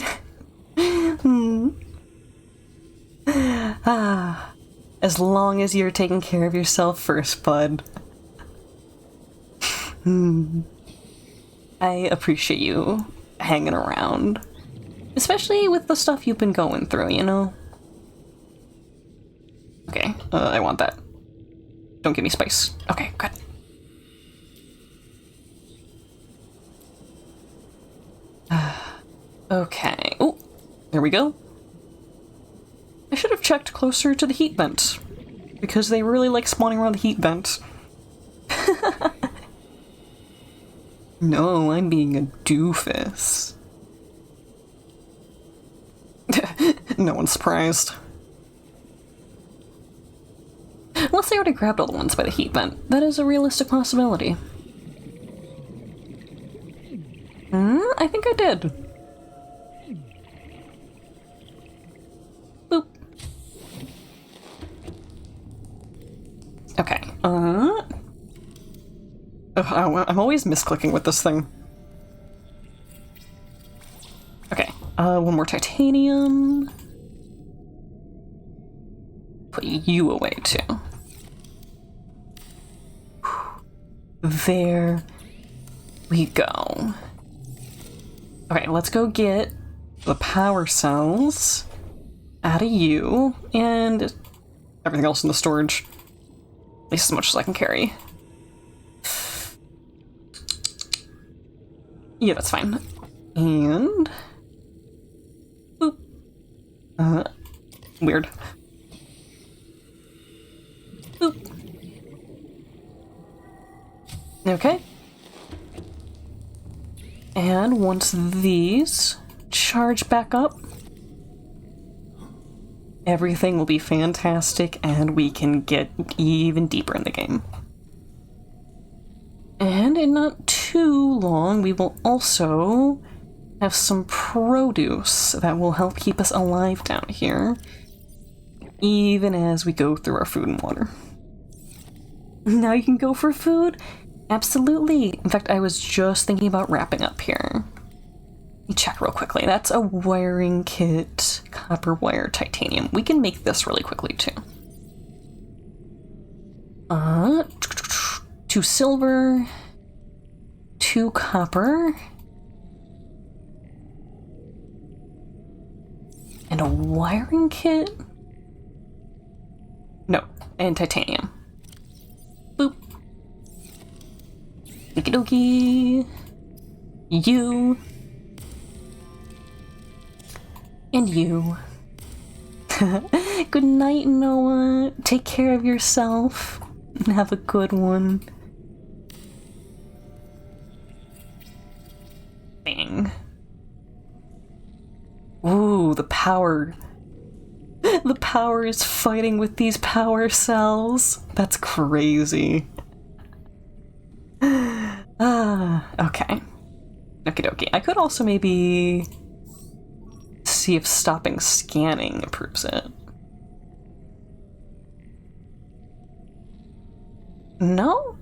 As long as you're taking care of yourself first, bud. I appreciate you hanging around. Especially with the stuff you've been going through, you know? Okay, I want that. Don't give me spice. Okay, good. Okay. Oh, there we go. I should have checked closer to the heat vent, because they really like spawning around the heat vent. No, I'm being a doofus. No one's surprised. Unless they already grabbed all the ones by the heat vent. That is a realistic possibility. I think I did. Boop. Okay, I'm always misclicking with this thing. Okay, one more titanium. Put you away, too. There we go. Okay, let's go get the power cells out of you and everything else in the storage. At least as much as I can carry. Yeah, that's fine. And... boop. Weird. Boop. Okay. And once these charge back up, everything will be fantastic and we can get even deeper in the game. And in not too long, we will also have some produce that will help keep us alive down here, even as we go through our food and water. Now you can go for food Absolutely. In fact, I was just thinking about wrapping up here. Let me check real quickly. That's a wiring kit, copper wire, titanium. We can make this really quickly too. 2 silver, 2 copper, and a wiring kit? No, and titanium. Boop. Okie dokie. You. And you. Good night, Noah. Take care of yourself. And have a good one. Bang. Ooh, the power. The power is fighting with these power cells. That's crazy. Okay. Okie dokie. I could also maybe see if stopping scanning improves it. No?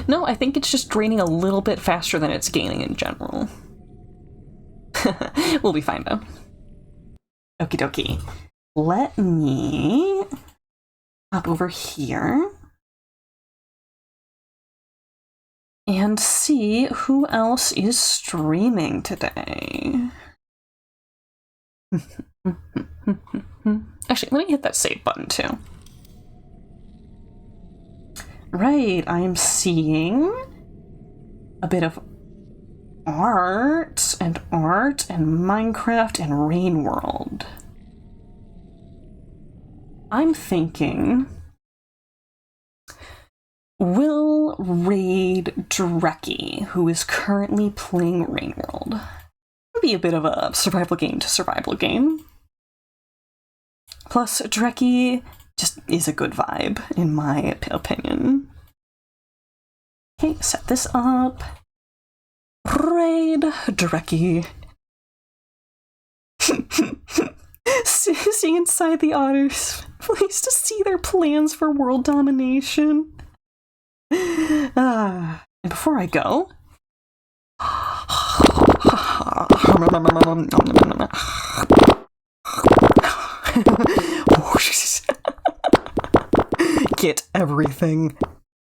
No, I think it's just draining a little bit faster than it's gaining in general. We'll be fine though. Okie dokie. Let me hop over here and see who else is streaming today. Actually, let me hit that save button too. Right, I'm seeing a bit of art and Minecraft and Rain World. I'm thinking we'll raid Drecky, who is currently playing Rain World. It'll be a bit of a survival game to survival game. Plus, Drecky just is a good vibe, in my opinion. Okay, set this up. Raid Drecky. See inside the otter's place to see their plans for world domination. And before I go, get everything,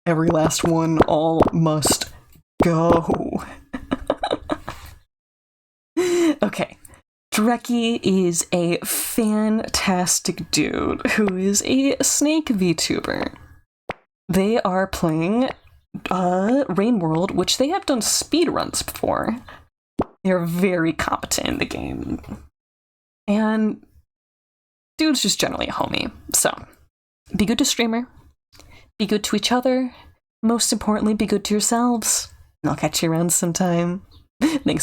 every last one, all must go. Okay. Drecky is a fantastic dude who is a snake VTuber. They are playing Rain World, which they have done speedruns before. They're very competent in the game. And dude's just generally a homie. So, be good to streamer. Be good to each other. Most importantly, be good to yourselves. And I'll catch you around sometime. Thanks.